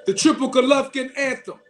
The triple Golovkin anthem.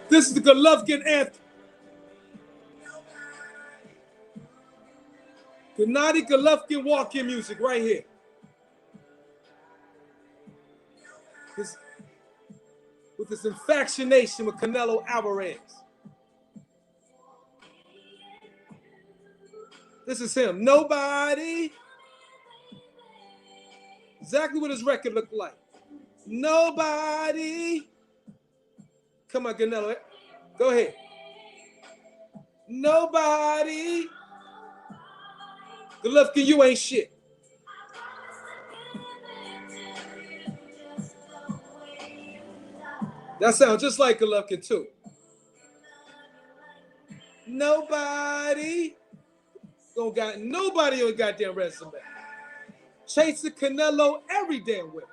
This is the Golovkin anthem. Gennady Golovkin walk-in music right here. With this infatuation with Canelo Alvarez. This is him. Nobody. Exactly what his record looked like. Nobody. Come on, Canelo. Go ahead. Nobody. Golovkin, you ain't shit. That sounds just like Golovkin, too. Nobody. Don't got nobody on goddamn resume. Chasing Canelo every damn way.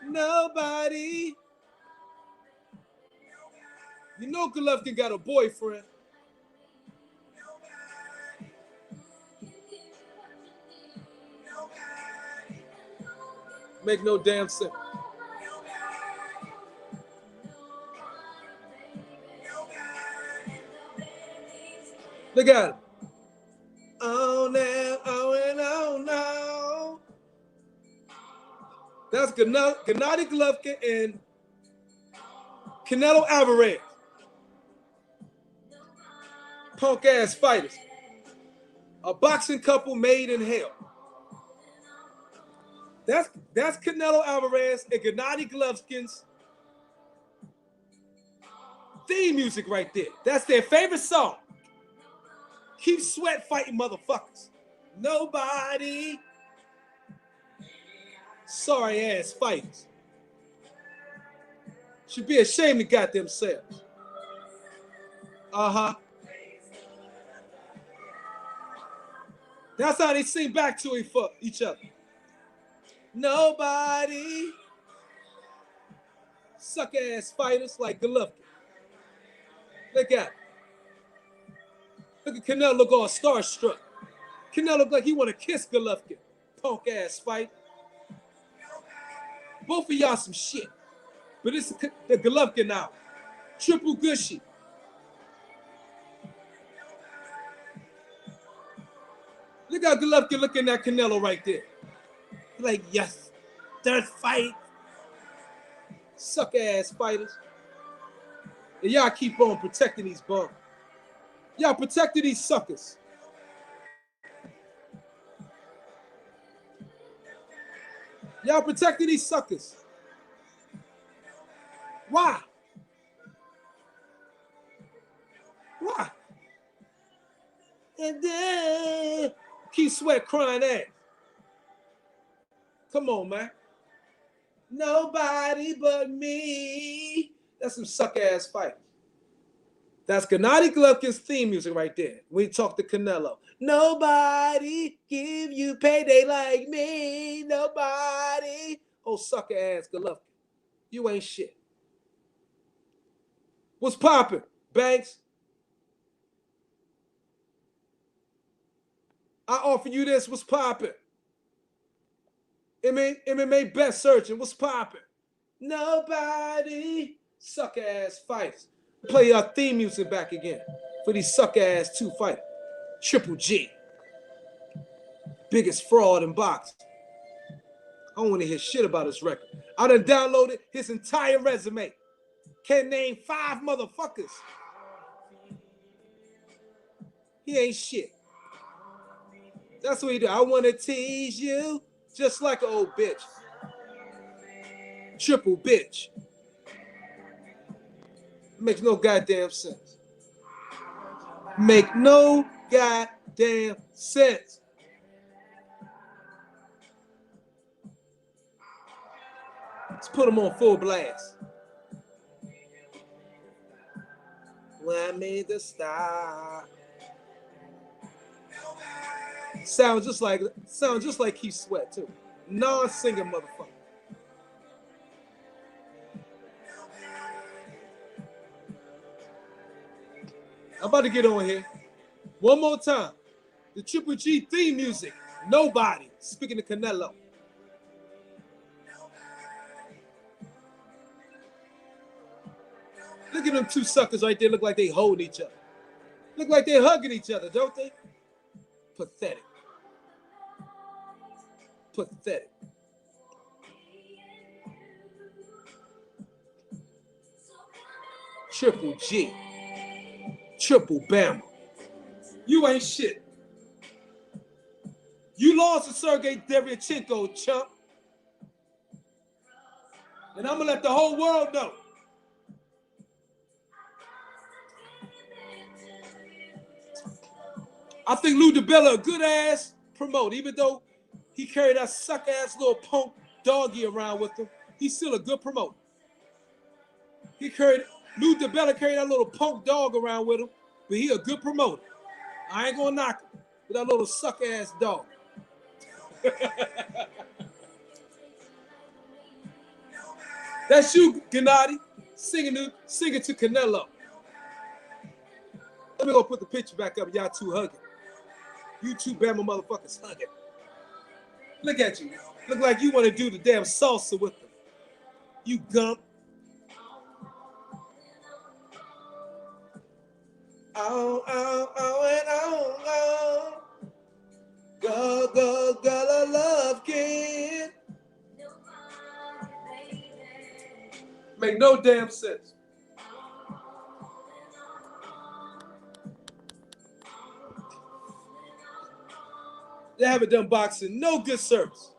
Nobody. You know Golovkin got a boyfriend. Make no damn sense. Look at him. Oh, now, oh, and oh, no. That's Gennady Golovkin and Canelo Alvarez. Punk ass fighters. A boxing couple made in hell. That's Canelo Alvarez and Gennady Golovkin's theme music right there. That's their favorite song. Keep sweat fighting motherfuckers. Nobody. Sorry ass fighters. Should be ashamed of goddamn selves. Uh-huh. That's how they sing back to each other. Nobody. Suck ass fighters like Golovkin. Look at him. Look at Canelo look all starstruck. Canelo look like he want to kiss Golovkin. Punk ass fight. Both of y'all some shit. But it's the Golovkin now. Triple Gushy. Look how Golovkin looking at Canelo right there. Like, yes, third fight. Suck ass fighters. And y'all keep on protecting these bums. Y'all protecting these suckers. Y'all protecting these suckers. Why? Why? And then keep sweat crying ass. Come on, man. Nobody but me. That's some suck ass fight. That's Gennady Golovkin's theme music right there. We talk to Canelo. Nobody give you payday like me. Nobody. Oh, sucker ass Golovkin. You ain't shit. What's poppin', Banks? I offer you this. What's poppin'? MMA best searching. What's poppin'? Nobody. Sucker ass fights. Play our theme music back again for these sucker ass two fighters. Triple G. Biggest fraud in boxing. I don't want to hear shit about his record. I done downloaded his entire resume. Can't name 5 motherfuckers. He ain't shit. That's what he do. I want to tease you just like an old bitch. Triple bitch. Makes no goddamn sense. Make no goddamn sense. Let's put him on full blast. When I made the stop. Sounds just like Keith Sweat too. Non-singing motherfucker. I'm about to get on here. One more time. The Triple G theme music. Nobody. Speaking of Canelo. Look at them 2 suckers right there. Look like they holding each other. Look like they're hugging each other, don't they? Pathetic. Pathetic. Triple G. Triple Bama. You ain't shit. You lost to Sergey Deryachenko, chump. And I'm going to let the whole world know. I think Lou DiBella a good ass promoter, even though he carried that suck ass little punk doggy around with him. He's still a good promoter. Lou DiBella carried that little punk dog around with him, but he a good promoter. I ain't gonna knock him with that little suck ass dog. That's you, Gennady, singing to Canelo. Let me go put the picture back up. Y'all 2 hugging. You 2 Bama motherfuckers hugging. Look at you. Look like you want to do the damn salsa with them. You Gump. Oh, oh, oh, and oh, oh. Go, Golovkin. Make no damn sense. They haven't done boxing. No good service.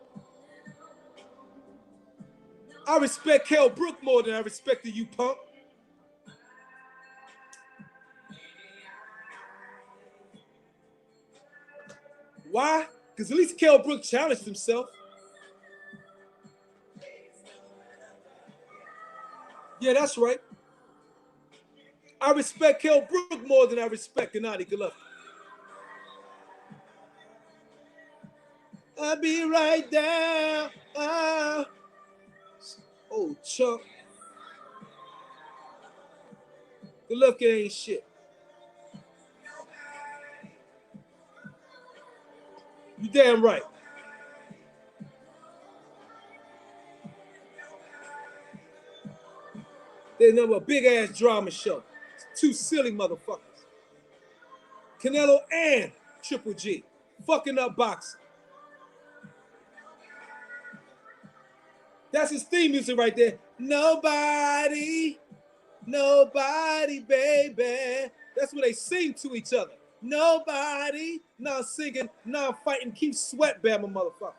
I respect Kell Brook more than I respected you, punk. Why? Because at least Kell Brook challenged himself. Yeah, that's right. I respect Kell Brook more than I respect Gennady Golovkin. I'll be right there. Oh, chump. Golovkin ain't shit. You damn right. There's another big ass drama show. 2 silly motherfuckers. Canelo and Triple G. Fucking up boxing. That's his theme music right there. Nobody, baby. That's what they sing to each other. Nobody, not singing, not fighting, keep sweat, Bama motherfucker.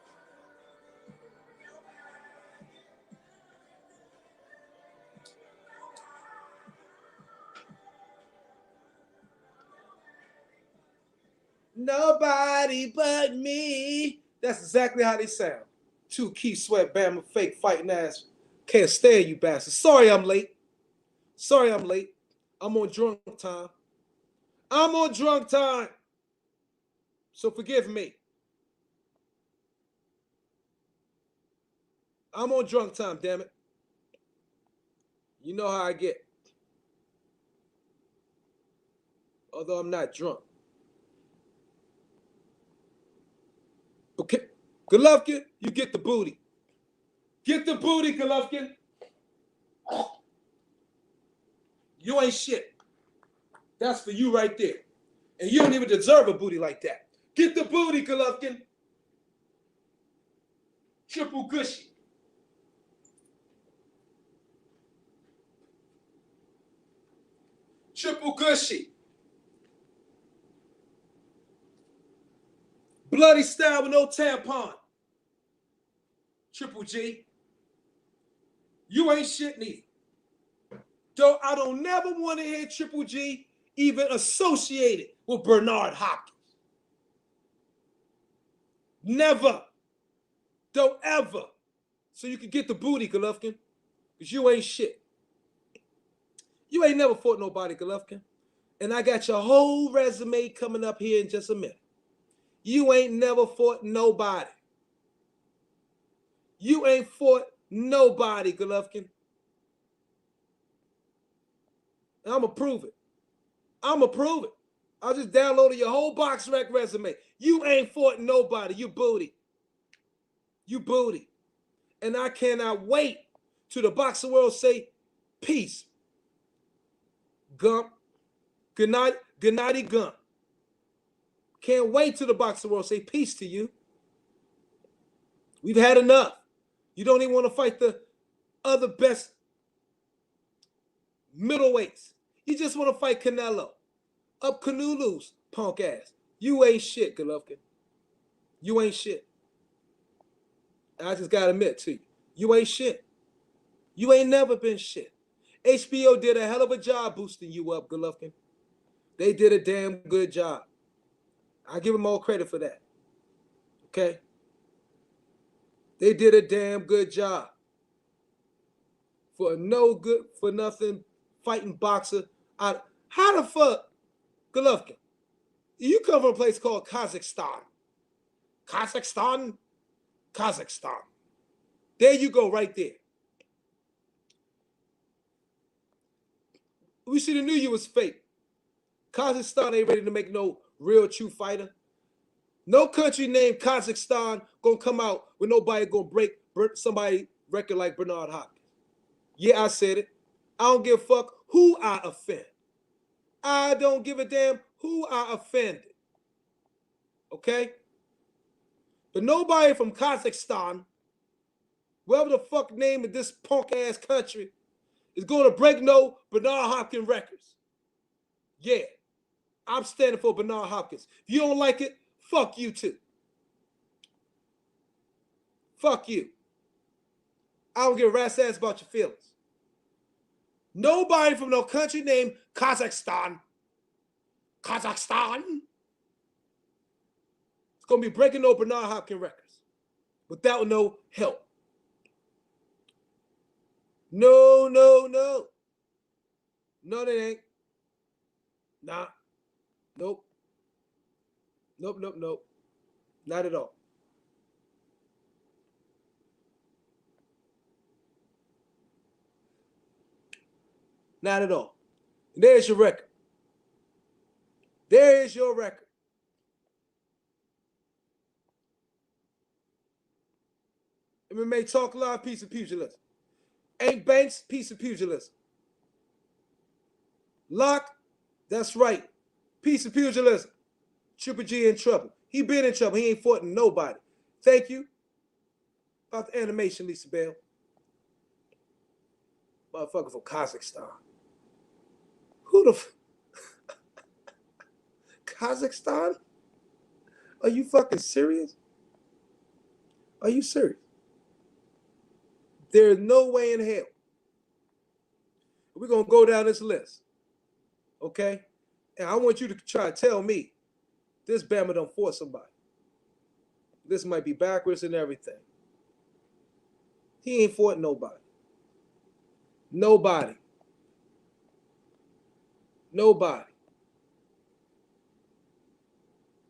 Nobody but me. That's exactly how they sound. 2 Keith Sweat, Bama, fake fighting ass. Can't stand you bastards. Sorry I'm late. I'm on drunk time. So forgive me. I'm on drunk time, damn it. You know how I get. Although I'm not drunk. Okay. Golovkin, you get the booty. Get the booty, Golovkin. You ain't shit. That's for you right there. And you don't even deserve a booty like that. Get the booty, Golovkin. Triple Gushy. Triple Gushy. Bloody style with no tampon. Triple G. You ain't shit neither. I don't never want to hear Triple G even associated with Bernard Hopkins. Never. Don't ever. So you can get the booty, Golovkin. Because you ain't shit. You ain't never fought nobody, Golovkin. And I got your whole resume coming up here in just a minute. You ain't never fought nobody. You ain't fought nobody, Golovkin. And I'm going to prove it. I'm going to prove it. I just downloaded your whole box rec resume. You ain't fought nobody. You booty. You booty. And I cannot wait till the boxing world say, peace. Gump. Gennady Gump. Can't wait till the boxing world say peace to you. We've had enough. You don't even want to fight the other best middleweights. You just want to fight Canelo. Up Canulu's punk ass. You ain't shit, Golovkin. You ain't shit. I just got to admit to you. You ain't shit. You ain't never been shit. HBO did a hell of a job boosting you up, Golovkin. They did a damn good job. I give them all credit for that. Okay? They did a damn good job. For a no good for nothing fighting boxer. How the fuck, Golovkin? You come from a place called Kazakhstan. Kazakhstan? Kazakhstan. There you go, right there. We should have knew you was fake. Kazakhstan ain't ready to make no real true fighter. No country named Kazakhstan gonna come out with nobody gonna break somebody record like Bernard Hopkins. Yeah, I said it. I don't give a fuck who I offend. I don't give a damn who I offended. Okay? But nobody from Kazakhstan, whatever the fuck name of this punk ass country, is going to break no Bernard Hopkins records. Yeah. I'm standing for Bernard Hopkins. If you don't like it, fuck you too. Fuck you. I don't give a rat's ass about your feelings. Nobody from no country named Kazakhstan is going to be breaking no Bernard Hopkins records without no help. No. No, they ain't. Nah. Nope. Nope. Not at all. Not at all. There's your record. There is your record. MMA Talk Live, piece of pugilism. Ain't Banks, piece of pugilism. Locke, that's right. Piece of pugilism. Triple G in trouble. He been in trouble. He ain't fought nobody. Thank you. About the animation, Lisa Bell. Motherfucker from Kazakhstan. Who the Kazakhstan? Are you fucking serious? Are you serious? There is no way in hell. We're going to go down this list. Okay? And I want you to try to tell me this Bama don't force somebody. This might be backwards and everything. He ain't fought nobody. Nobody.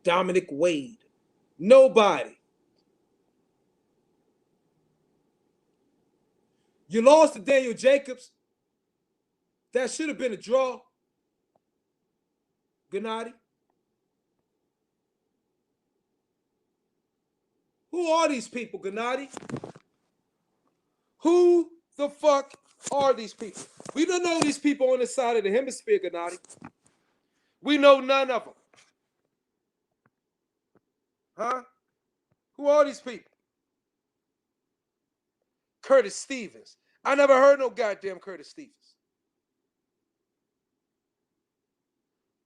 Dominic Wade. Nobody. You lost to Daniel Jacobs. That should have been a draw. Gennady. Who are these people, Gennady? Who the fuck are these people? We don't know these people on the side of the hemisphere, Gennady. We know none of them. Huh? Who are these people? Curtis Stevens. I never heard no goddamn Curtis Stevens.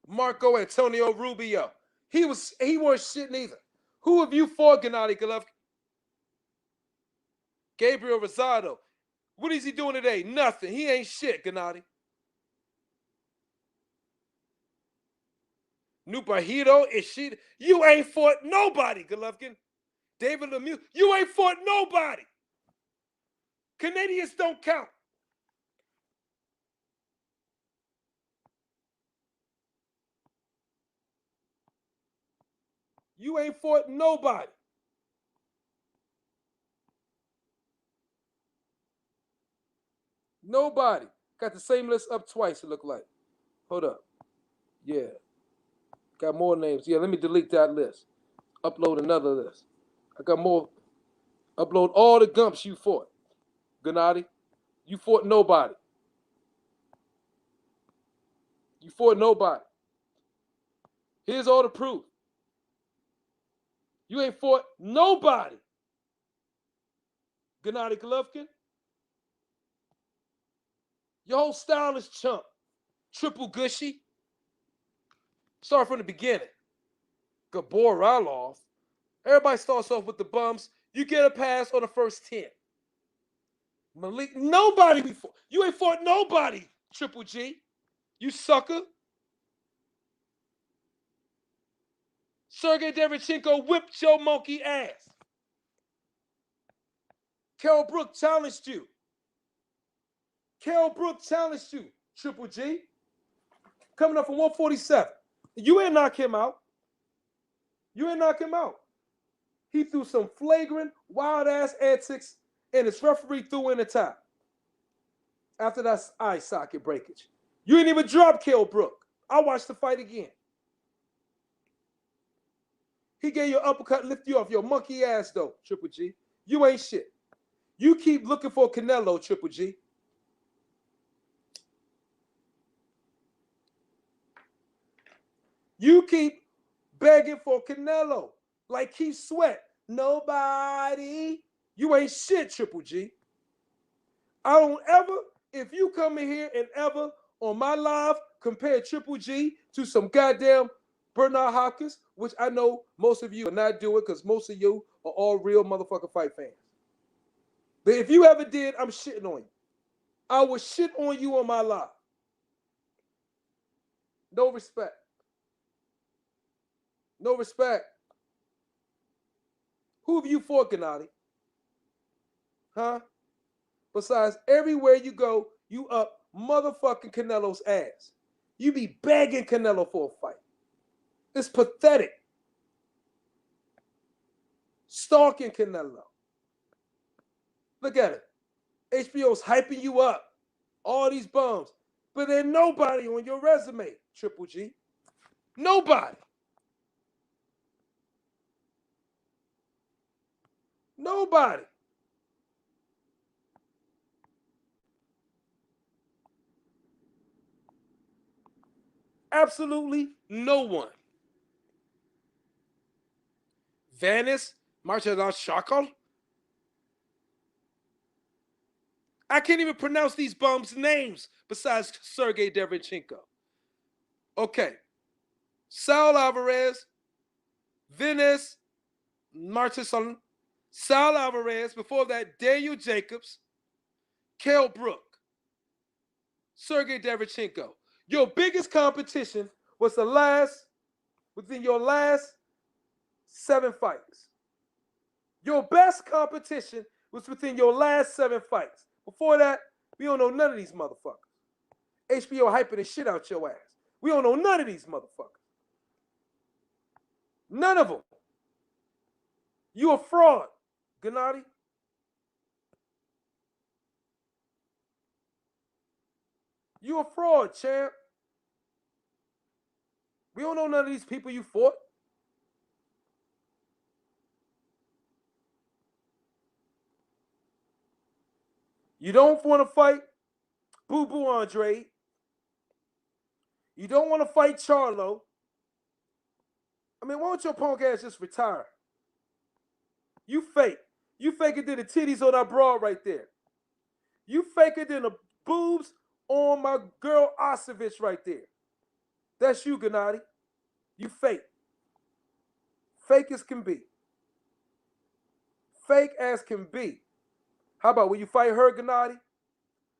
Marco Antonio Rubio. He wasn't shit neither. Who have you fought, Gennady Golovkin? Gabriel Rosado. What is he doing today? Nothing. He ain't shit, Gennady. Nupahito, Ishida. You ain't fought nobody, Golovkin. David Lemieux. You ain't fought nobody. Canadians don't count. You ain't fought nobody. Nobody. Got the same list up twice, it looked like. Hold up. Yeah. Got more names. Yeah, let me delete that list. Upload another list. I got more. Upload all the Gumps you fought. Gennady. You fought nobody. You fought nobody. Here's all the proof. You ain't fought nobody. Gennady Golovkin. Your whole style is chump. Triple Gushy. Start from the beginning. Gabor Ralov. Everybody starts off with the bums. You get a pass on the first 10. Malik, nobody before. You ain't fought nobody, Triple G. You sucker. Sergey Derevchenko whipped your monkey ass. Carol Brook challenged you. Carol Brook challenged you, Triple G. Coming up from 147. You ain't knock him out. You ain't knock him out. He threw some flagrant, wild-ass antics, and his referee threw in the top. After that eye socket breakage. You ain't even drop Carol Brook. I watched the fight again. He gave you an uppercut, lift you off your monkey ass, though, Triple G. You ain't shit. You keep looking for Canelo, Triple G. You keep begging for Canelo like Keith Sweat. Nobody. You ain't shit, Triple G. I don't ever, if you come in here and ever on my live compare Triple G to some goddamn Bernard Hopkins, which I know most of you are not doing because most of you are all real motherfucking fight fans. But if you ever did, I'm shitting on you. I will shit on you on my live. No respect. No respect. Who have you fought, Gennady? Huh? Besides, everywhere you go, you up motherfucking Canelo's ass. You be begging Canelo for a fight. It's pathetic. Stalking Canelo. Look at it. HBO's hyping you up. All these bums. But there's nobody on your resume, Triple G. Nobody. Nobody. Absolutely no one. Vanis Marchandashakal. I can't even pronounce these bums' names besides Sergey Derevchenko. Okay. Saul Alvarez, Vanis Martinson, Saul Alvarez, before that, Daniel Jacobs, Kell Brook, Sergey Derevchenko. Your biggest competition was within your last 7 fights. Your best competition was within your last 7 fights. Before that, we don't know none of these motherfuckers. HBO hyping the shit out your ass. We don't know none of these motherfuckers. None of them. You a fraud, Gennady. You a fraud, champ. We don't know none of these people you fought. You don't want to fight Boo Boo Andre. You don't want to fight Charlo. I mean, why don't your punk ass just retire? You fake. You fake it did the titties on that broad right there. You faker than the boobs on my girl Osevich right there. That's you, Gennady. You fake. Fake as can be. Fake as can be. How about, will you fight her, Gennady?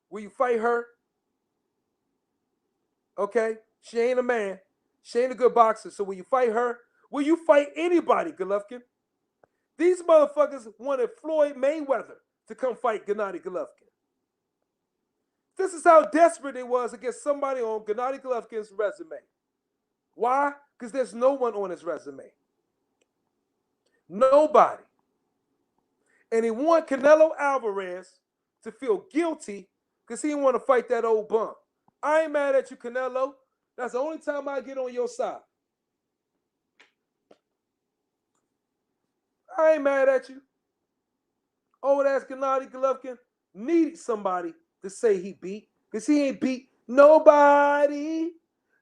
Will you fight her? Okay? She ain't a man. She ain't a good boxer. So will you fight her? Will you fight anybody, Golovkin? These motherfuckers wanted Floyd Mayweather to come fight Gennady Golovkin. This is how desperate it was against somebody on Gennady Golovkin's resume. Why? Because there's no one on his resume. Nobody. And he wanted Canelo Alvarez to feel guilty because he didn't want to fight that old bum. I ain't mad at you, Canelo. That's the only time I get on your side. I ain't mad at you. Old ass Gennady Golovkin needed somebody to say he beat, because he ain't beat nobody.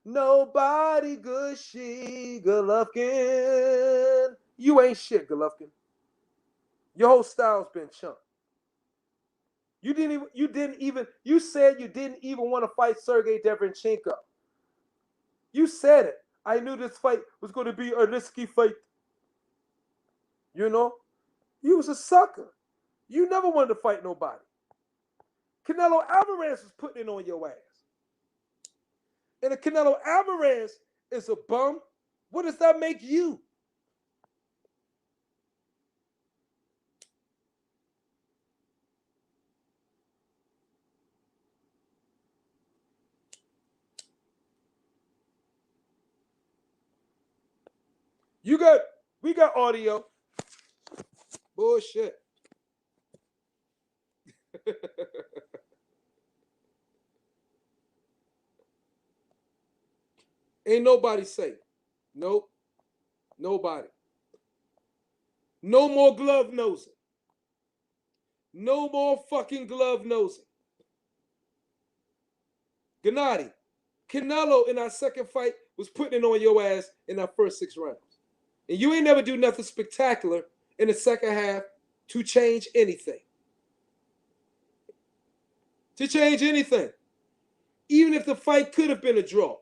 Nobody, Gushy, Golovkin. You ain't shit, Golovkin. Your whole style's been chunked. You said you didn't even want to fight Sergey Deverenchenko. You said it. I knew this fight was going to be a risky fight. You know? You was a sucker. You never wanted to fight nobody. Canelo Alvarez was putting it on your ass. And if Canelo Alvarez is a bum, what does that make you? We got audio. Bullshit. Ain't nobody safe. Nope. Nobody. No more glove nosing. No more fucking glove nosing. Gennady, Canelo in our second fight was putting it on your ass in our first 6 rounds. And you ain't never do nothing spectacular in the second half to change anything. To change anything. Even if the fight could have been a draw,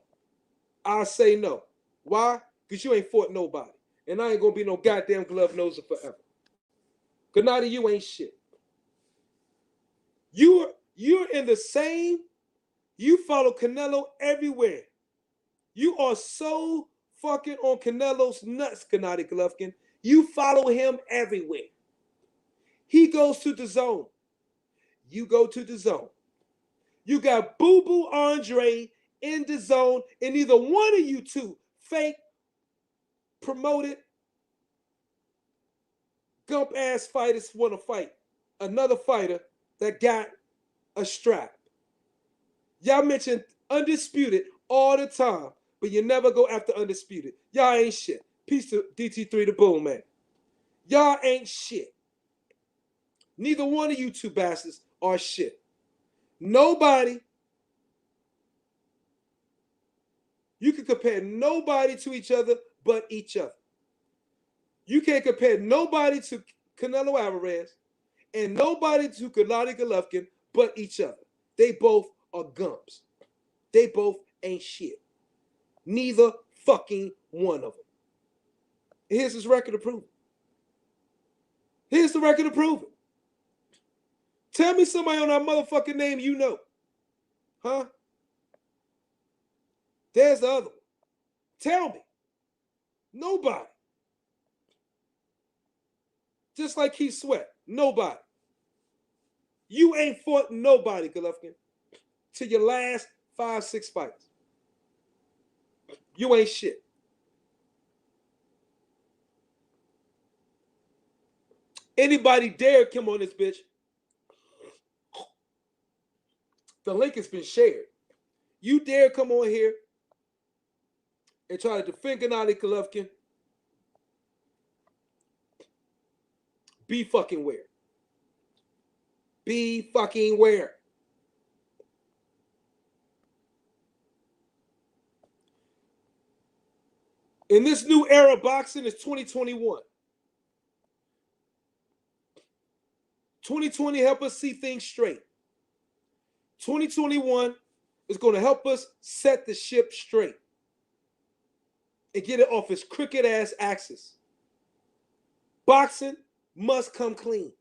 I say no. Why? Because you ain't fought nobody. And I ain't going to be no goddamn glove noser forever. Gennady, you ain't shit. You're in the same, you follow Canelo everywhere. You are so fucking on Canelo's nuts, Gennady Golovkin. You follow him everywhere. He goes to the zone. You go to the zone. You got Boo Boo Andre in the zone, and neither one of you two fake, promoted, Gump ass fighters want to fight another fighter that got a strap. Y'all mention Undisputed all the time, but you never go after Undisputed. Y'all ain't shit. Peace to DT3 the Boom Man. Y'all ain't shit. Neither one of you two bastards are shit. Nobody, you can compare nobody to each other but each other. You can't compare nobody to Canelo Alvarez and nobody to Gennady Golovkin but each other. They both are gumps. They both ain't shit. Neither fucking one of them. Here's his record to prove it. Here's the record to prove it. Tell me somebody on that motherfucking name you know. Huh? There's the other one. Tell me. Nobody. Just like Keith Sweat. Nobody. You ain't fought nobody, Golovkin, to your last 5-6 fights. You ain't shit. Anybody dare come on this bitch? The link has been shared. You dare come on here and try to defend Gennady Golovkin? Be fucking where? Be fucking where? In this new era of boxing, it's 2021. 2020 help us see things straight. 2021 is going to help us set the ship straight and get it off its crooked ass axis. Boxing must come clean.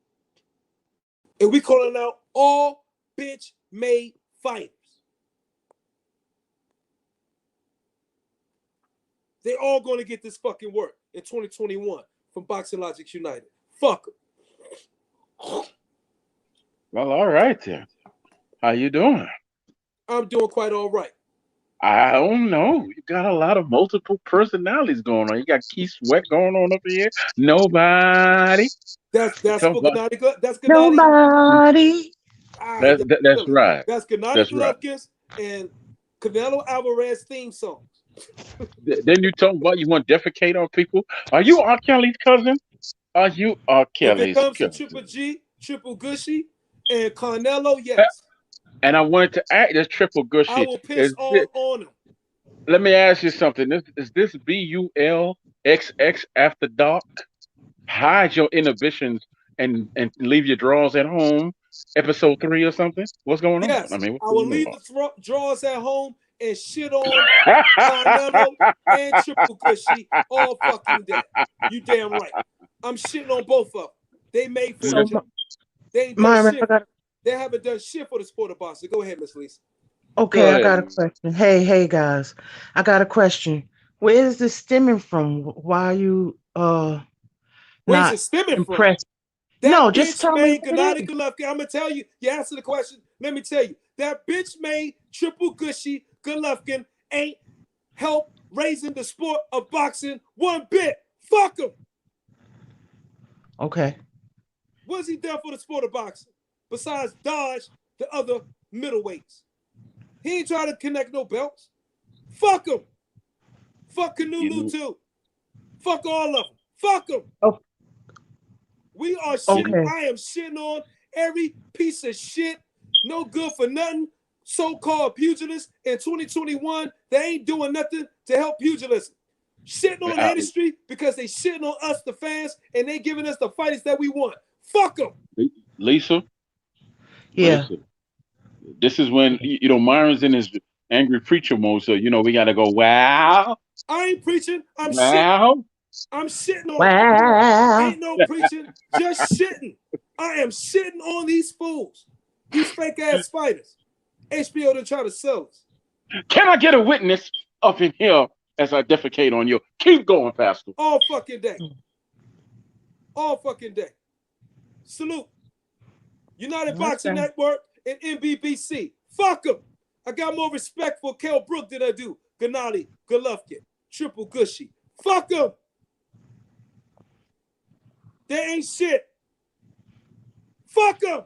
And we calling out all bitch-made fighters. They all going to get this fucking work in 2021 from Boxing Logics United. Fuck them. Well, all right then. How you doing? I'm doing quite all right. I don't know. You got a lot of multiple personalities going on. You got Keith Sweat going on up here. Nobody. That's for Somebody. Gennady. That's Gennady. Nobody. That's right. That's Gennady That's right. Golovkin and Canelo Alvarez theme songs. Then you talk about you want to defecate on people. Are you R. Kelly's cousin? Are you R. If it Kelly's comes to cousin? Triple G, Triple Gushy, and Canelo, yes. And I wanted to act this Triple I Gushy. will piss all on him. Let me ask you something. Is this BULXX after dark? Hide your inhibitions and leave your drawers at home. Episode 3 or something. What's going on? Yes, I mean, what's I will going leave on? the drawers at home and shit on Canelo and Triple Gushy all fucking day. You damn right. I'm shitting on both of them. They made for So, each other. They ain't done Myron, shit. They haven't done shit for the sport of boxing. Go ahead, Miss Lisa. okay, Go I got a ahead. question. Hey, guys, I got a question. Where is this stemming from? Why are you Where's not it stemming from? impressed? No, That just bitch tell me made what it Gennady is. Golovkin. I'm gonna tell you. You answer the question. Let me tell you. That bitch made Triple Gushy Golovkin ain't help raising the sport of boxing one bit. Fuck him. Okay. What's he done for the sport of boxing besides dodge the other middleweights? He ain't trying to connect no belts. Fuck him. Fuck Canulu too. Fuck all of them. Fuck them. Oh, We are shitting. okay. I am shitting on every piece of shit, no good for nothing, so-called pugilists in 2021. They ain't doing nothing to help pugilism. Shitting on the industry because they shitting on us, the fans, and they giving us the fighters that we want. Fuck them. Lisa, Yeah. Lisa. This is when Myron's in his angry preacher mode. So we got to go. Wow, I ain't preaching. I'm shitting. wow. I'm shitting on them. Wow. Ain't no preaching, just shitting. I am shitting on these fools, these fake ass fighters. HBO done try to sell us Can I get a witness up in here as I defecate on you? Keep going, Pastor. all fucking day. All fucking day. Salute. United Boxing Okay. Network and NBBC. Fuck them. I got more respect for Kell Brook than I do Gennady Golovkin, Triple Gushy. Fuck them. They ain't shit. Fuck them.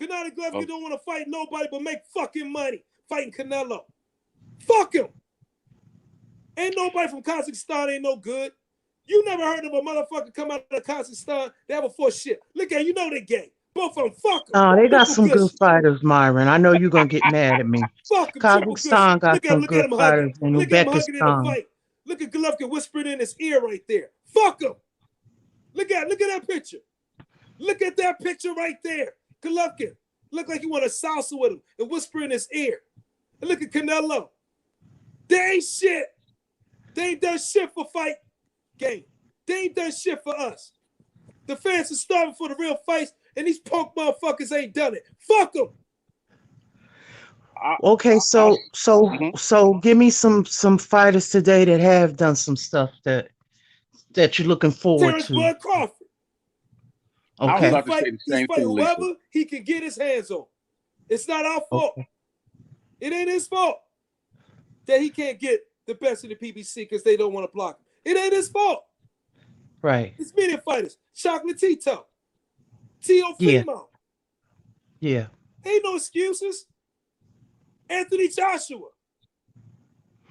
Gennady Golovkin don't want to fight nobody but make fucking money fighting Canelo. Fuck him. Ain't nobody from Kazakhstan ain't no good. You never heard of a motherfucker come out of Kazakhstan. They have a full shit. Look at you know they gay. Both of them. Fuck them. Oh, they got Triple some good Gushy. fighters, Myron. I know you're gonna get mad at me. Fuck him. Triple Gushy. Kazakhstan got some Look at good him hugging. fighters in Look at him hugging in the Uzbekistan. fight. Look at Golovkin whispering in his ear right there. Fuck him. Look at that picture. Look at that picture right there. Golovkin. Look like you want to salsa with him and whisper in his ear. And look at Canelo. They ain't shit. They ain't done shit for fight game. They ain't done shit for us. The fans are starving for the real fights, and these punk motherfuckers ain't done it. Fuck them. Okay, so Mhm. give me some fighters today that have done some stuff that you're looking forward Terrence to. Bud Crawford. I was Okay. about to say the He's same fight thing, Lisa. whoever he can get his hands on. It's not our fault. Okay. It ain't his fault that he can't get the best of the PBC because they don't want to block him. It ain't his fault. Right. It's medium fighters. Chocolate Tito. Tio Yeah. Primo. Yeah. Ain't no excuses. Anthony Joshua.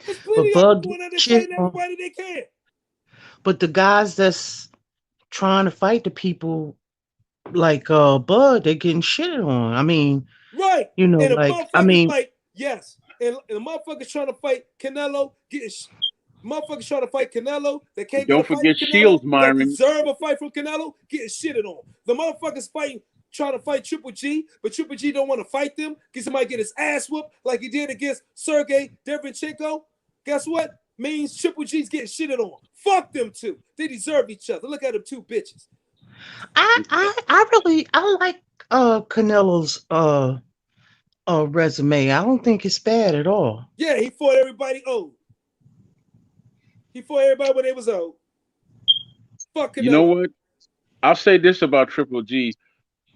There's But plenty of them Bud going out there shit fighting on, everybody they can. but the guys that's trying to fight the people like Bud, they're getting shitted on. I mean, Right. you know, And the like I motherfuckers mean, like, yes. And the motherfuckers trying to fight Canelo, motherfuckers trying to fight Canelo, they can't get a Don't fight forget from Canelo, Shields, that Myron. deserve a fight from Canelo, getting shitted on. The motherfuckers fighting trying to fight Triple G, but Triple G don't want to fight them because he might get his ass whooped like he did against Sergey Derevchenko. Guess what? Means Triple G's getting shitted on. Fuck them two. They deserve each other. Look at them two bitches. I like Canelo's resume. I don't think it's bad at all. Yeah, he fought everybody old. He fought everybody when they was old. Fuck You know Canelo. what? I'll say this about Triple G.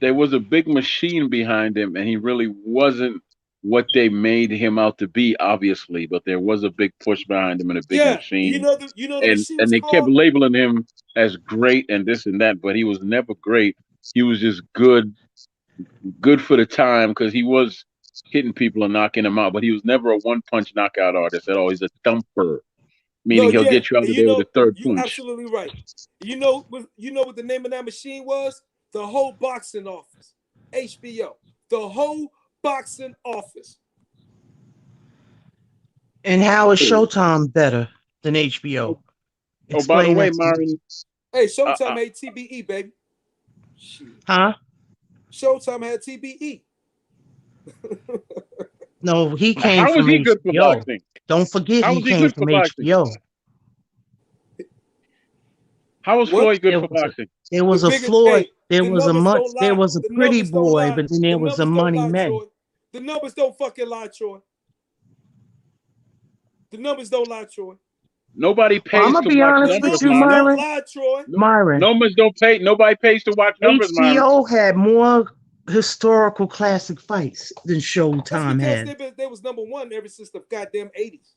There was a big machine behind him, and he really wasn't what they made him out to be, obviously. But there was a big push behind him and a big Yeah, you machine, know the machine and was they kept called. labeling him as great and this and that, but he was never great. He was just good for the time because he was hitting people and knocking them out, but he was never a one punch knockout artist at all. He's a thumper, No, meaning he'll yeah, get you out and of there with a third you punch. absolutely right. You know what the name of that machine was? The whole boxing office, HBO. The whole boxing office. And how is Showtime better than HBO? Oh, by the Explain way, that to me. Myron, Hey, uh, Showtime uh, had TBE, baby. Shit. Huh? Showtime had TBE. No, he came how was from he good for HBO. boxing? Don't forget How he was he came good for from boxing? HBO. How was What? Floyd good There for was a boxing? there The was a biggest. Floyd, Hey, the numbers don't there lie. was a The pretty numbers don't boy, lie. but then The there was a numbers don't money lie, man. Troy. The numbers don't fucking lie, Troy. The numbers don't lie, Troy. Nobody Well, I'm pays gonna to be watch The honest with numbers, you, numbers Myron. don't Myron. lie, Troy. No, Myron, numbers don't pay. Nobody pays to watch numbers, Myron. HBO had more historical classic fights than That's Showtime because had. they was number one ever since the goddamn 80s.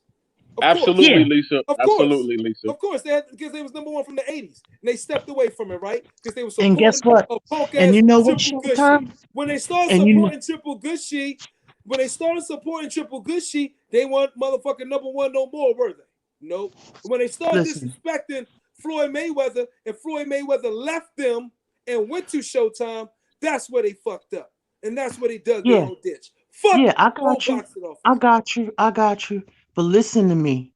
Of course. Yeah, Absolutely, Lisa. Of course. Absolutely, Lisa. Of course. They had because they was number one from the 80s. And they stepped away from it, right? Because they were and guess supporting what? a punk And ass you know what Triple Gushy. Showtime? When they started And you know, supporting Triple Gushy, when they started supporting Triple Gushy, they weren't motherfucking number one no more, were they? Nope. When they started listen, disrespecting Floyd Mayweather and Floyd Mayweather left them and went to Showtime, that's where they fucked up. And that's where they dug their yeah, own ditch. Fuck yeah, I the whole got you. boxing I office. got you. I got you. But listen to me.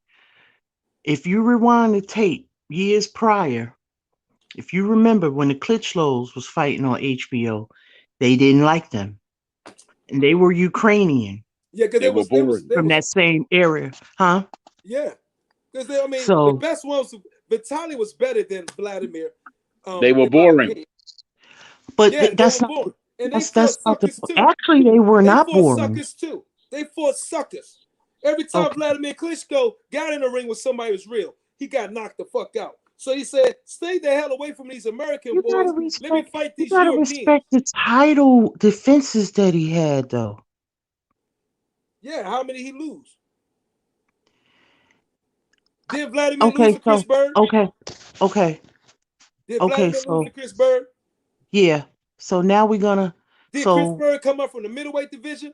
If you rewind the tape years prior, if you remember when the Klitschlos was fighting on HBO, they didn't like them. And they were Ukrainian Yeah, because They were boring. from that same area. Huh? yeah. Because I mean, the So best ones, Vitaly was better than Vladimir, They were in my boring. opinion. but Yeah, they that's were not born. And they that's fought not the suckers too. actually they were They not fought boring. suckers too. They fought suckers. Every time Okay. Vladimir Klitschko got in the ring with somebody who was real, he got knocked the fuck out. So he said, stay the hell away from these American You gotta boys. Let me respect fight you these gotta Europeans. respect the title defenses that he had though. Yeah, how many he lose? Did Vladimir lose Okay, to Chris so Bird? okay, okay, Did okay, Vladimir lose so to Chris Bird? yeah. So now we're gonna Did Chris so Bird come up from the middleweight division?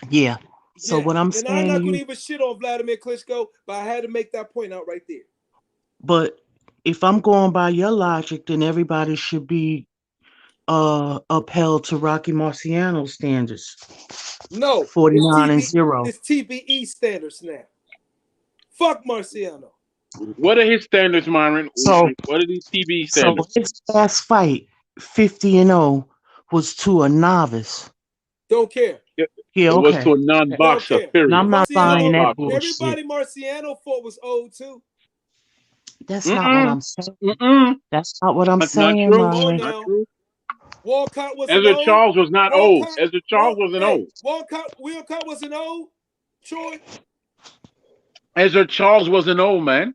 yeah. So Yeah. what I'm And I'm saying to not going you, to even shit on Vladimir Klitschko, but I had to make that point out right there. but if I'm going by your logic, then everybody should be upheld to Rocky Marciano standards. No, 49 and 0. it's TBE standards now. Fuck Marciano. What are his standards, Myron? So What are these TV so standards? his last fight, 50 and 0, was to a novice. Don't care. It, Yeah, it was okay. to a Okay. Don't non-boxer. care. And I'm Period. not To a buying Marciano, that non-boxer. bullshit. everybody Marciano fought was old too. That's not what Mm-mm. I'm saying. Mm-mm. That's not what I'm That's not saying, Come true. on Myron. Not now. true. Walcott wasn't Ezra old. Charles was not old. Walcott, Ezra Charles wasn't hey, old. Wilcott wasn't old. Troy, Ezra Charles wasn't old, man.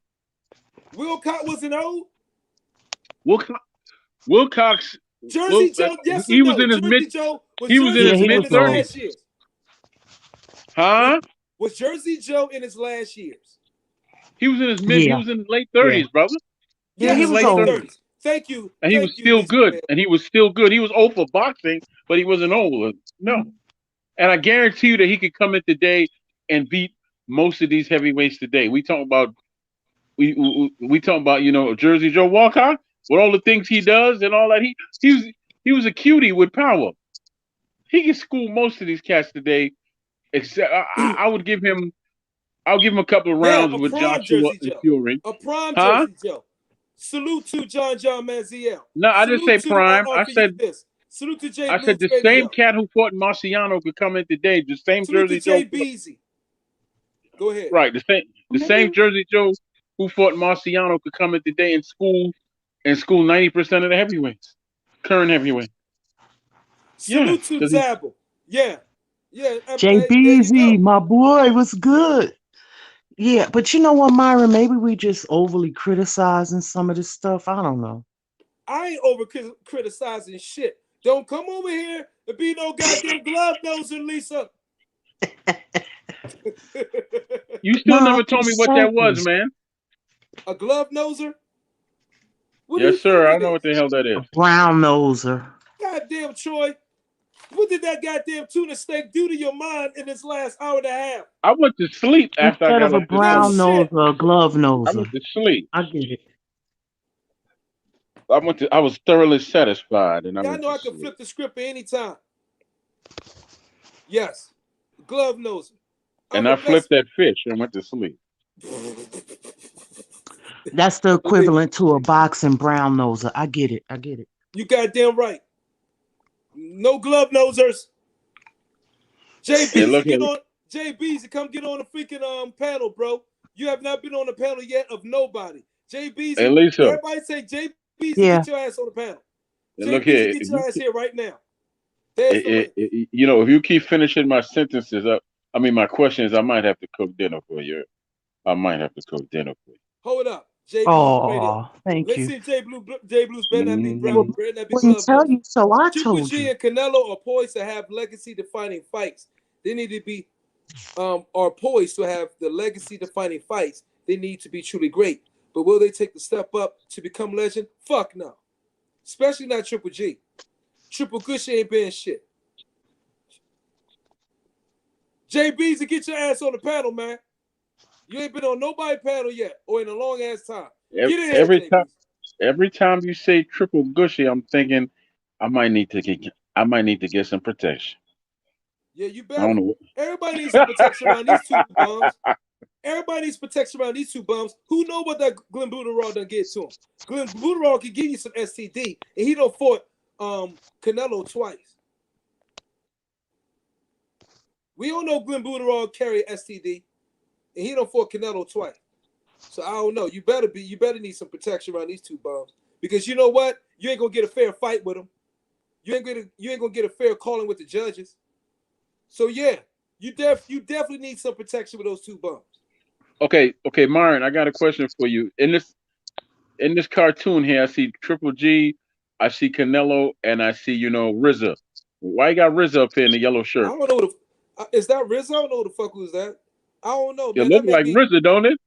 Wilcott wasn't old. Wilcox, Wilcox, Jersey Joe, yes or he was no? in his mid. Was He was in Jersey Yeah, his he Joe mid in was his old. thirties. last years? Was, Huh? was Jersey Joe in his last years? He was in his mid. He Yeah, was in his late yeah. thirties, brother. He was Yeah, in he his Yes, was late late old. thirties, 30s. Thank you. and he was Thank you, still Lisa good. Bell. And he was still good. He was old for boxing, but he wasn't old. No. And I guarantee you that he could come in today and beat most of these heavyweights today. We talking about Jersey Joe Walcott with all the things he does and all that. He was a cutie with power. He can school most of these cats today. Except I would give him. I'll give him a couple of Yeah, rounds a with prime Joshua Jersey and Joe. Fury. A prime Huh? Jersey Joe. Salute to John Manziel. No, I didn't Salute say to Prime. offer you this. Salute to J I said Blues the same Radio. cat who fought Marciano could come in today. The same Salute to Jersey Jay Joe fought. Beezy. Go ahead. Right, the same Jersey Joe who fought Marciano could come in today and school 90% of the heavyweights, current heavyweight. Yeah, Salute to because he's Zabble. Yeah. Yeah. There you JBZ, go. my boy, was good. Yeah, but you know what, Myron? Maybe we just overly criticizing some of this stuff. I don't know. I ain't over criticizing shit. Don't come over here and be no goddamn glove noser, Lisa. you still No, I'm never told me just what that saying. was, man. A glove noser? What do Yes, you think sir. I it don't know is? what the hell that A is. brown noser. Goddamn, Troy. What did that goddamn tuna steak do to your mind in this last hour and a half? I went to sleep after I Instead got of a off this No brown phone. shit. noser, a glove I went noser. to sleep. I get it. I was thoroughly satisfied, and I Y'all went know to I can sleep. flip the script at any time. Yes. Glove noser. I'm And the I flipped best. that fish and went to sleep. That's the I believe it. equivalent to a boxing brown noser. I get it. I get it. You goddamn right. No glove nosers. Hey, JB's to look here. get on. JB's to come get on the freaking panel, bro. You have not been on the panel yet of nobody. JB's, Hey, Lisa. everybody say JB's to Yeah. get your ass on the panel. Hey, look JB's to here. get your ass here right now. There's the link. If you keep finishing my sentences up, I mean my questions, I might have to cook dinner for you. I might have to cook dinner for you. Hold up. J Blues Radio. Oh, thank Let's you. see J Blues better not be Well, Hmm. better not be wouldn't glove tell nose. you, so I Triple told G you. and Canelo are poised to have legacy defining fights. They need to be are poised to have the legacy defining fights. They need to be truly great. But will they take the step up to become legend? Fuck no. Especially not Triple G. Triple Gushy ain't been shit. JB's to get your ass on the panel, man. You ain't been on nobody panel yet, or in a long ass time. Get in here, Every time, JB's. every time you say triple gushy, I'm thinking I might need to get some protection. Yeah, you I don't better. know. Everybody needs some protection around these two bums. Everybody needs protection around these two bums. Who know what that Glenn Buterol done get to him? Glenn Buterol can give you some STD, and he done fought Canelo twice. We all know Glenn Buterol carry STD, and he done fought Canelo twice. So I don't know. You better need some protection around these two bums. Because you know what? You ain't gonna get a fair fight with them. You ain't gonna get a fair calling with the judges. So yeah, you definitely need some protection with those two bums. Okay, Myron, I got a question for you. In this cartoon here, I see Triple G, I see Canelo, and I see RZA. Why you got RZA up here in the yellow I shirt? don't know what is that Rizzo? I don't know who the fuck who's that. I don't know, It man. look That may like be RZA, don't it?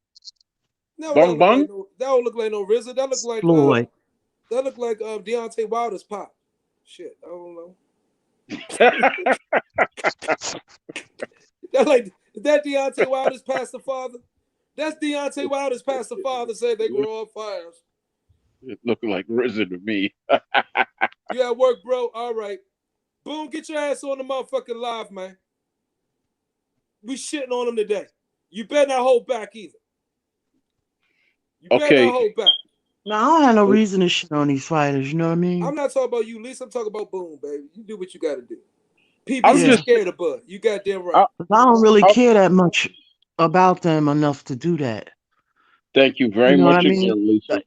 no, that Bung don't look like bung. no that don't look like no Rizzo. Floyd. That look like Deontay Wilder's pop. Shit, I don't know. That like is that Deontay Wilder's past the father? That's Deontay Wilder's past the father said they grow up fires. It look like RZA to me. You at work, bro? All right. Boom, get your ass on the motherfucking live, man. We shitting on him today. You better not hold back either. You better not Okay, hold back. No, I don't have no reason to shit on these fighters. You know what I mean? I'm not talking about you, Lisa. I'm talking about Boom, baby. You do what you got to do. I'm PBC Yeah. just. scared of Bud. You goddamn right. I, 'Cause I don't really I, care that much about them enough to do that. thank you You very know what I much mean? again, Lisa.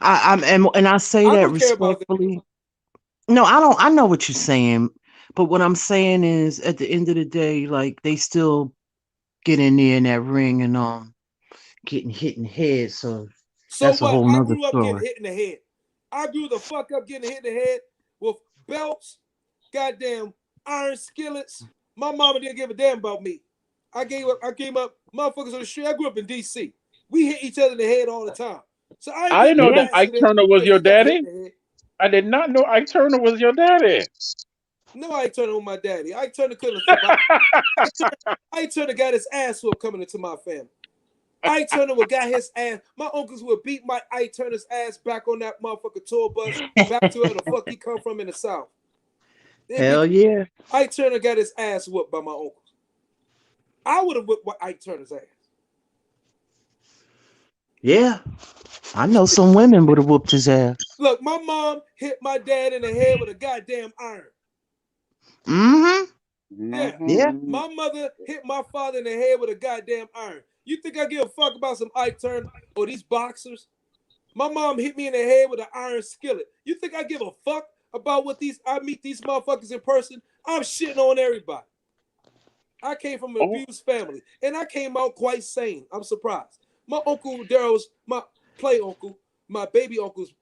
And I say I that don't care about that. respectfully. No, I don't. I know what you're saying, but what I'm saying is, at the end of the day, like they still get in there in that ring and getting hit in the head. So So that's a what? whole I nother grew up getting story. hit in the head. I grew the fuck up getting hit in the head with belts, goddamn iron skillets. My mama didn't give a damn about me. I came up, motherfuckers on the street. I grew up in DC. We hit each other in the head all the time. So I ain't I didn't getting know no Yeah. that Ike accident Turner was because your he got hit daddy. in the head. I did not know Ike Turner was your daddy. No, Ike Turner with my daddy. Ike Turner couldn't survive. Ike Turner got his ass whooped coming into my family. Ike Turner would got his ass. My uncles would beat my Ike Turner's ass back on that motherfucking tour bus back to where the fuck he come from in the South. They Hell beat yeah. Ike Turner got his ass whooped by my uncles. I would have whipped Ike Turner's ass. Yeah. I know some women would have whooped his ass. Look, my mom hit my dad in the head with a goddamn iron. Mm-hmm. Yeah. Yeah. My mother hit my father in the head with a goddamn iron. You think I give a fuck about some Ike Turner or these boxers? My mom hit me in the head with an iron skillet. You think I give a fuck about what these I meet these motherfuckers in person? I'm shitting on everybody. I came from an Oh, abused family, and I came out quite sane. I'm surprised. My uncle Daryl's my play uncle, my baby uncle's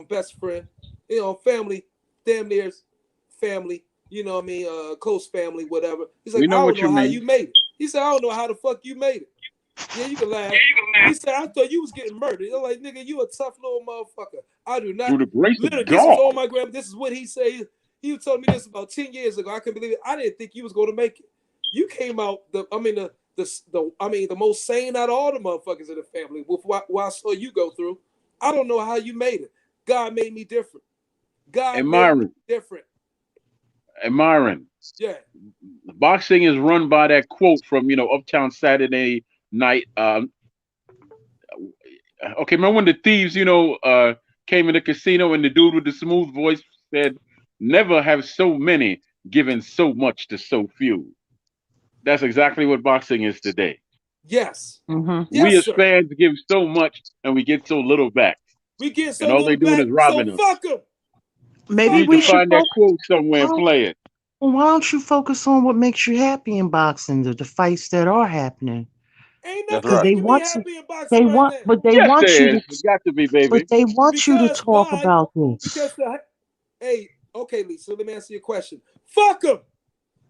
best friend. You know, family, damn near family. You know what I mean? Close family, whatever. He's like, we I know don't what know you how mean. you made it. He said, I don't know how the fuck you made it. Yeah, you can laugh. He said, I thought you was getting murdered. I'm like, nigga, you a tough little motherfucker. I do not. Through the grace of Literally, this was God. on my grandma. This is what he said. He told me this about 10 years ago. I couldn't believe it. I didn't think you was going to make it. You came out the most sane out of all the motherfuckers in the family with what I saw you go through. I don't know how you made it. God made me different. God And made me Myron, different. and Myron, Yeah. boxing is run by that quote from Uptown Saturday Night. Okay, remember when the thieves came in the casino and the dude with the smooth voice said, "Never have so many given so much to so few." That's exactly what boxing is today. Yes. Mm-hmm. We Yes, as sir. fans give so much and we get so little back, We get and so all they little doing back. is So robbing us. fuck them. You Maybe Fuck need to we them. should find that focus. quote somewhere and Why play it. why don't you focus on what makes you happy in boxing, the fights that are happening? Ain't That's nothing Because right. they making me want to, happy in boxing right now. they Yes, want you there is. to, It got to be, but baby. they want you to Because talk why? about Because this. hey, okay, Lisa, let me answer your question. Fuck them.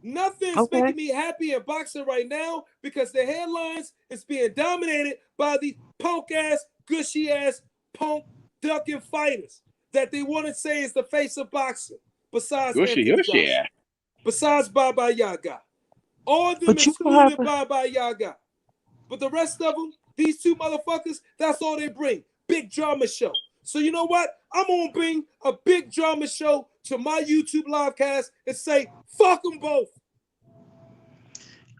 Nothing's Okay. making me happy in boxing right now because the headlines is being dominated by the punk ass, gushy ass, punk ducking fighters that they want to say is the face of boxing. Besides Gushy, Anthony gushy. Johnson, besides Baba Yaga, all of them But you can have excluded Baba Yaga. But the rest of them, these two motherfuckers, that's all they bring. Big drama show. So you know what? I'm gonna bring a big drama show to my YouTube live cast and say, fuck them both.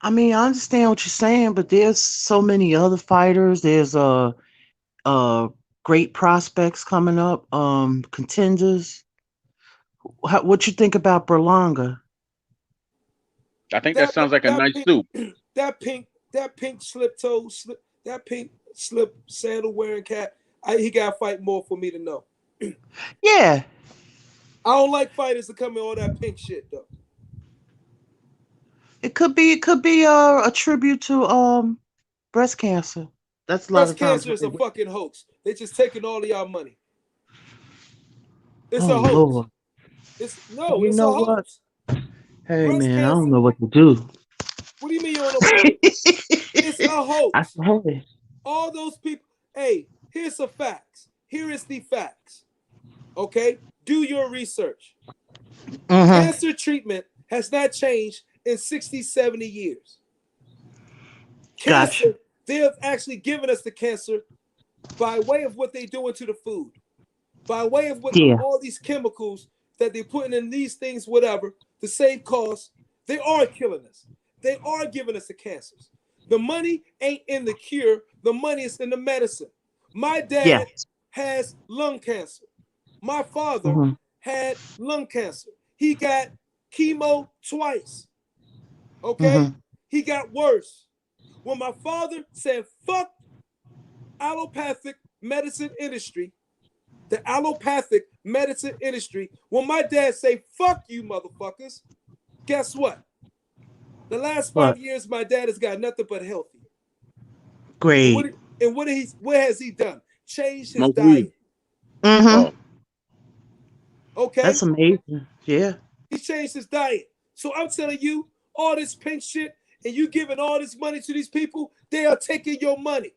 I mean, I understand what you're saying, but there's so many other fighters. There's uh great prospects coming up, contenders. What you think about Berlanga? I think that That sounds like a that nice pink soup. that pink slip toe slip that pink slip sandal wearing cat. He got to fight more for me to know. Yeah, I don't like fighters that come in all that pink shit though. it could be a tribute to breast cancer. That's a lot Breast of times cancer what is they a wear. fucking hoax. They just taking all of y'all money. It's Oh a hoax. Lord. You It's a know what? hoax. Hey Breast man, I don't cancer. know what to do. What do you mean you don't know what to do? It's a I hoax. said, hey. All those people. Hey, here's the facts. Here is the facts. Okay? Do your research. Mm-hmm. Cancer treatment has not changed in 60, 70 years. Gotcha. Cancer, they have actually given us the cancer by way of what they do into the food, by way of what Yeah. all these chemicals that they're putting in these things, whatever, to save costs. They are killing us. They are giving us the cancers. The money ain't in the cure, the money is in the medicine. My Yeah. dad has lung cancer. My father Mm-hmm. had lung cancer. He got chemo twice. Okay? Mm-hmm. He got worse. When my father said, fuck allopathic medicine industry, the allopathic medicine industry, when my dad say, fuck you motherfuckers, guess what? The last What? 5 years, my dad has got nothing but healthy. And Great. what has he done? Changed his Smoke weed. diet. Mm-hmm. Oh, Okay? That's amazing. Yeah. He changed his diet. So I'm telling you, all this pink shit, and you giving all this money to these people, they are taking your money.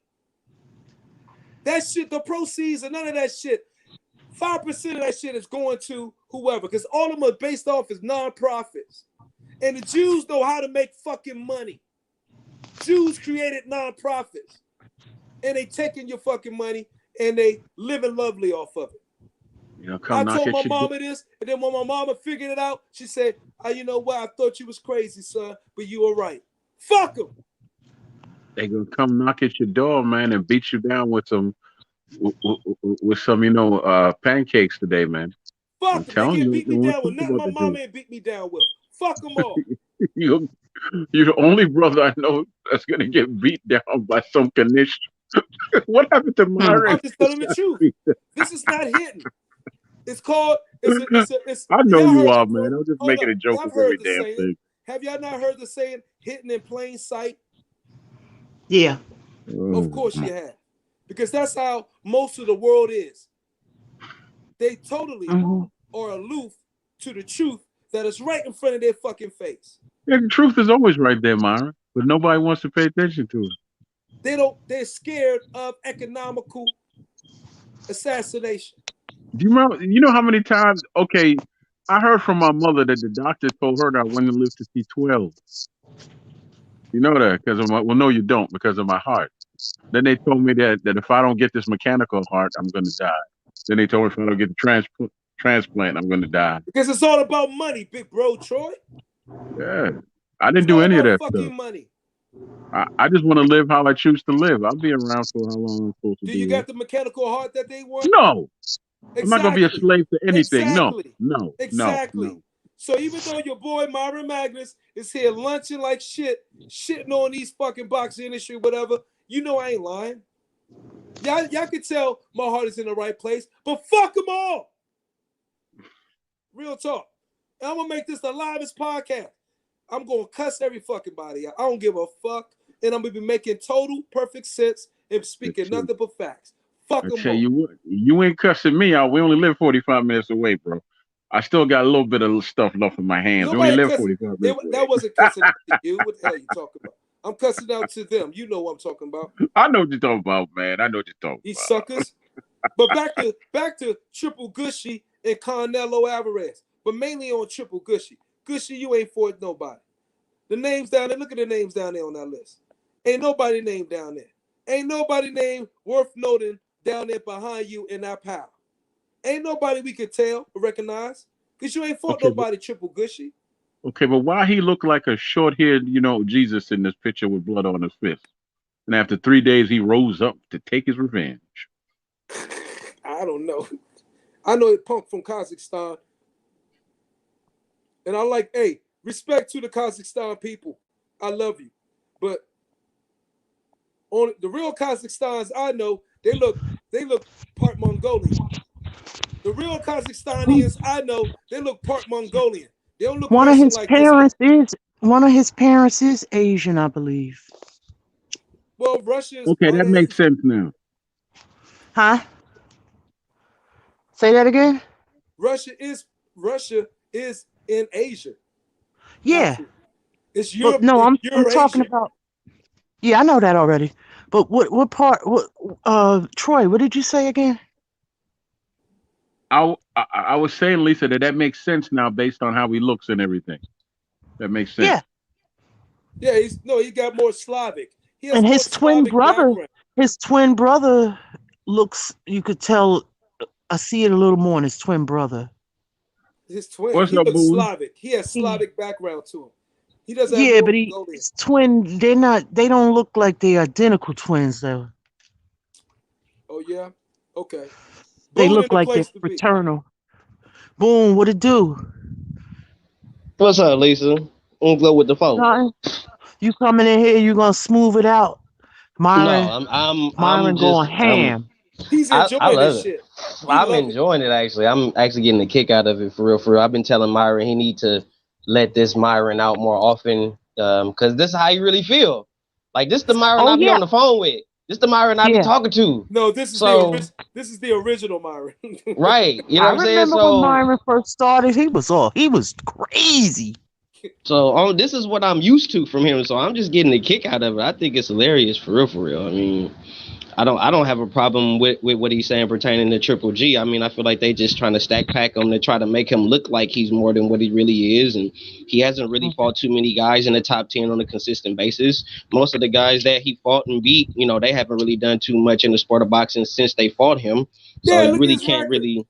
That shit, the proceeds and none of that shit. 5% of that shit is going to whoever, because all of them are based off as non-profits. And the Jews know how to make fucking money. Jews created non-profits. And they taking your fucking money and they living lovely off of it. come I knock told my at your door. mama this, and then when my mama figured it out, she said, you know what? I thought you was crazy, son, but you were right. Fuck them. They gonna come knock at your door, man, and beat you down with some with some, pancakes today, man. I'm Fuck them. They telling get you, beat me we're down with talking nothing about my the Jews. mama ain't beat me down with. Fuck them all. You, you're the only brother I know that's gonna get beat down by some Kanish. What happened to Hmm. Myron? I'm just telling the truth. This is not hitting. It's called. It's. I know Y'all you heard. are, man. I'm just Hold making up. a joke Y'all with heard every the damn saying. thing. Have y'all not heard the saying "hitting in plain sight"? Yeah. Of Oh, course you have, because that's how most of the world is. They totally Hmm. are aloof to the truth that is right in front of their fucking face. yeah, the truth is always right there, Myron, but nobody wants to pay attention to it. They don't. They're scared of economical assassination. Do you remember? You know how many times? Okay, I heard from my mother that the doctor told her that I wouldn't live to see 12. You know that because of my. Well, no, you don't because of my heart. Then they told me that if I don't get this mechanical heart, I'm going to die. Then they told me if I don't get the transplant, I'm going to die. Because it's all about money, big bro Troy. Yeah, I It's didn't do all any of about that stuff. fucking money. I just want to live how I choose to live. I'll be around for how long I'm supposed to Do be you here. got the mechanical heart that they want? No, I'm not going to be a Exactly. slave to anything. No, Exactly. no, no, Exactly. no. So even though your boy Myron Magnus is here lunching like shit, shitting on these fucking boxing industry, whatever, you know I ain't lying. Y'all can tell my heart is in the right place, but fuck them all. Real talk. And I'm gonna make this the livest podcast. I'm gonna cuss every fucking body out. I don't give a fuck. And I'm gonna be making total perfect sense and I speaking tell, nothing but facts. Fuck I them tell all. you what, you ain't cussing me out. We only live 45 minutes away, bro. I still got a little bit of stuff left in my hands. We only Nobody live cussing. 45 minutes That away. wasn't cussing out to you. What the hell you talking about? I'm cussing out to them. You know what I'm talking about. I know what you're talking about, man. I know what you're talking These about. suckers. But back to Triple Gushy and Carnelo Alvarez. But mainly on Triple Gushy. Gushy, you ain't fought nobody. The names down there, look at the names down there on that list. Ain't nobody named down there. Ain't nobody named worth noting down there behind you in that pile. Ain't nobody we could tell or recognize. Because you ain't fought Okay, but nobody Triple Gushy. why he look like a short-haired, Jesus in this picture with blood on his fist? And after 3 days, he rose up to take his revenge. I don't know. I know it punk from Kazakhstan. And I like, hey, respect to the Kazakhstan people. I love you. But on the real Kazakhstans I know, they look part Mongolian. The real Kazakhstanians I know, they look part Mongolian. They don't look One of Russian his like this guy. parents is one of his parents is Asian, I believe. Well, Russia is Okay, part that of makes Asia. sense now. Huh? Say that again? Russia is Russia is in Asia, Yeah. actually. It's But Europe, no, it's I'm talking Eurasia. about. Yeah, I know that already. But what part what Troy, what did you say again? I was saying, Lisa, that makes sense now based on how he looks and everything. That makes sense. Yeah. Yeah, he got more Slavic. He has And more Slavic background. his twin brother looks, you could tell, I see it a little more in his twin brother. His twin, What's he up, looks Boone? Slavic. He has He, Slavic background to him. He doesn't have yeah, more but Mongolian. his twin, they don't look like they're identical twins though. Oh yeah, okay. They Boone in look the like they're place to be. fraternal. Boom, what it do? What's up, Lisa? I'm good with the phone. Nothing. You coming in here, you gonna smooth it out. No, Myron, I'm Myron going just ham. He's I enjoying love this it. shit. We I'm love it. enjoying it actually. I'm actually getting a kick out of it for real. For real. I've been telling Myron he need to let this Myron out more often, because this is how you really feel. Like this the Myron Oh I be yeah. on the phone with. This the Myron I be Yeah. talking to. No, this is the So original. This is the original Myron. right, you know I what I'm saying. remember when So Myron first started, he was crazy. this is what I'm used to from him. So I'm just getting a kick out of it. I think it's hilarious for real. For real. I mean. I don't have a problem with what he's saying pertaining to Triple G. I mean, I feel like they just trying to stack pack him to try to make him look like he's more than what he really is, and he hasn't really Mhm. fought too many guys in the top 10 on a consistent basis. Most of the guys that he fought and beat, they haven't really done too much in the sport of boxing since they fought him. So Yeah, you look at really his can't record. They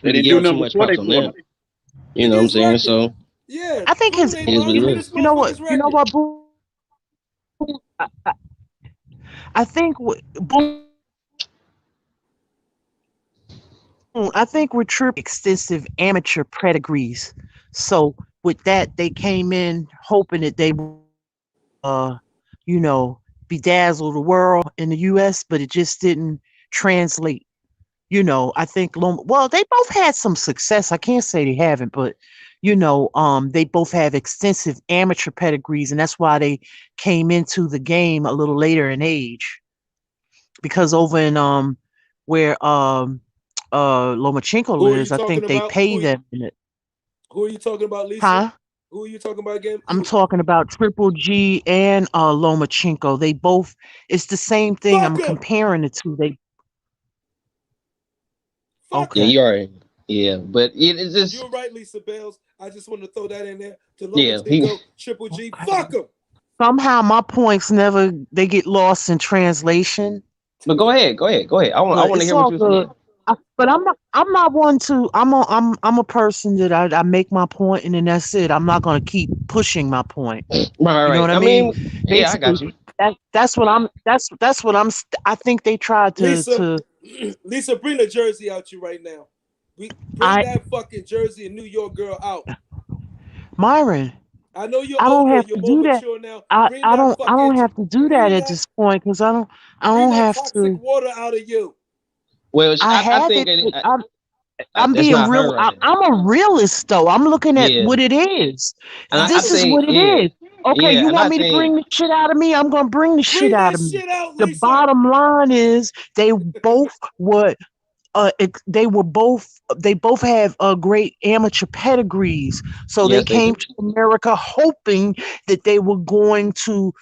really didn't give do him too nothing much before props they on fought him. that. You Look know at what I'm his saying? record. So Yeah, I think Boone his, ain't it is what lying. it Look at is. this you know what, motherfucker's record. I think Boone I think we're tripping extensive amateur pedigrees. So with that, they came in hoping that they uh, you know, bedazzle the world in the US, but it just didn't translate. I think well, they both had some success. I can't say they haven't, but they both have extensive amateur pedigrees, and that's why they came into the game a little later in age. Because over in where Lomachenko Who are you lives, I talking think they about? pay them in it. Who are you talking about, Lisa? Huh? Who are you talking about again? I'm talking about Triple G and Lomachenko. They both, it's the same thing. Fuck I'm him. comparing the two. They Fuck Yeah, him. okay. you are. Yeah, but it's just You're right, Lisa Bells. I just want to throw that in there to yeah. He Lomachenko, Triple G. Okay. Fuck him. Somehow my points never they get lost in translation, but go ahead. I but want to it's hear what all you're saying. good. But I'm not one to I'm a person that I make my point and then that's it. I'm not gonna keep pushing my point. Right, You know right. what I I mean? mean, yeah, I Basically, got you. that's what I think they tried Lisa, to Lisa, bring the jersey out you right now. Bring I that fucking jersey and New York girl out. Myron. I know you're I don't older, have you're to more do that. mature now. I, Bring I that don't I fucking, don't have to do that bring at that, this point because I bring don't that have toxic to. water out of you. Well, I I have think it. it, But I'm that's being not her real. right now. I'm a realist though. I'm looking at Yeah, what it is. and I I know This is you. think what it yeah, is. Okay, yeah, you and I want me to think bring the shit out of me? I'm gonna bring the shit Bring out that of me. shit out, The Lisa. bottom line is they both have great amateur pedigrees. So they yes, they came do. to America hoping that they were going to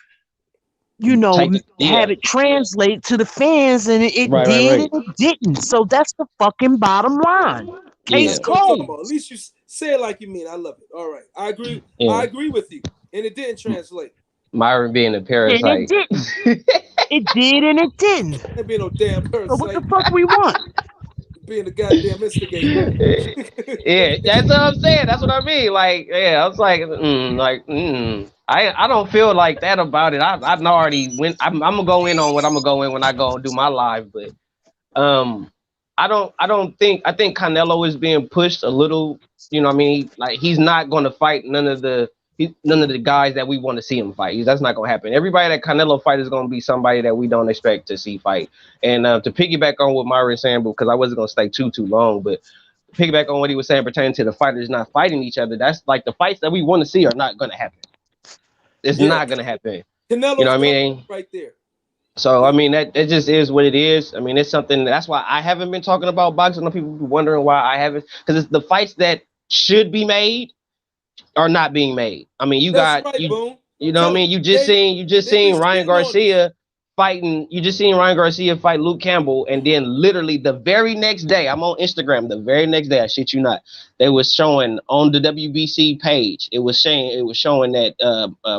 Take it. have Yeah, it translate to the fans, and it right, right, did and right. it didn't. So that's the fucking bottom line. Case Yeah, That's what I'm talking about. At closed. least you say it like you mean. I love it. All right, I agree. yeah. I agree with you, and it didn't translate. Myron being a And it parasite. didn't. It did and it didn't. Ain't being no damn So what the parasite. fuck we want? Being a goddamn instigator. Yeah, that's what I'm saying. That's what I mean. Like, yeah, I was like, I don't feel like that about it. I already went. I'm gonna go in on what I'm gonna go in when I go and do my live, but um, I think Canelo is being pushed a little. You know, what I mean, like he's not gonna fight none of the guys that we want to see him fight. That's not gonna happen. Everybody that Canelo fight is gonna be somebody that we don't expect to see fight. And to piggyback on what Myron saying, because I wasn't gonna stay too long, but piggyback on what he was saying pertaining to the fighters not fighting each other. That's like the fights that we want to see are not gonna happen. It's Yeah, not gonna happen. You know Canelo's what I classic mean? right there. So I mean that it just is what it is. I mean it's something that's why I haven't been talking about boxing. I know people be wondering why I haven't, because it's the fights that should be made are not being made. I mean That's right, Boom. you know what I Tell them mean, you just they've been seen Ryan shitting on us. Garcia fighting. You just seen Ryan Garcia fight Luke Campbell, and then literally the very next day, I'm on Instagram. The very next day, I shit you not, they was showing on the WBC page. It was showing that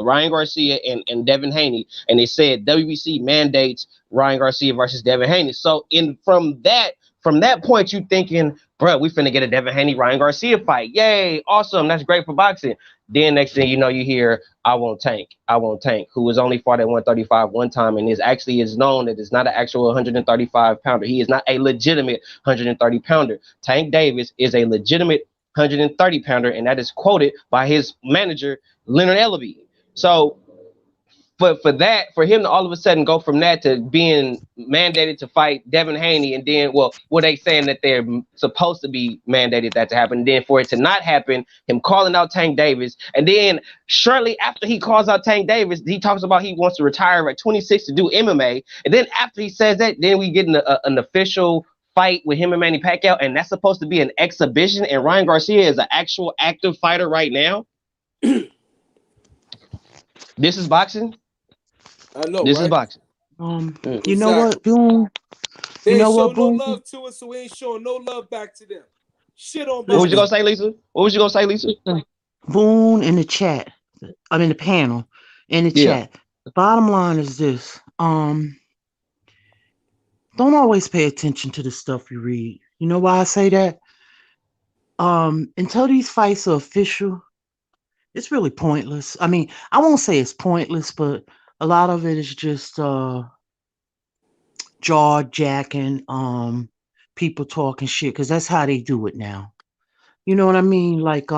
Ryan Garcia and Devin Haney, and they said WBC mandates Ryan Garcia versus Devin Haney. So from that point, you thinking, bro, we finna get a Devin Haney Ryan Garcia fight. Yay, awesome, that's great for boxing. Then next thing you know, you hear I won't Tank, who was only fought at 135 one time, and is known that it's not an actual 135 pounder. He is not a legitimate 130 pounder. Tank Davis is a legitimate 130 pounder, and that is quoted by his manager Leonard Ellaby. So for him to all of a sudden go from that to being mandated to fight Devin Haney, and then what they saying that they're supposed to be mandated that to happen, and then for it to not happen, him calling out Tank Davis, and then shortly after he calls out Tank Davis, he talks about he wants to retire at 26 to do MMA, and then after he says that, then we get an official fight with him and Manny Pacquiao, and that's supposed to be an exhibition, and Ryan Garcia is an actual active fighter right now. This is boxing. I know, This is right? boxing. You know Exactly. what, Boom? You They ain't know what, show no Boom? love to us, so we ain't showing no love back to them. Shit on What was you boxing. Listen, gonna say, Lisa? What was you gonna say, Lisa? listen. Boone in the chat. I'm in the panel. In the Yeah. chat. The bottom line is this. Don't always pay attention to the stuff you read. You know why I say that? Until these fights are official, it's really pointless. I mean, I won't say it's pointless, but a lot of it is just jaw jacking, people talking shit because that's how they do it now. You know what I mean? Like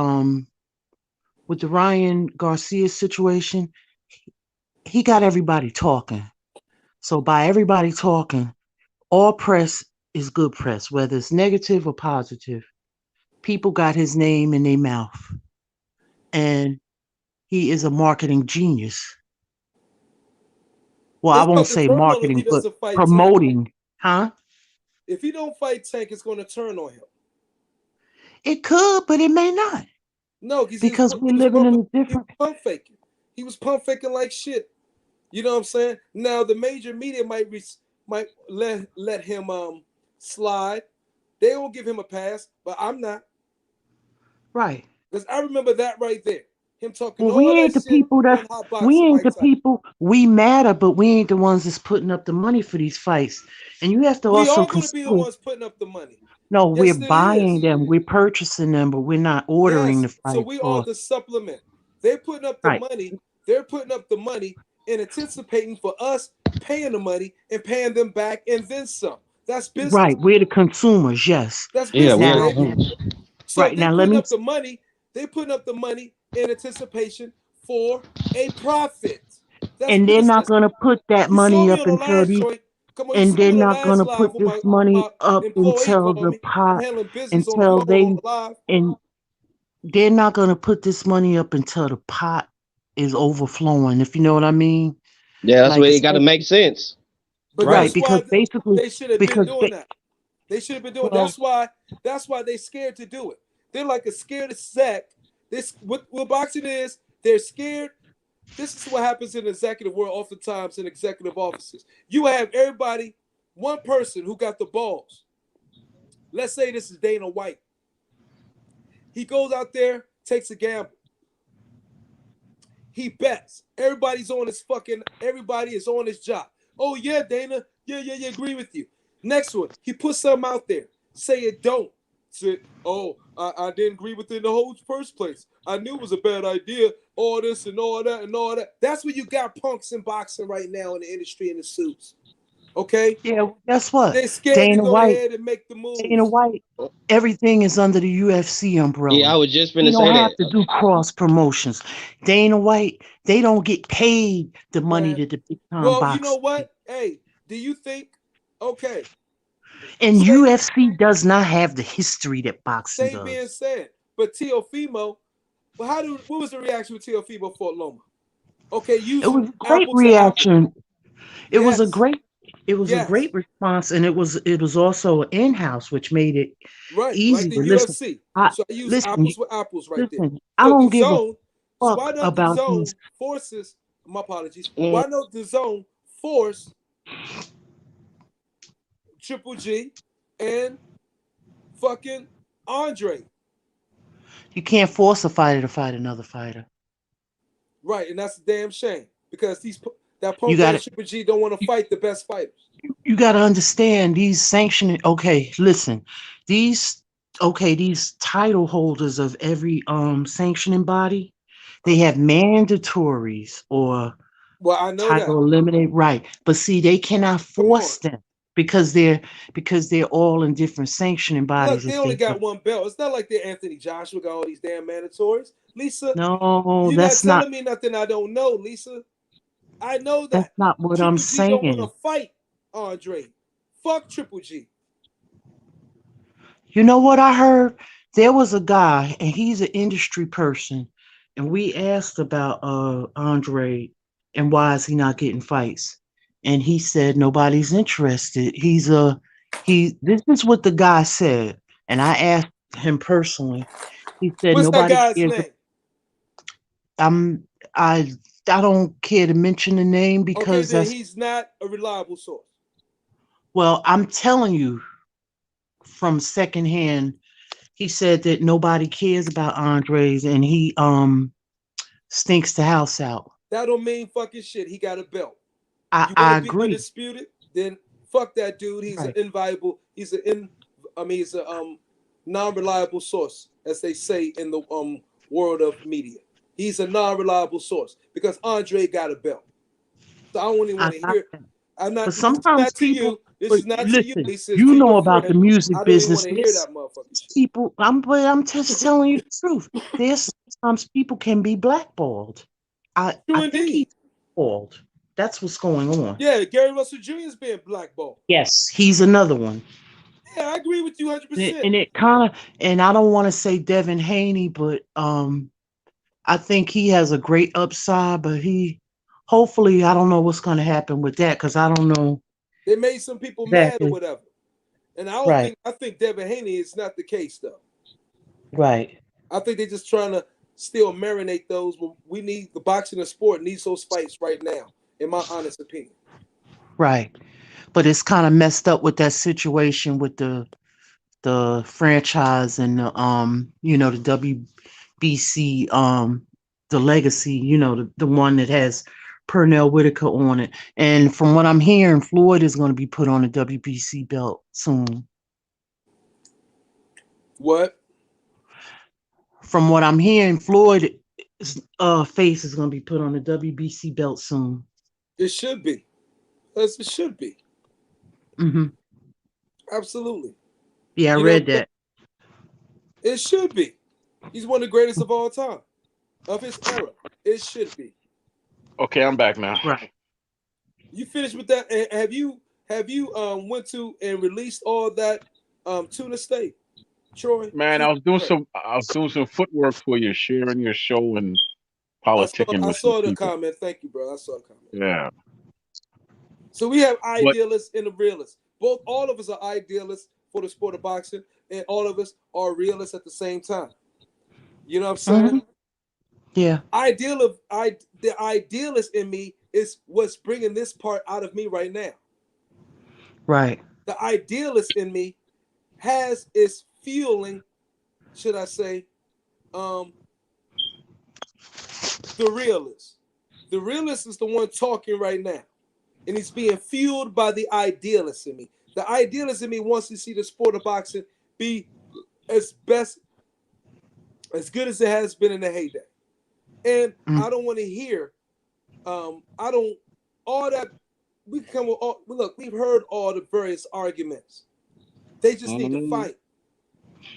with the Ryan Garcia situation, he got everybody talking. So by everybody talking, all press is good press, whether it's negative or positive. People got his name in their mouth, and he is a marketing genius. Well, I It's won't about to say turn on him if he marketing, but doesn't fight Tank. promoting, huh? If he don't fight Tank, it's going to turn on him. It could, but it may not No, because because we're living in a he was different. pump faking. He was pump faking like shit. You know what I'm saying? Now the major media might let him slide. They won't give him a pass, but I'm not. Right. Because I remember that right there. Him talking Well, we all that ain't the shit people on that Hot we Boxing ain't Mike the Tyson. people we matter, but we ain't the ones that's putting up the money for these fights. And you have to We also are going to be the consider. ones putting up the money. No, we're Yes, it buying is. them, we're purchasing them, but we're not ordering Yes. the So fights we are for. the supplement. They're putting up the Right. money. They're putting up the money and anticipating for us paying the money and paying them back and then some. That's business. Right. We're the consumers. Yes. That's Yeah, business, we're Now. baby. the So Right they now, let putting me. up the money. They putting up the money in anticipation for a profit. That's And they're not business. gonna put that You saw money me up on the until last these. joint. Come on, you And saw they're me on the not last gonna live put when this my money up employee until called the me. I'm pot, handling business on the until phone on they the live. and they're not gonna put this money up until the pot is overflowing. If you know what I mean. yeah. That's Like where it it's got to make sense, But right that's right? because why basically they should have been because doing they, that. They should have been doing. well, That's why they scared to do it. They're like a scared sack. This what boxing is. They're scared. This is what happens in the executive world, oftentimes in executive offices. You have everybody, one person who got the balls. Let's say this is Dana White. He goes out there, takes a gamble. He bets. Everybody is on his job. Oh yeah, Dana. Yeah, agree with you. Next one, he puts something out there. Say it don't. Say, oh, I didn't agree with it in the whole first place. I knew it was a bad idea. All this and all that and all that. That's what you got punks in boxing right now in the industry in the suits. Okay? yeah, guess what? They're scared to Dana go White, ahead and make the Dana moves. White, everything is under the UFC Yeah, I umbrella. was just He gonna don't say have that. to do cross promotions. Dana White, they don't get paid the money Man. that the big time Well, you know boxers get. what? Hey, do you think, okay, And say UFC does not have the history that boxing same being does. said, but Teofimo, well, what was the reaction with Teofimo for Loma? Okay, It using was a great apple to apple. reaction. It was a Yes, great it was a yes, great response, and it was also in-house, which made it right, like the easier. Listen, UFC. I So I use listen, apples with apples right there. listen. I So the don't give a zone, so why fuck not the about zone these. forces, my apologies, Mm. why not the zone force Triple G and fucking Andre? You can't force a fighter to fight another fighter. Right, and that's a damn shame because that You punk got ass to Triple G don't want to fight the best fighters. you got to understand these sanctioning. Okay, listen, these these title holders of every sanctioning body, they have mandatories or Well, I know that. title eliminate, right, but see they cannot Come on. force them because they're all in different sanctioning bodies Look, they if only they got one belt. It's not like they're Anthony Joshua got all these damn mandatories. Lisa, no you're not that's not telling me nothing I don't know, Lisa. I know that's that. not what I'm Triple G don't want to saying. fight Andre. Fuck Triple G. You know what I heard? There was a guy, and he's an industry person, and we asked about Andre and why is he not getting fights, and he said nobody's interested. He. This is what the guy said, and I asked him personally. He said What's that nobody guy's cares. name? I'm I don't care to mention the name Okay, because then that's he's not a reliable source. well, I'm telling you from secondhand. He said that nobody cares about Andres and he stinks the house out. That don't mean fucking shit. He got a belt. I, You want I to be agree. undisputed? Then fuck that dude. He's an Right. invaluable. He's a non-reliable source, as they say in the world of media. He's a non-reliable source because Andre got a belt. So I don't even I want to got hear. that. I'm But not preaching sometimes that to people you. This But is not to you. listen, He says you to your know about the friend. music I don't even want business. to hear There's that motherfucking shit. people. I'm just telling you the truth. There's sometimes people can be blackballed. True I think he's indeed. blackballed. That's what's going on. Yeah, Gary Russell Jr. is being blackballed. Yes, he's another one. Yeah, I agree with you 100%. And it kind of, and I don't want to say Devin Haney, but I think he has a great upside. But hopefully, I don't know what's going to happen with that because I don't know They made some people mad or exactly. whatever. And I don't Right, think I think Devin Haney is not the case though. right, I think they're just trying to still marinate those. We need the boxing and sport needs those fights right now, in my honest opinion. right. But it's kind of messed up with that situation with the franchise and the WBC the legacy, the one that has Pernell Whitaker on it. And from what I'm hearing, Floyd is going to be put on a WBC belt soon. What? From what I'm hearing, Floyd face is going to be put on the WBC belt soon. It should be. As it should be. Hmm. Absolutely. Yeah, I You know, read that. it should be. He's one of the greatest of all time, of his era. It should be. Okay, I'm back now. Right. You finished with that? And have you went to and released all that to the state, Troy? Man, Please. I was doing some footwork for you, sharing your show and I saw politicking I with some saw the people. comment. Thank you, bro. I saw the comment. Yeah. So we have But idealists and the realists. All of us are idealists for the sport of boxing, and all of us are realists at the same time. You know what I'm saying? Hmm. Yeah. The idealist in me is what's bringing this part out of me right now. Right. The idealist in me is fueling, should I say, um, the realist. The realist is the one talking right now, and he's being fueled by the idealist in me. The idealist in me wants to see the sport of boxing be as best, as good as it has been in the heyday. And I don't want to hear, I don't, all that, we come with all, look, we've heard all the various arguments. They just need to mm, fight.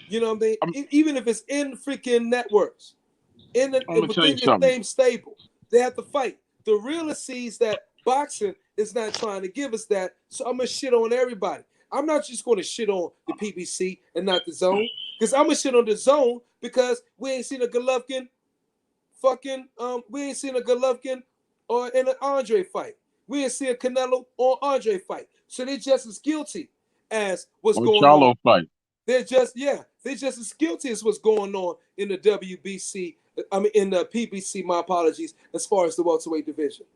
You know what I I'm, mean? Even if it's in freaking networks, I'm gonna tell you within your something. same stable, they have to fight. The realist sees that boxing is not trying to give us that, so I'm gonna shit on everybody. I'm not just going to shit on the PBC and not the zone, because I'm gonna shit on the zone because we ain't seen a Golovkin we ain't seen a Golovkin or in an Andre fight. We ain't seen a Canelo or Andre fight. So they're just as guilty as what's On going on. Charlo fight. They're just as guilty as what's going on in the WBC. I mean, in the PBC. My apologies. As far as the welterweight division,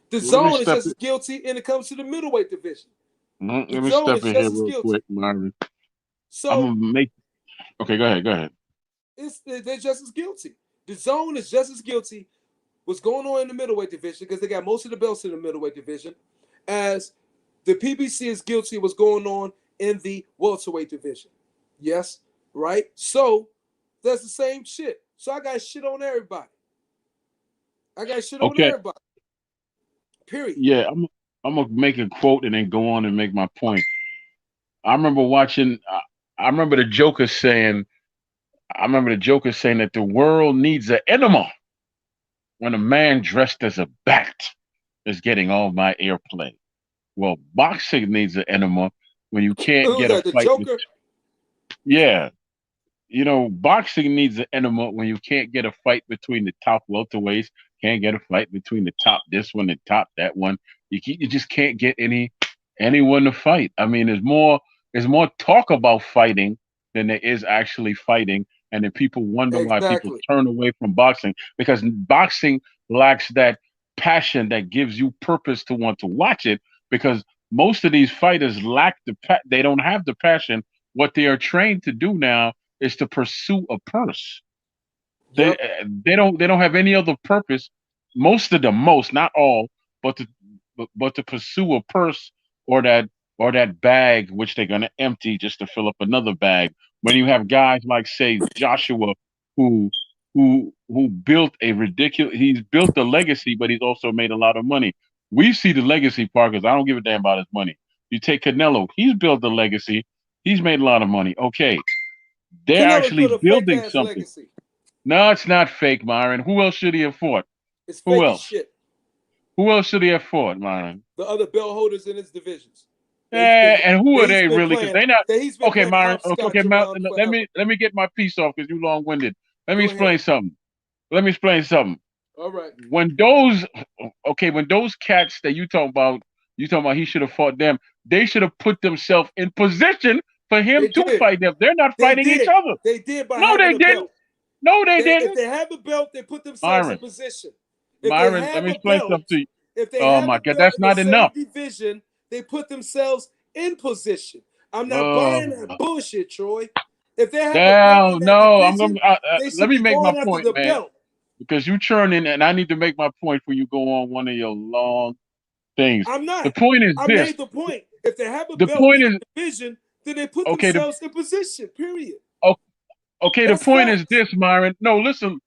the Let me zone is step just as guilty when it comes to the middleweight division. The let me zone step is in just here as real guilty. quick, Myron. I'm So gonna make okay, go ahead, go ahead. they're just as guilty. The zone is just as guilty what's going on in the middleweight division because they got most of the belts in the middleweight division, as the PBC is guilty of what's going on in the welterweight division. Yes, right? So that's the same shit. So I got shit on everybody. I got shit on Okay, everybody. Period. yeah, I'm gonna make a quote and then go on and make my point. I remember watching. I remember the Joker saying. I remember the Joker saying that the world needs an enema when a man dressed as a bat is getting all my airplay. Well, boxing needs an enema when you can't Who's get a that? The fight. Joker? Yeah, boxing needs an enema when you can't get a fight between the top welterweights, can't get a fight between the top this one and top that one. You just can't get anyone to fight. I mean, there's more talk about fighting than there is actually fighting, and then people wonder why people Exactly. turn away from boxing because boxing lacks that passion that gives you purpose to want to watch it. Because most of these fighters lack they don't have the passion. What they are trained to do now is to pursue a purse. They Yep. they don't have any other purpose. Most not all, but to pursue a purse or that bag which they're gonna empty just to fill up another bag. When you have guys like say Joshua who who built a ridiculous he's built a legacy, but he's also made a lot of money. We see the legacy part because I don't give a damn about his money. You take Canelo. He's built a legacy. He's made a lot of money. Okay, they're Canelo's actually built a fake building ass something. legacy. No, it's not fake, Myron. Who else should he have fought? It's Who fake as else? shit. Who else should he have fought, Myron? The other belt holders in his divisions. That he's been, And who that are he's they been really? Because playing. they not That he's been okay, playing Myron. Okay, okay, hopscotch around forever. let me get my piece off because you long winded. Let me Go ahead. explain something. Let me explain something. All right. When those cats that you talking about he should have fought them. They should have put themselves in position for him They to did. fight them. They're not They fighting each did. other. They did by No, having they a didn't. belt. No, they If didn't. they have a belt, they put themselves in Myron, position. If they Myron, let have me a explain something belt, to you. if they Oh have my a God, belt that's in the not same enough. division, they put themselves in position. I'm not buying Oh, that bullshit, Troy. If they have a belt no, in that no. I'm gonna division, they let should me be make my going after point, the man. belt. Because you churning, and I need to make my point for you go on one of your long things. I'm The not. point is I this. made the point. If they have a The belt point in is the division, then they put okay. themselves in position. Period. O- okay. The That's point is facts. this, Myron. No, listen,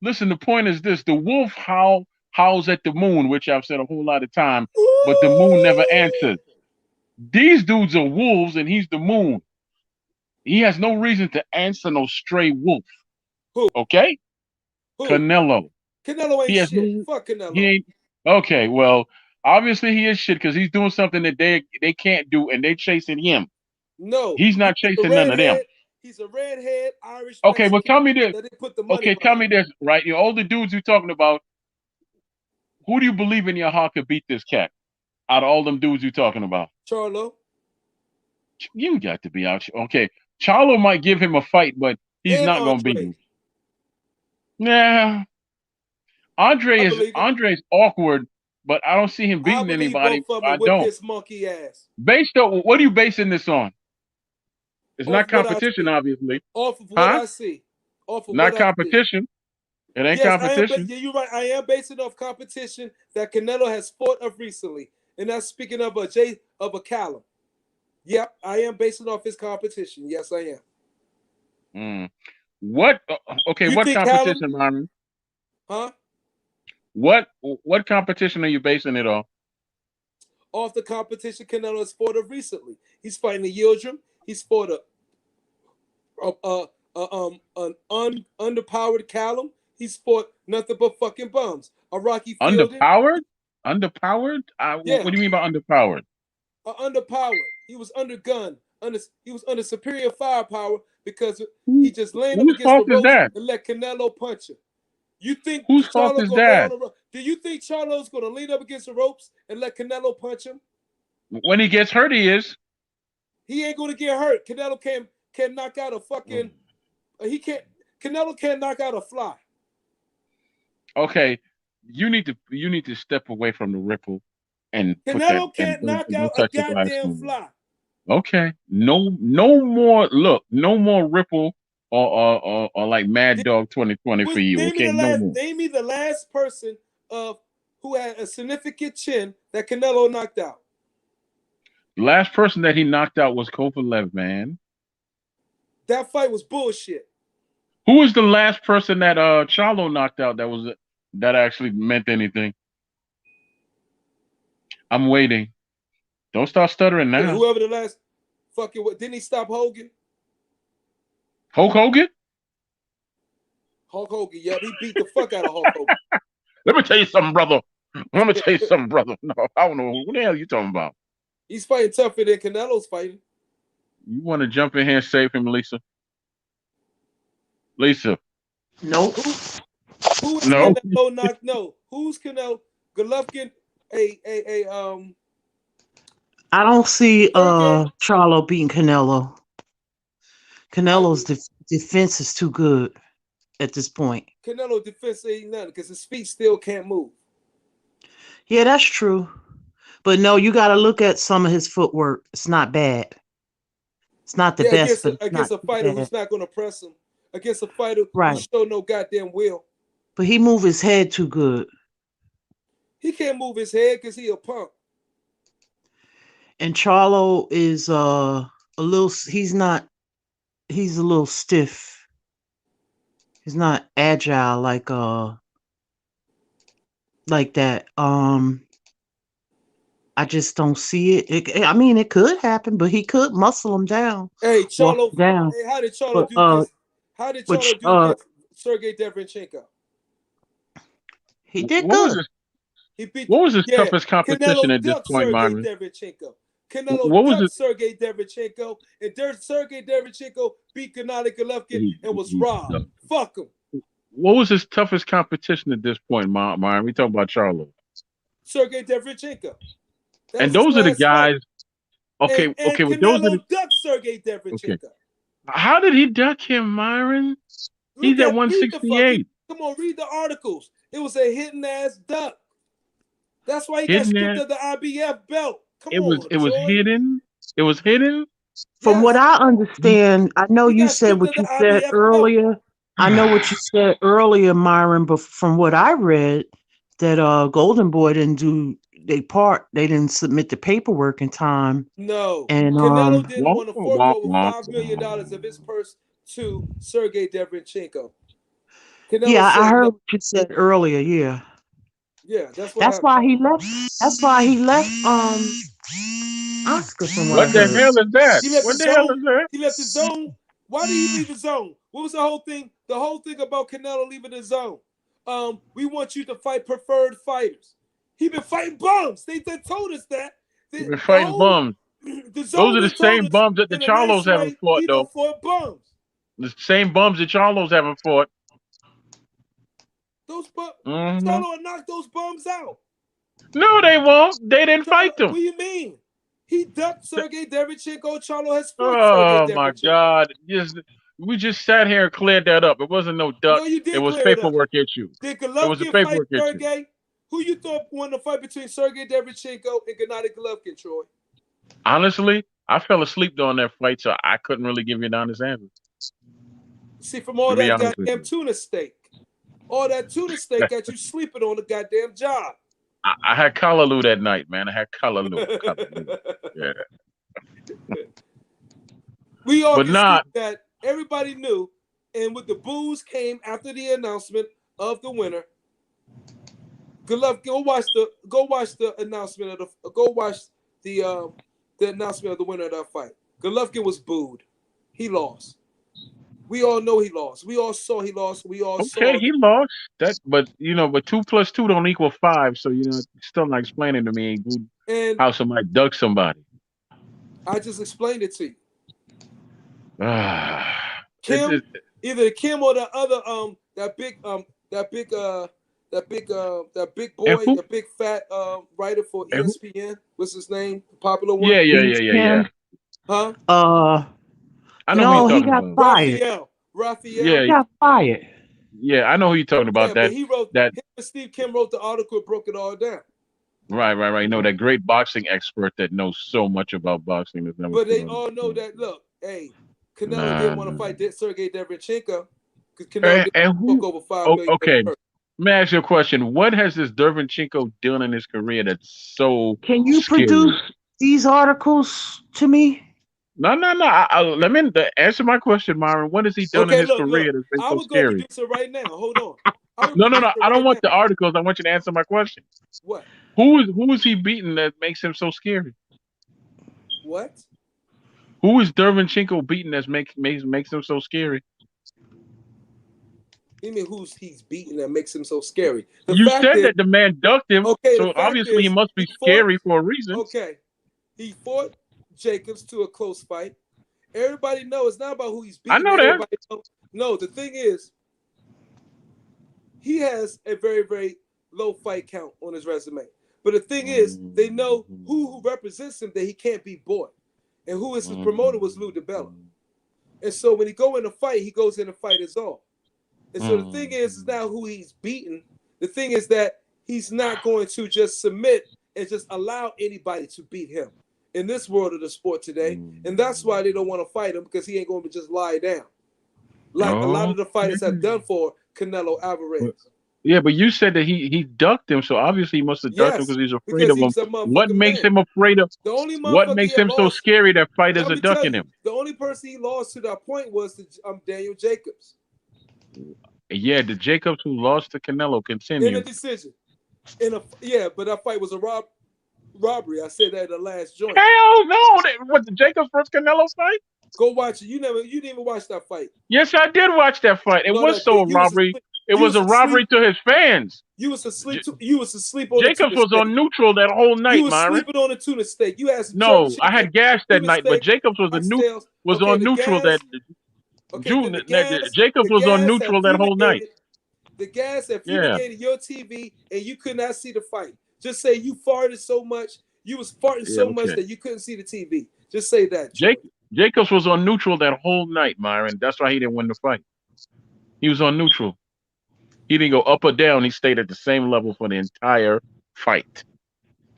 listen. The point is this: the wolf howls at the moon, which I've said a whole lot of time, but the moon never Ooh. answers. These dudes are wolves, and he's the moon. He has no reason to answer no stray wolf. Who? Okay, Who? Canelo. Canelo He ain't has shit. no. Fuck He Canelo. ain't. Okay, well, obviously he is shit because he's doing something that they can't do, and they chasing him. No. He's He's not a chasing none of them. redhead. He's a redhead Irish Okay, well, Mexican tell me this. that they put the money Okay, tell behind. me this, right? You all the dudes you're talking about. Who do you believe in your heart could beat this cat? Out of all them dudes you're talking about, Charlo you got to be out. Okay, Charlo might give him a fight, but he's and not gonna beat Andre. him. Nah, I believe it. Andre's awkward, but I don't see him I beating believe anybody. both of them I will whip don't. his monkey ass. Based on what are you basing this on? It's Off not of what I competition, see. obviously, Off of what huh? I see. Off of Not what I see. competition. It ain't Yes, I am. competition. Yeah, you're right. I am basing off competition that Canelo has fought of recently, and that's speaking of a Callum. Yep, I am basing off his competition. Yes, I am. Mm. What? Okay, You what think Callum? competition, Marvin? Huh? What competition are you basing it on? Off the competition Canelo has fought of recently. He's fighting a Yildirim. He's fought an underpowered Callum. He's fought nothing but fucking bums. A Rocky Fielding. Underpowered? Underpowered? Yeah, What do you mean by underpowered? underpowered. He was undergunned. He was under superior firepower because he Who, just laying up whose against the fault is ropes that? and let Canelo punch him. You think Whose fault Charlo is gonna lay on that? the rope? Do you think Charlo's gonna lean up against the ropes and let Canelo punch him? When he gets hurt, he is. He ain't gonna get hurt. Canelo can knock out a fucking. He can't. Canelo can't knock out a fly. Okay, you need to step away from the ripple and put that Canelo and can't knock don't out a touch the glass goddamn no more. fly. Okay, no more. Look, no more ripple or like Mad Dog 2020 for you. Okay, no more. Name me the last person of who had a significant chin that Canelo knocked out. The last person that he knocked out was Kovalev, man. That fight was bullshit. Who was the last person that Charlo knocked out that actually meant anything? I'm waiting. Don't start stuttering now. Whoever the last fucking didn't he stop Hogan? Hulk Hogan? Hulk Hogan. Yep, he beat the fuck out of Hulk Hogan. Let me tell you something, brother. Let me tell you something, brother. No, I don't know who the hell you talking about. He's fighting tougher than Canelo's fighting. You want to jump in here and save him, Lisa? Lisa. Nope. Who is No. Canelo knocked? No. Who's Canelo? Golovkin, a I don't see Sergey. Charlo beating Canelo. I Canelo's do. defense is too good at this point. Canelo defense ain't nothing because his feet still can't move. Yeah, that's true. But no, you got to look at some of his footwork. It's not bad. It's not the Yeah, best, but it's not against a too fighter bad. who's not gonna press him, against a fighter who Right. show no goddamn will. But he move his head too good. He can't move his head because he a punk. And Charlo is a little he's a little stiff. He's not agile like that. I just don't see it. I mean, it could happen, but he could muscle him down, Hey, walk Charlo. him down. Hey, how did Charlo But do against? How did but Charlo do against Sergey Deverenchenko? he did What was good. his He beat. what was his Yeah, toughest competition Canelo at this ducked point, Sergey Myron? Deverenchenko. Canelo What was ducked it? Sergey Deverenchenko, and Sergey Deverenchenko beat Gennady Golovkin and was robbed. Fuck him. What was his toughest competition at this point, Myron? We talking about Charlo. Sergey Deverenchenko. That And was his those are the last fight. guys. Okay, And well, those are the. Canelo ducked Sergey Okay. Deverenchenko. How did he duck him, Myron? He's at Read the fucking. 168. Come on, read the articles. It was a hidden ass duck. That's why he got Hidden stripped that. of the IBF belt. Come It was on, it was Troy. hidden. It was hidden. From what Yes, I understand, I know he you got said stripped what of the you said IBF belt. earlier. I know what you said earlier, Myron, but from what I read, that Golden Boy didn't do they part. They didn't submit the paperwork in time, No, and Canelo didn't Womp, want to fork womp, over womp, $5 million of his womp. purse to Sergey Deverenchenko. Canelo yeah, I said heard no. what you said earlier. Yeah, Yeah, that's what that's happened. why he left. That's why he left. Oscar, from what I What the heard. hell is that? He left the What the hell zone. is that? He left the zone. Why did he leave the zone? What was the whole thing? The whole thing about Canelo leaving the zone. We want you to fight preferred fighters. He been fighting bums. They told us that. You've The, been the fighting whole bums. the Those zone are the they told same us bums that the in a nice Charlos haven't way fought, he though. don't fight bums. The same bums that Charlos haven't fought. Those bums. Mm-hmm. Charlo knocked those bums out. No, they won't. They didn't Charlo, fight them. what do you mean? He ducked Sergey Deverenchenko. Charlo has fought Sergey Oh my Deverenchenko. God! We just sat here and cleared that up. It wasn't no duck. No, you It did was clear it up. paperwork issue. Did It was a Golovkin fight paperwork issue. Sergey? Who you thought won the fight between Sergey Deverenchenko and Gennady Golovkin, Troy? Honestly, I fell asleep during that fight, so I couldn't really give you an honest answer. See, from all To be that honest with goddamn tuna steak. All that tuna steak got you sleeping on the goddamn job. I had callaloo that night, man. I had callaloo. Yeah. We all But can nah, see that everybody knew, and with the boos came after the announcement of the winner. Golovkin, go watch the announcement of the announcement of the winner of that fight. Golovkin was booed. He lost. We all know he lost. We all saw he lost. We all okay, saw he lost that, but 2 + 2 don't equal 5. So it's still not explaining to me and how somebody dug somebody. I just explained it to you. It Kim, just, either Kim or the other that big boy, and who, the big fat writer for and who? ESPN. What's his name? The popular one? Yeah, yeah, He's yeah, yeah, yeah. Kim. Huh? I know who you're No, he talking got about. fired. Raphael. Yeah, He got fired. yeah, I know who you're talking about. Yeah, but he wrote That him and Steve Kim wrote the article and broke it all down. right. No, that great boxing expert that knows so much about boxing. That's never But stood they on all the know phone. that. Look, hey, Canelo Nah, didn't want to nah. fight Sergey Deverenchenko because Canelo didn't And fuck who? over $5 Oh, million. okay. Let me ask you a question. What has this Dervinchenko done in his career that's so Can you produce scary? these articles to me? No. Let me answer my question, Myron. What has he done in Okay, his look. career that's been I so would go scary? produce it right now. Hold on. I would No. produce it I don't right want now. the articles. I want you to answer my question. What? Who is he beating that makes him so scary? What? Who is Dervinchenko beating that makes him so scary? You mean he's beating that makes him so scary? The You fact said is, that the man ducked him, okay, the so fact obviously he is, must be scary for a reason. okay, he fought Jacobs to a close fight. Everybody knows it's not about who he's I beating. know that. Everybody knows. No, the thing is, he has a very, very low fight count on his resume. But the thing is, they know who represents him that he can't be bought. And who is his promoter was Lou DiBella. And so when he go in a fight, he goes in a fight as all. And so the thing is now who he's beaten. The thing is that he's not going to just submit and just allow anybody to beat him in this world of the sport today. And that's why they don't want to fight him, because he ain't going to just lie down. Like a lot of the fighters have done for Canelo Alvarez. Yeah, but you said that he ducked him, so obviously he must have ducked him because he's afraid of him. What makes him afraid of? The only What makes him so scary that fighters are ducking him? The only person he lost to that point was Daniel Jacobs. Yeah, the Jacobs who lost to Canelo In a continued. decision. But that fight was a robbery. I said that in the last joint. Hell no! What the Jacobs versus Canelo fight? Go watch it. You didn't even watch that fight. Yes, I did watch that fight. It No, was that so day a robbery. It you was was a asleep. robbery to his fans. You was asleep. J- You was asleep on the Jacobs tuna was steak. on neutral that whole You night, was Myron. sleeping on a tuna steak. You had some jerk No, I chicken, had gas that tuna night, but steak, Jacobs was oxtails. was Okay, on the neutral that gas. Okay, then Jacobs the was on gas had neutral that whole night. fumigated. The gas had Yeah, fumigated your TV, and you could not see the fight. Just say you farted so much. You was farting yeah, so much okay. that you couldn't see the TV. Just say that, Jake Jordan. Jacobs was on neutral that whole night, Myron. That's why he didn't win the fight. He was on neutral. He didn't go up or down. He stayed at the same level for the entire fight.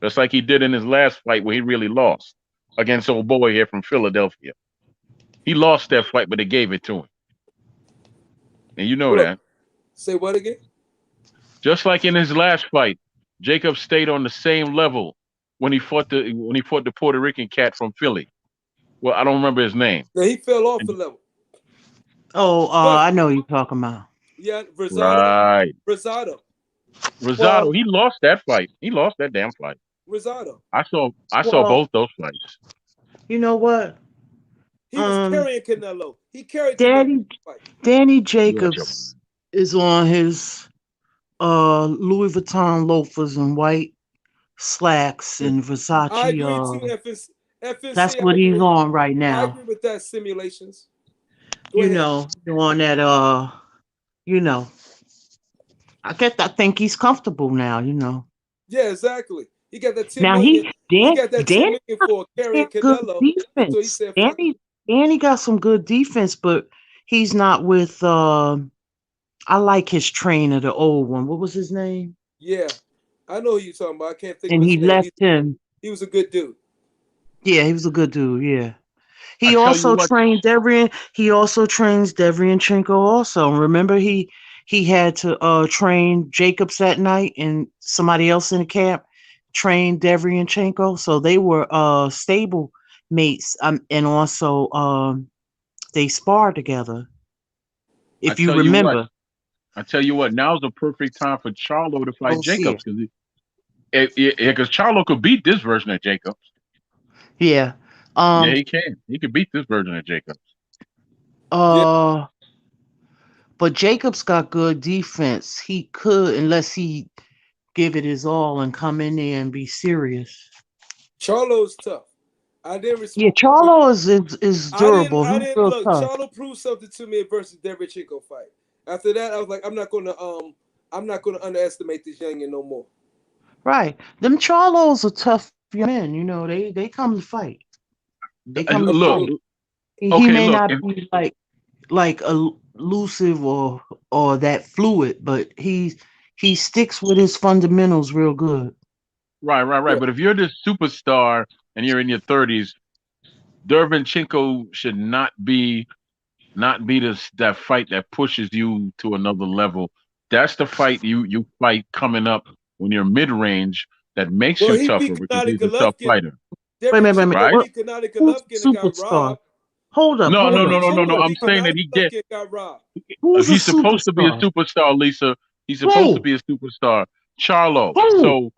Just like he did in his last fight where he really lost against old boy here from Philadelphia. He lost that fight, but they gave it to him. And you know Hold up. that. Say what again? Just like in his last fight, Jacob stayed on the same level when he fought the Puerto Rican cat from Philly. Well, I don't remember his name. Now he fell off a And- level. Oh, But I know what you're talking about. yeah, Rosado. Right. Rosado. Rosado, Well, he lost that fight. He lost that damn fight. Rosado. I saw well, both those fights. you know what? He was Um, carrying Canelo. He carried Canelo Danny fight. Danny You out your mind. Jacobs is on his Louis Vuitton loafers and white slacks and I Versace. agree too, That's FNC. what he's on right I now. agree with that simulations. Go ahead. On that. You know, I think he's comfortable now. Yeah, exactly. He got that 10 Now million. He got that 10 Danny million for carrying got good Canelo. So he defense. said, fuck it. Danny got some good defense, but he's not with. I like his trainer, the old one. What was his name? Yeah. I know who you're talking about. I can't think of And his he name. left him. He was a good dude. Yeah, he was a good dude. Yeah. I He tell you also what, trained Devrian. He also trains Devrianchenko also. Remember he had to train Jacobs that night and somebody else in the camp trained Devrianchenko. So they were stable mates. And also they sparred together. I If you tell you what, remember. now's the perfect time for Charlo to fight Go see Jacobs it. because Charlo could beat this version of Jacobs. Yeah. Yeah, Um he can. He could beat this version of Jacobs. Yeah. uh but Jacobs got good defense. He could, unless he give it his all and come in there and be serious. Charlo's tough. I didn't Yeah, respect. Charlo is durable. I He's didn't real look. tough. Charlo proved something to me versus Derevchenko fight. After that, I was like, I'm not gonna underestimate this youngin no more. Right. Them Charlos are tough young men. They come to fight. They come to Look, fight. Absolutely. He okay, may look. not be like elusive or that fluid, but he sticks with his fundamentals real good. Right. Yeah. But if you're this superstar and you're in your 30s, Dervinchenko should not be this that fight that pushes you to another level. That's the fight you fight coming up when you're mid range that makes Well, you he tougher beat because Gennady he's a tough Golovkin. fighter, Wait a minute. Derevchenko right? What, beat Gennady who's Golovkin and the got superstar? robbed. Hold up, No, hold no, up. no, no, no, no. Derevchenko I'm beat saying that Gennady Golovkin and got robbed. Who's a he's supposed to be a superstar? superstar, Lisa. He's supposed to Who? be a superstar. Charlo. Who? So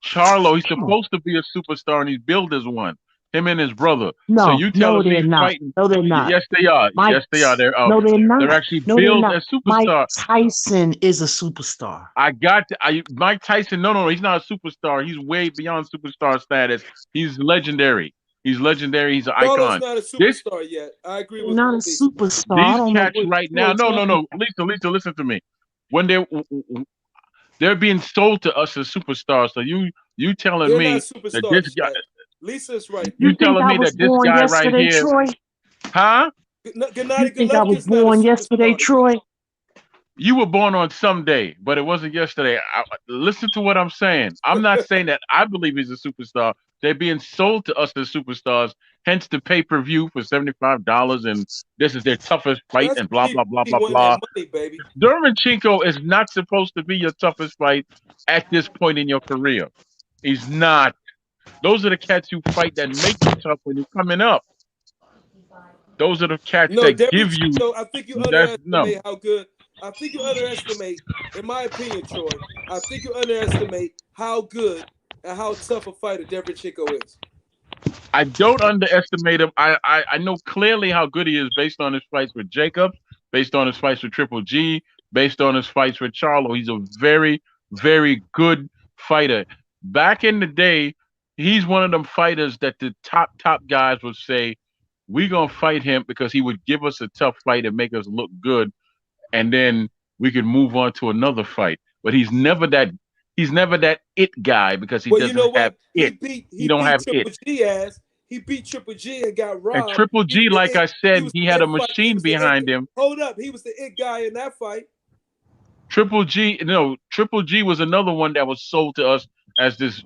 Charlo, he's Come on. supposed to be a superstar, and he's billed as one. Him and his brother. So No, you no, telling they're me not. fighting? No, they're not. Yes, they are. Mike, Yes, they are. no, they're They're not. actually No, they're billed not. as Mike superstar. Tyson is a superstar. Mike Tyson. No, he's not a superstar. He's way beyond superstar status. He's legendary. He's legendary. He's an Charlo's icon. not a This superstar yet. I agree They're with not a Lisa. superstar. I these don't know cats what right you now. are talking. No. Lisa, listen to me. When they're being sold to us as superstars. So you telling They're not me that this superstars guy, yet. Lisa's right. You you think telling I me was that this born guy right yesterday, here, Troy? huh? You Gennady think I was Golovkin's not a born yesterday, superstar yet. Troy? You were born on some day, but it wasn't yesterday. Listen to what I'm saying. I'm not saying that I believe he's a superstar. They're being sold to us as superstars, hence the pay-per-view for $75, and this is their toughest fight, That's and blah, because blah, blah, he blah, wanting blah. that money, baby. Dermanchenko is not supposed to be your toughest fight at this point in your career. He's not. Those are the cats you fight that make you tough when you're coming up. Those are the cats No, that give you. Derevchenko, I think you That's no. underestimate how good. I think you underestimate, in my opinion, Troy. I think you underestimate how good and how tough a fighter Devin Chico is. I don't underestimate him. I know clearly how good he is based on his fights with Jacobs, based on his fights with Triple G, based on his fights with Charlo. He's a very, very good fighter. Back in the day, he's one of them fighters that the top guys would say, "We gonna fight him because he would give us a tough fight and make us look good, and then we could move on to another fight." But he's never that it guy because he Well, you know doesn't have what? He it. beat He he don't beat have it. Triple G ass. He beat Triple G and got And robbed. Triple He was G, the like it. I He said, was he the had a it fight. He machine was the it. behind him. Hold up, he was the it guy in that fight. Triple G, no, Triple G was another one that was sold to us as this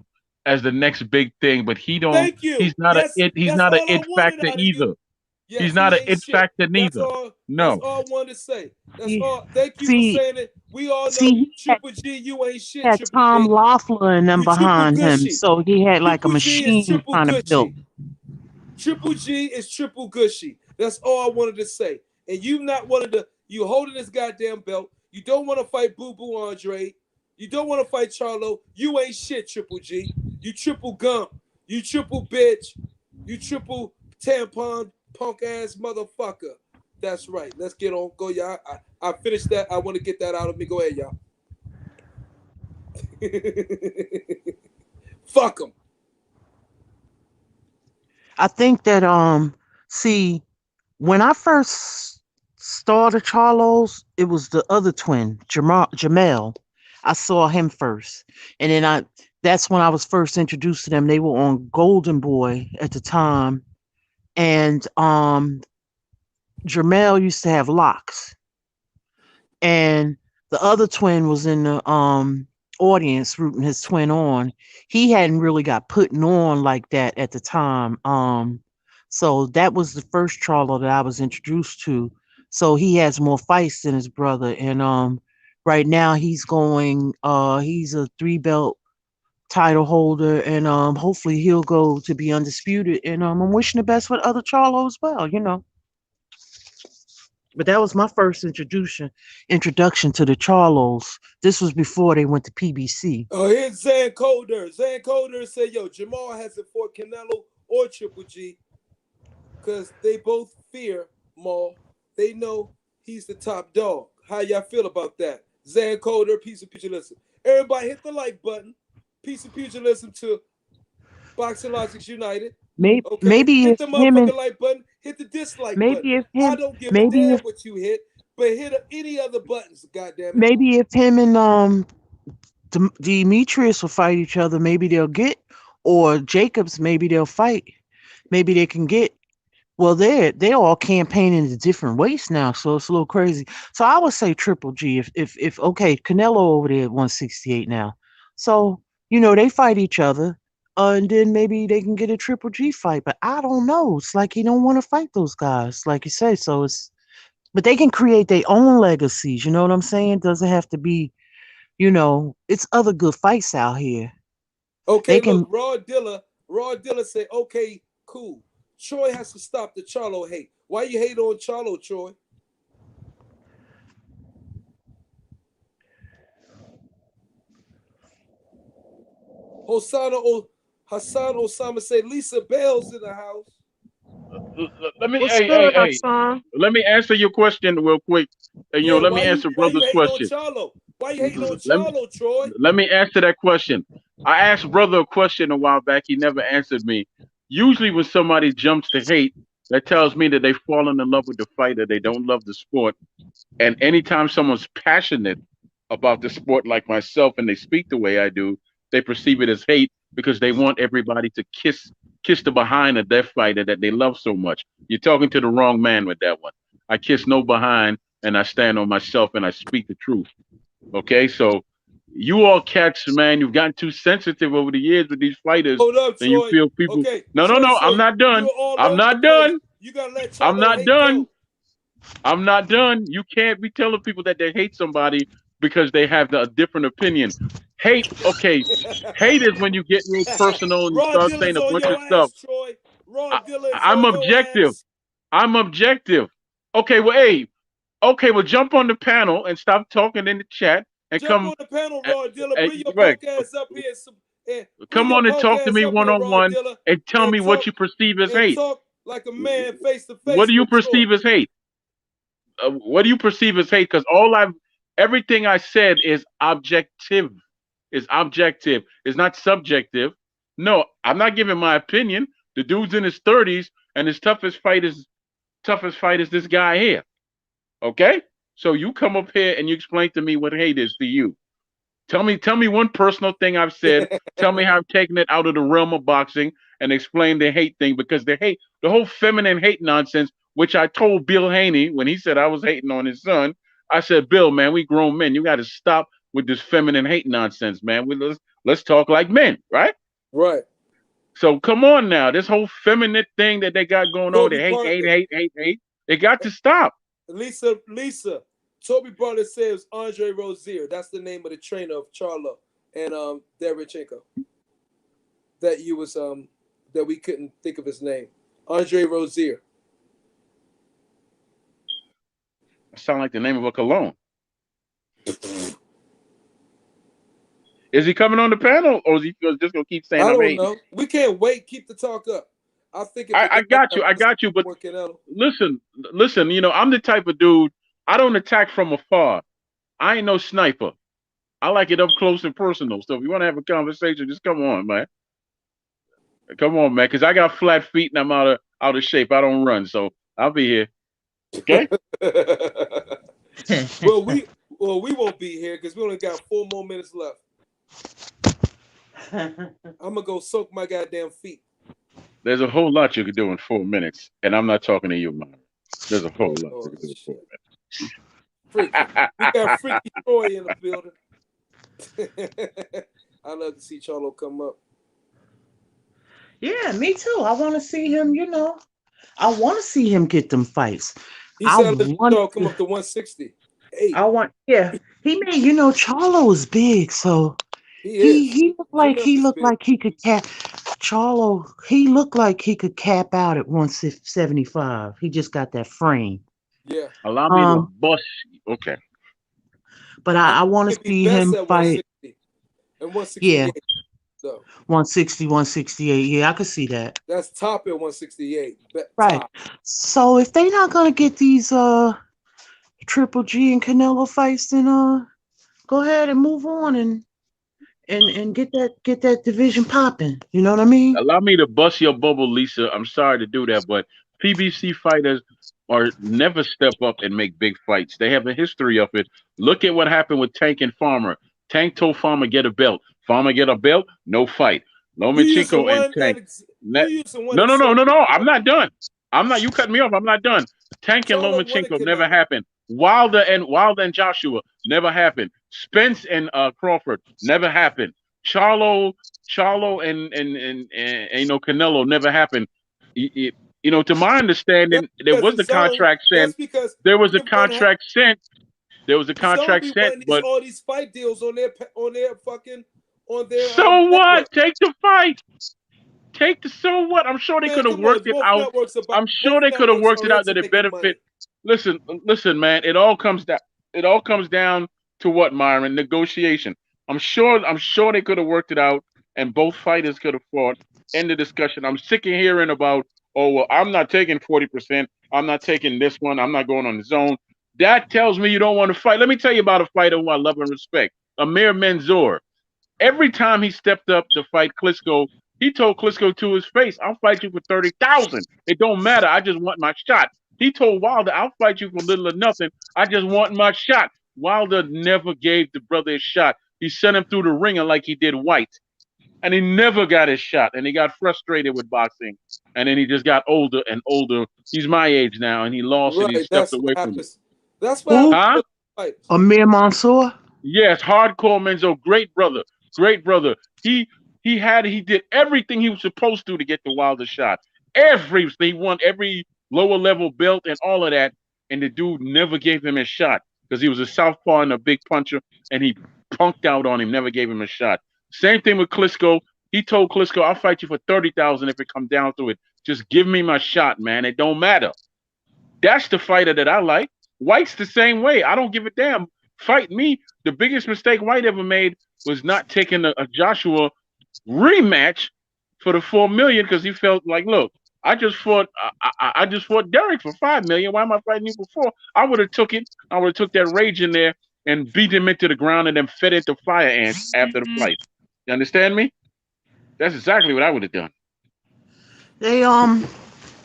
as the next big thing, but Thank you. Yes, he's that's not a all I it wanted factor out of you. either. He's Yes, not he a ain't it shit. factor That's neither. all. That's No. all I wanted to say. That's See, all. Thank you for see, saying it. We all see, know he Triple G. You ain't shit. had Triple Tom G. Loeffler and them You triple behind him, gushy. so he had like a Triple G is machine triple kind of built. gushy. Triple G is triple gushy. That's all I wanted to say. And you not wanted to. You holding this goddamn belt. You don't want to fight Boo Boo Andre. You don't want to fight Charlo. You ain't shit, Triple G. You triple gump. You triple bitch. You triple tampon punk ass motherfucker. That's right. Let's get on. Go, y'all. I finished that. I want to get that out of me. Go ahead, y'all. Fuck them. I think that see, when I first started Charlos, it was the other twin, Jamel. I saw him first. And then that's when I was first introduced to them. They were on Golden Boy at the time. And Jamel used to have locks. And the other twin was in the audience rooting his twin on. He hadn't really got putting on like that at the time. So that was the first Charlo that I was introduced to. So he has more fights than his brother. And right now he's a 3 belt title holder, and hopefully he'll go to be undisputed. And I'm wishing the best for the other Charlo as well. But that was my first introduction to the Charlos. This was before they went to PBC. Oh, here's Zan Coder. Zan Coder said, yo, Jamal hasn't fought Canelo or Triple G because they both fear Maul. They know he's the top dog. How y'all feel about that? Zan Coder, Piece of Pugilism. Everybody hit the like button. Piece of Pugilism to Boxing Logics United. Maybe, Okay? maybe Hit if the him and motherfucking like button. Hit the dislike button. maybe if I him don't give a maybe damn if what you hit, but hit any other buttons, goddammit. maybe if him and Demetrius will fight each other, maybe they'll get, or Jacobs, maybe they'll fight. Maybe they can get. Well, they're all campaigning in different ways now, so it's a little crazy. So I would say Triple G. If okay, Canelo over there at 168 now, so they fight each other, and then maybe they can get a Triple G fight. But I don't know. It's like he don't want to fight those guys, like you say. So but they can create their own legacies. You know what I'm saying? It doesn't have to be. It's other good fights out here. Okay, They look, can. Raw Dilla said, okay, cool. Troy has to stop the Charlo hate. Why you hate on Charlo, Troy? Hassan Osama said Lisa Bell's in the house. Let me, What's hey, good, hey, hey. Hassan? Let me answer your question real quick. Yeah, Let me answer why you brother's hating on question. Charlo? Why you hating on Let me Charlo, Troy? let me answer that question. I asked brother a question a while back. He never answered me. Usually, when somebody jumps to hate, that tells me that they've fallen in love with the fighter. They don't love the sport. And anytime someone's passionate about the sport, like myself, and they speak the way I do, they perceive it as hate because they want everybody to kiss the behind of their fighter that they love so much. You're talking to the wrong man with that one. I kiss no behind, and I stand on myself, and I speak the truth. Okay, so you all cats, man, you've gotten too sensitive over the years with these fighters, Hold up, and you Troy. feel people. Okay, No, no, Troy no. I'm said not done. you're all I'm over the not place. done. You gotta let I'm Charlo not hate done. go. I'm not done. You can't be telling people that they hate somebody because they have a different opinion. Hate, okay. Hate is when you get real personal and you Raw start saying Dilla's a on bunch of your stuff. ass, Troy. Raw I, Dilla is I'm on your objective. ass. I'm objective. Okay, well, hey, okay, well, jump on the panel and stop talking in the chat and Jump come. on the panel, And, Raw Dilla. and, Bring your right. punk ass up here. and bring Come your on and punk talk to ass me up one here, on Raw one Dealer, and tell and me what you perceive as hate. talk like a man face to What face do you with Tor. perceive as hate? What do you perceive as hate? Because everything I said is objective. Is objective. It's not subjective. No, I'm not giving my opinion. The dude's in his 30s, and his toughest fight is this guy here. Okay, so you come up here and you explain to me what hate is to you. Tell me one personal thing I've said. Tell me how I've taken it out of the realm of boxing and explain the hate thing because the whole feminine hate nonsense, which I told Bill Haney when he said I was hating on his son. I said, Bill, man, we grown men. You got to stop with this feminine hate nonsense, man. Let's talk like men, right? Right. So come on now, this whole feminine thing that they got going on, Toby they Parker. hate. It got to stop. Lisa. Toby Parker says Andre Rozier. That's the name of the trainer of Charlo and Derevchenko. That you was that we couldn't think of his name. Andre Rozier. Sound like the name of a cologne. Is he coming on the panel, or is he just gonna keep saying I I'm don't hating? know. We can't wait. Keep the talk up. I think if I got you. But working out. listen. You know, I'm the type of dude. I don't attack from afar. I ain't no sniper. I like it up close and personal. So if you want to have a conversation, just come on, man. Come on, man. Because I got flat feet and I'm out of shape. I don't run, so I'll be here. Okay. well, we won't be here because we only got 4 more minutes left. I'm gonna go soak my goddamn feet. There's a whole lot you could do in 4 minutes, and I'm not talking to you, man. There's a whole lot you could do in 4 minutes. Freaky. We got Freaky Troy in the building. I love to see Charlo come up. Yeah, me too. I want to see him. I want to see him get them fights. He I said, "Let want. Charlo come up to 160." Hey, I want. Yeah, he made. Charlo is big, so he is. he looked like Tremendously big. he could cap. Charlo, he looked like he could cap out at 175. He just got that frame. Yeah. Allow me to Um, bust. Okay. but I I think want he'd to be see best him at fight. 160 and Yeah, 168. Though 160, 168. Yeah, I could see that. that's top at 168. Right. Top. So if they not gonna get these Triple G and Canelo fights, then go ahead and move on and get that division popping. You know what I mean? Allow me to bust your bubble, Lisa. I'm sorry to do that, but PBC fighters are never step up and make big fights. They have a history of it. Look at what happened with Tank and Farmer. Tank told Farmer get a belt. Farmer get a belt, no fight. You using Lomachenko and one Tank. you using one No, no, no, no, example. no. I'm not done. I'm not. You cut me off. I'm not done. Tank and Charlo won a Lomachenko never Canelo. happened. Wilder and Joshua never happened. Spence and Crawford never happened. Charlo, and Canelo never happened. To my That's understanding, there because was the a zone. contract That's sent. because There was a they want to have contract sent. There was a the zone contract be sent, wanting but all these fight deals on their fucking on their so what? network. Take the fight. So what? I'm sure they Man, could have come on. worked it out. I'm sure Both they could have networks worked it are out into that it making benefit. money. Listen, man. It all comes down to what, Myron? Negotiation. I'm sure they could have worked it out, and both fighters could have fought. End the discussion. I'm sick of hearing about, oh well, I'm not taking 40%. I'm not taking this one. I'm not going on the zone. That tells me you don't want to fight. Let me tell you about a fighter who I love and respect, Amir Manzoor. Every time he stepped up to fight Klitschko, he told Klitschko to his face, "I'll fight you for 30,000. It don't matter. I just want my shot." He told Wilder, "I'll fight you for little or nothing. I just want my shot." Wilder never gave the brother a shot. He sent him through the ringer like he did White, and he never got his shot. And he got frustrated with boxing, and then he just got older and older. He's my age now, and he lost and he Right. stepped That's what away from it. happens. That's what Who? happens Huh? with fights. Amir Mansour? Yes, hardcore Menzo, great brother, great brother. He did everything he was supposed to get the Wilder shot. Everything he won every lower level belt and all of that, and the dude never gave him a shot because he was a southpaw and a big puncher, and he punked out on him, never gave him a shot. Same thing with Klitschko. He told Klitschko, "I'll fight you for 30,000 if it comes down to it. Just give me my shot, man. It don't matter." That's the fighter that I like. White's the same way. I don't give a damn. Fight me. The biggest mistake White ever made was not taking a Joshua rematch for the 4 million because he felt like, look, I just fought Derek for 5 million. Why am I fighting you for four? I would have took it. I would have took that rage in there and beat him into the ground and then fed into fire ants after the fight. You understand me? That's exactly what I would have done. They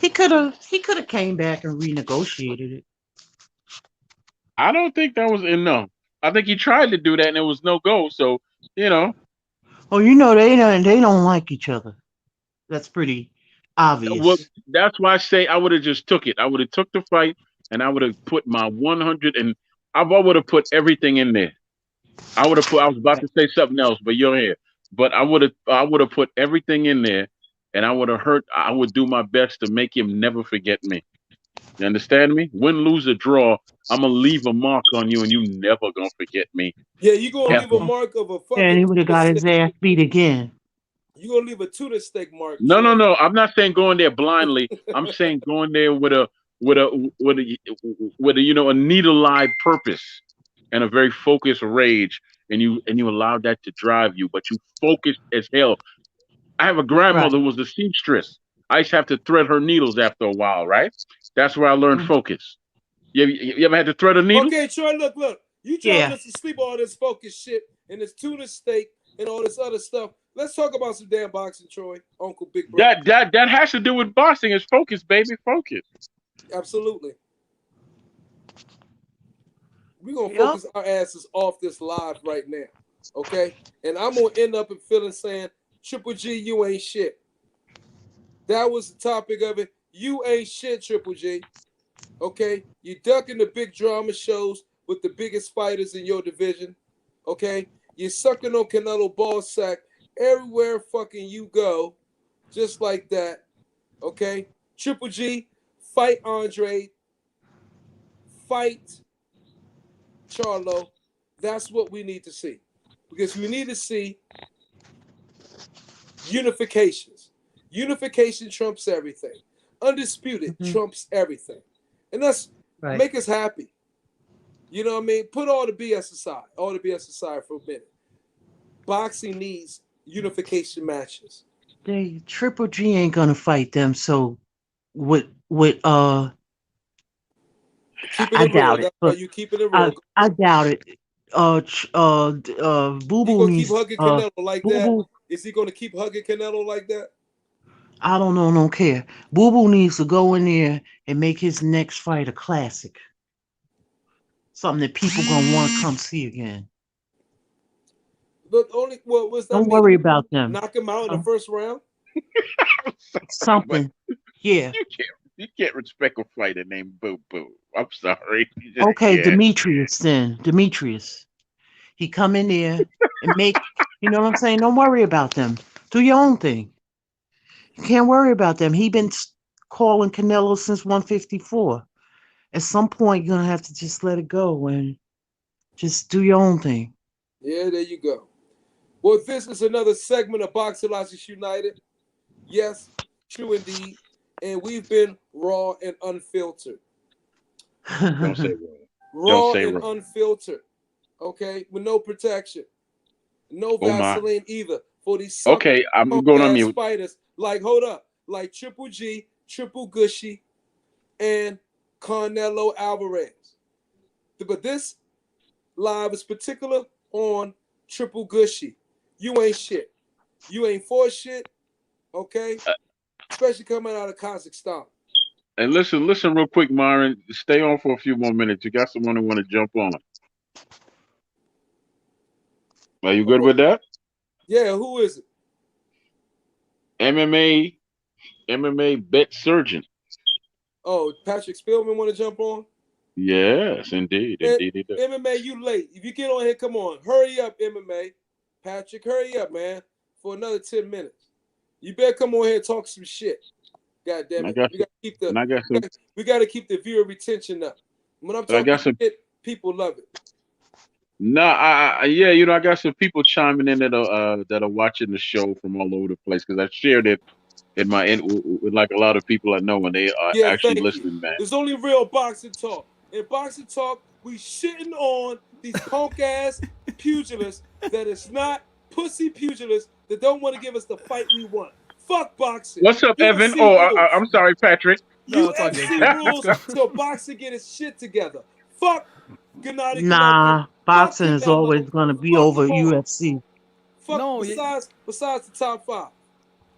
he could have came back and renegotiated it. I don't think that was enough. I think he tried to do that and it was no go. So, you know, Oh, they don't like each other. That's pretty well, obvious. that's why I say I would have just took it. I would have took the fight and I would have put my 100 and I would have put everything in there. I would have put. I was about Right. to say something else, but you're here. But I would have put everything in there, and I would have hurt. I would do my best to make him never forget me. You understand me? Win, lose, or draw, I'm gonna leave a mark on you, and you never gonna forget me Yeah, you gonna leave a ever. Okay. mark of a And fucking he would have tuna got his steak. ass beat again. You gonna leave a tuna steak mark, No, no, Troy. no. I'm not saying going there blindly. I'm saying going there with a a needle-eyed purpose and a very focused rage, and you allowed that to drive you, but you focused as hell. I have a grandmother Right. who was a seamstress. I used to have to thread her needles after a while, right? That's where I learned Mhm. focus. You ever had to thread a needle? Okay, Troy, look. You driving Yeah. us to sleep all this focus shit and this tuna steak and all this other stuff. Let's talk about some damn boxing, Troy. Uncle Big Bro. That has to do with boxing. It's focus, baby, focus. Absolutely. We're gonna Yep. focus our asses off this live right now. Okay? And I'm gonna end up in feeling saying, Triple G, you ain't shit. That was the topic of it. You ain't shit, Triple G. Okay? You ducking the big drama shows with the biggest fighters in your division. Okay? You're sucking on Canelo ball sack everywhere fucking you go. Just like that. Okay? Triple G, fight Andre, fight Charlo. That's what we need to see. Because we need to see unifications. Unification trumps everything. Undisputed Hmm. trumps everything. And that's Right. make us happy. You know what I mean? Put all the BS aside. All the BS aside for a minute. Boxing needs unification matches. They Triple G ain't gonna fight them. So with Keeping I it real. doubt it. That's why But you keeping it real. I doubt it. Boo He Boo gonna keep needs hugging Canelo like Boo that? Boo. Is he gonna keep hugging Canelo like that? I don't know, don't care. Boo Boo needs to go in there and make his next fight a classic. Something that people gonna want to come see again. But only what does that Don't mean? worry about them. Knock him out in the Huh? first round? I'm sorry, but Something. Yeah. you can't respect a fighter named Boo Boo. I'm sorry, you just Okay, can't. Demetrius then. Demetrius. He come in there and make, you know what I'm saying? Don't worry about them. Do your own thing. You can't worry about them. He been calling Canelo since 154. At some point, you're gonna have to just let it go and just do your own thing. Yeah, there you go. Well, this is another segment of Boxing Logics United. Yes, true indeed. And we've been raw and unfiltered. Don't say wrong. Don't Raw say and wrong. unfiltered. Okay? With no protection. No Oh my. Vaseline either. For these sucker Okay, I'm punk going on ass mute. fighters. Like, hold up. Like Triple G, Triple Gushy, and Carnelo Alvarez. But this live is particular on Triple Gushy. You ain't shit. You ain't for shit, okay? Especially coming out of Kazakhstan. And listen real quick, Myron. Stay on for a few more minutes. You got someone who want to jump on. Are you good Oh, with that? yeah, who is it? MMA MMA bet surgeon. Oh, Patrick Spillman want to jump on? Yes, indeed, Man, indeed, he does. MMA, you late. If you get on here, come on. Hurry up, MMA. Patrick, hurry up, man, for another 10 minutes. You better come on here and talk some shit. God damn And I it. got We some, gotta keep the and I got some, we gotta keep the viewer retention up. When I'm and I talking got some. shit, people love it. No, yeah, I got some people chiming in that are watching the show from all over the place because I shared it with like a lot of people I know, and they are Yeah, actually thank you. listening, man. There's only real boxing talk. In boxing talk, we shitting on these punk ass pugilists that is not pussy pugilists that don't want to give us the fight we want. Fuck boxing. What's up, Evan? UFC Oh, rules. I'm sorry, Patrick. No, it's all good. UFC Let's rules go. till boxing get its shit together. Fuck Gennady Golovkin. Nah, Fuck boxing is Canelo. always gonna be Fuck over them all. UFC. Fuck No, besides the top 5.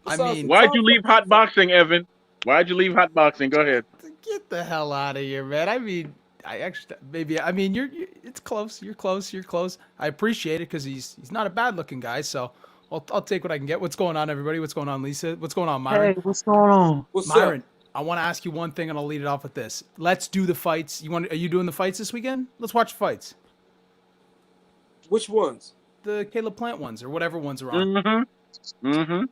I Besides mean- the Why'd top you leave fucking hot boxing, Evan? Why'd you leave hot boxing? Go ahead. Get the hell out of here, man. I mean, I actually maybe I mean you're it's close. You're close. You're close. I appreciate it because he's not a bad looking guy. So I'll take what I can get. What's going on, everybody? What's going on, Lisa? What's going on, Myron? Hey, what's going on? What's Myron, up? I want to ask you one thing, and I'll lead it off with this. Let's do the fights. Are you doing the fights this weekend? Let's watch the fights. Which ones? The Caleb Plant ones or whatever ones are on. Mm-hmm.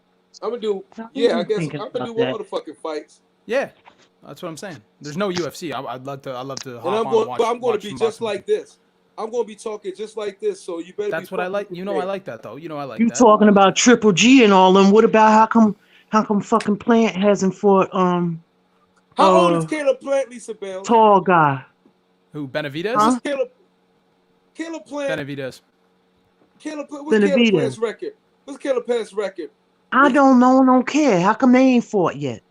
I'm gonna do. I Yeah, I wasn't guess thinking I'm gonna about do all that. the fucking fights. Yeah, that's what I'm saying. There's no UFC. I'd love to. Hop And on and watch. I'm going watch to be some just boxing. like this. I'm going to be talking just like this. So you better. That's be what I fucking like. You know, I prepared. like that though. You know, I like You that. talking about Triple G and all them? What about how come fucking Plant hasn't fought How old is Caleb Plant, Lisa Bell? tall guy? Who? Benavidez? Huh? What's Caleb Plant? Benavidez. Caleb Plant. What's Caleb Benavidez. Plant's record? What's Caleb Plant's record? I don't know, don't care. How come they ain't fought yet?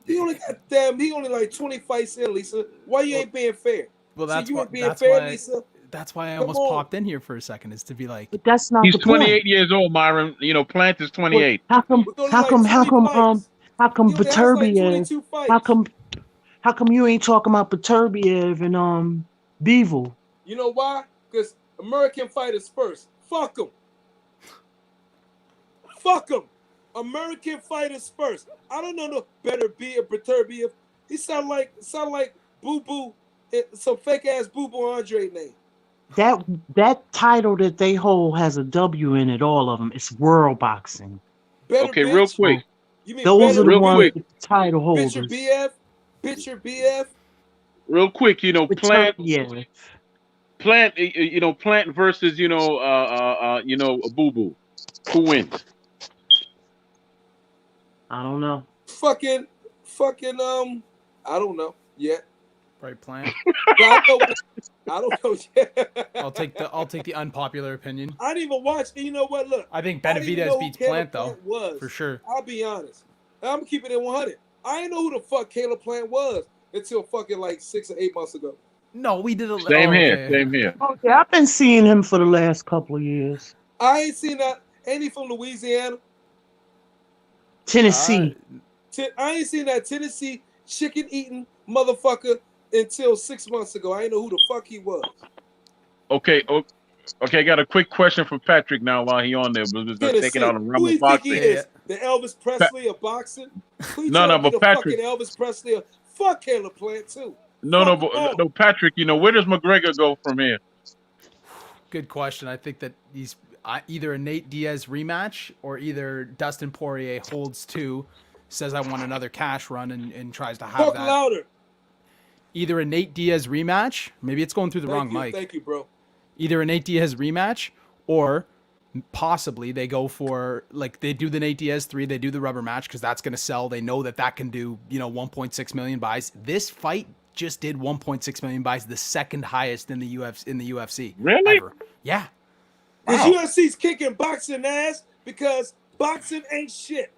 He only like 20 fights in, Lisa. Why you ain't being fair? Well, See, that's you why. ain't being fair, Lisa. That's why I Come almost on. popped in here for a second, is to be like, But that's not He's the point. 28 years old, Myron. You know, Plant is 28. How come With only how like come 20 fights. how come He only has like Beterbiev? 22 fights. How come you ain't talking about Beterbiev and Bevel? You know why? Because American fighters first. Fuck them. Fuck them. American fighters first. I don't know no better be a Beterbiev. He sound like Boo Boo, some fake ass Boo Boo Andre name. That title that they hold has a W in it, all of them. It's world boxing. Better Okay, bitch? real quick. You mean Those are better the Real ones quick. with the title holders. Bitcher BF? Bitcher BF? Real quick, you know, Plant, Beterbiev. you know, Plant versus, you know, Boo Boo. Who wins? I don't know. Fucking, I don't know yet. right, Plant. But I don't know yet. I'll take the unpopular opinion. I didn't even watch. You know what? Look, I think I didn't even know Benavidez who beats Caleb Plant though, Plant was. for sure. I'll be honest. I'm keeping it 100. I didn't know who the fuck Caleb Plant was until fucking like 6 or 8 months ago. No, we did a Same here. okay. Same here. Okay, I've been seeing him for the last couple of years. I ain't seen that. Ain't he from Louisiana? Tennessee. I ain't seen that Tennessee chicken eating motherfucker until 6 months ago. I ain't know who the fuck he was. Okay. Okay, I got a quick question for Patrick now while he on there. We're just Tennessee. taking out a Who realm do you of think he boxing. is? The Elvis Presley of boxing? Who you No, telling me but the Patrick. fucking Elvis Presley of fuck Caleb Plant too? No, Fuck all. no, Patrick. You know, where does McGregor go from here? Good question. I think that he's either a Nate Diaz rematch or either Dustin Poirier holds two, says I want another cash run and tries to have Talk that. louder. Either a Nate Diaz rematch, maybe it's going through the wrong mic. Thank you, bro. Either a Nate Diaz rematch or possibly they go for, like, they do the Nate Diaz 3, they do the rubber match because that's going to sell. They know that can do, 1.6 million buys. This fight just did 1.6 million buys, the second highest in the UFC. Really? Ever. Yeah. Because Wow. UFC's kicking boxing ass because boxing ain't shit.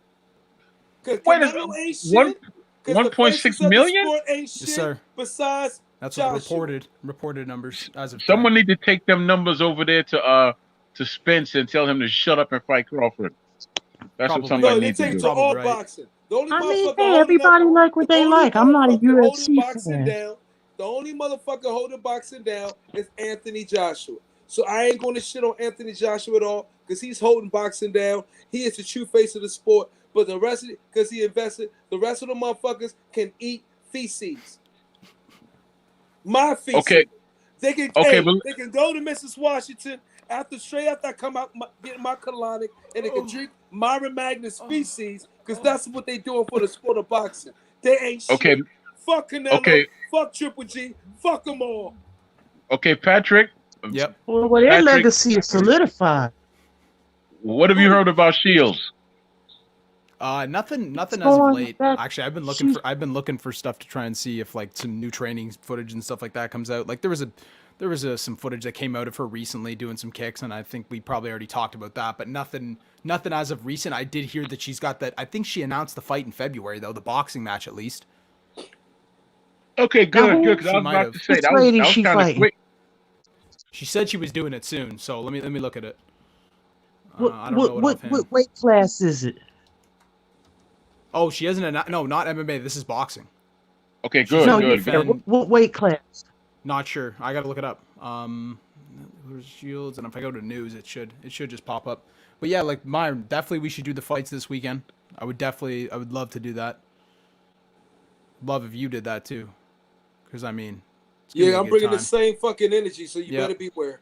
Because Wait a Canelo ain't one- shit. 1.6 million? Sport ain't shit. Yes, sir. Besides That's what Joshua. reported numbers as of Someone need to take them numbers over there to Spence and tell him to shut up and fight Crawford. That's Probably. what somebody No, they needs to take it do. to all Probably right. boxing. The only I mean, motherfucker hey, holding everybody up, like what the they only like. I'm not a motherfucker holding UFC boxing fan. down. The only motherfucker holding boxing down is Anthony Joshua. So I ain't going to shit on Anthony Joshua at all because he's holding boxing down. He is the true face of the sport. But the rest of it, because he invested, the rest of the motherfuckers can eat feces. My feces. Okay. They can. Okay, Hey, but- they can go to Mrs. Washington straight after I come out get my colonic, and they can drink Myra Magnus feces because that's what they doing for the sport of boxing. They ain't shit. Okay. Fuck Canelo. Okay. Fuck Triple G. Fuck them all. Okay, Patrick. Yep. Well, their Patrick- legacy is solidified. What have you heard about Shields? Nothing as of going late. back- Actually, I've been looking for stuff to try and see if, like, some new training footage and stuff like that comes out. Like, there was there was some footage that came out of her recently doing some kicks, and I think we probably already talked about that, but nothing as of recent. I did hear that she's got that. I think she announced the fight in February, though, the boxing match at least. Okay, Now, good, who because I She was might about have. to say this that lady was she kind of fighting? quick. She said she was doing it soon, so let me look at it. What I don't know it offhand. what weight class is it? Oh, she hasn't. No, not MMA. This is boxing. Okay, She's good, No, gonna yeah, good, good. defend. what weight class? Not sure. I gotta look it up. There's Shields, and if I go to news, it should just pop up. But yeah, like Myron, definitely we should do the fights this weekend. I would love to do that. Love if you did that too, because I mean, it's gonna be Yeah, a I'm good bringing the time. same fucking energy, so you Yep. better beware.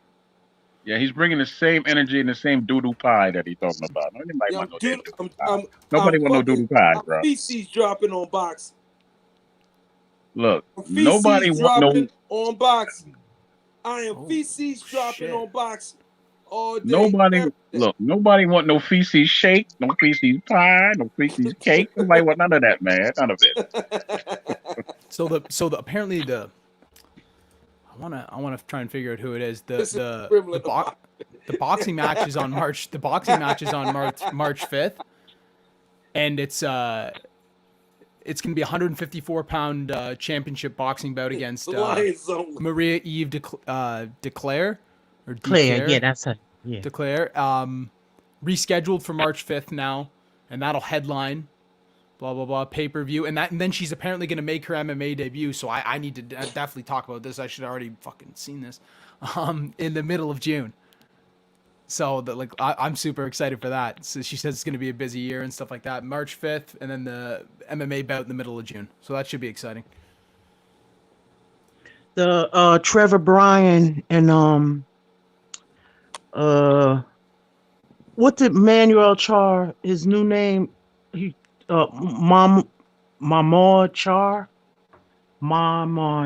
Yeah, he's bringing the same energy and the same doo-doo pie that he's talking about. Nobody Yeah, want no damn doo-doo pie. I'm Nobody want no fucking, doo-doo pies, I'm bro. feces dropping on boxing. Look, I'm nobody feces want no. dropping on boxing. I am Oh, feces dropping shit. on boxing all day, Nobody every day. look. Nobody want no feces shake, no feces pie, no feces cake. Nobody want none of that, man. None of it. So the apparently the I wanna try and figure out who it is. This is equivalent of boxing. The boxing match is on March. The boxing match is on March 5th, and it's gonna be a 154-pound championship boxing bout against The Lions only. Maria Eve Declare or Claire, yeah, that's her. Yeah. Declare. Rescheduled for March 5th now, and that'll headline. Blah blah blah pay-per-view, and then she's apparently gonna make her MMA debut. So I need to definitely talk about this. I should have already fucking seen this. In the middle of June. So I'm super excited for that. So she says it's gonna be a busy year and stuff like that. March 5th, and then the MMA bout in the middle of June. So that should be exciting. The Trevor Bryan and what did Manuel Char his new name? He Mamor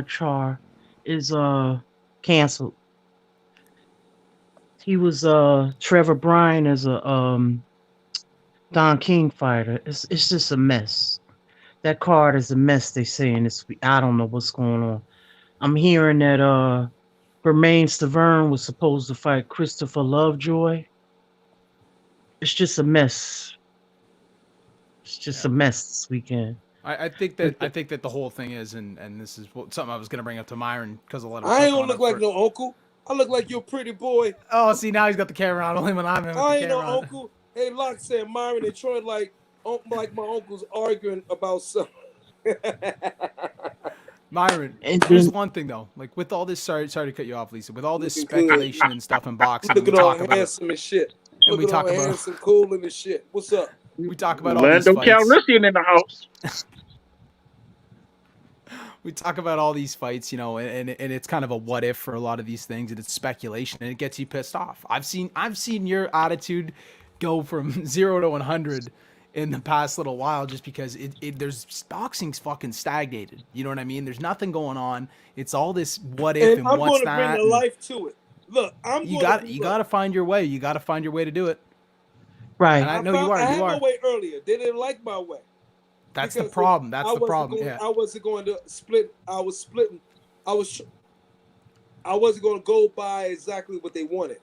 Char is canceled. He was Trevor Bryan as a Don King fighter. It's just a mess. That card is a mess. They saying this week. I don't know what's going on. I'm hearing that Bermain Stavern was supposed to fight Christopher Lovejoy. It's just a mess. It's just a mess this weekend. I think that the whole thing is, and this is something I was gonna bring up to Myron because a lot of I ain't don't look like no uncle. I look like your pretty boy. Oh, see, now he's got the camera on. Only when I'm in with I the ain't no camera on. uncle. Hey, Locke said Myron and Troy like my uncles arguing about something. Myron, And here's then- one thing though. Like with all this, sorry to cut you off, Lisa. With all this Looking good. speculation and stuff in boxing, we Looking all talk about handsome and shit. And we Looking talk all about- handsome, cool and shit. What's up? we talk about all these Lando fights. Calrissian in the house. We talk about all these fights, you know, and it's kind of a what if for a lot of these things, and it's speculation, and it gets you pissed off. I've seen your attitude go from 0 to 100 in the past little while, just because there's boxing's fucking stagnated. You know what I mean? There's nothing going on. It's all this what if and I'm what's going to that. bring the life to it. Look, You got to find your way. You got to find your way to do it. right. And I know you are. I had You my are. way earlier. They didn't like my way. That's the Because problem. That's I the wasn't problem. going- Yeah. I wasn't going to split. I was splitting. I wasn't going to go by exactly what they wanted.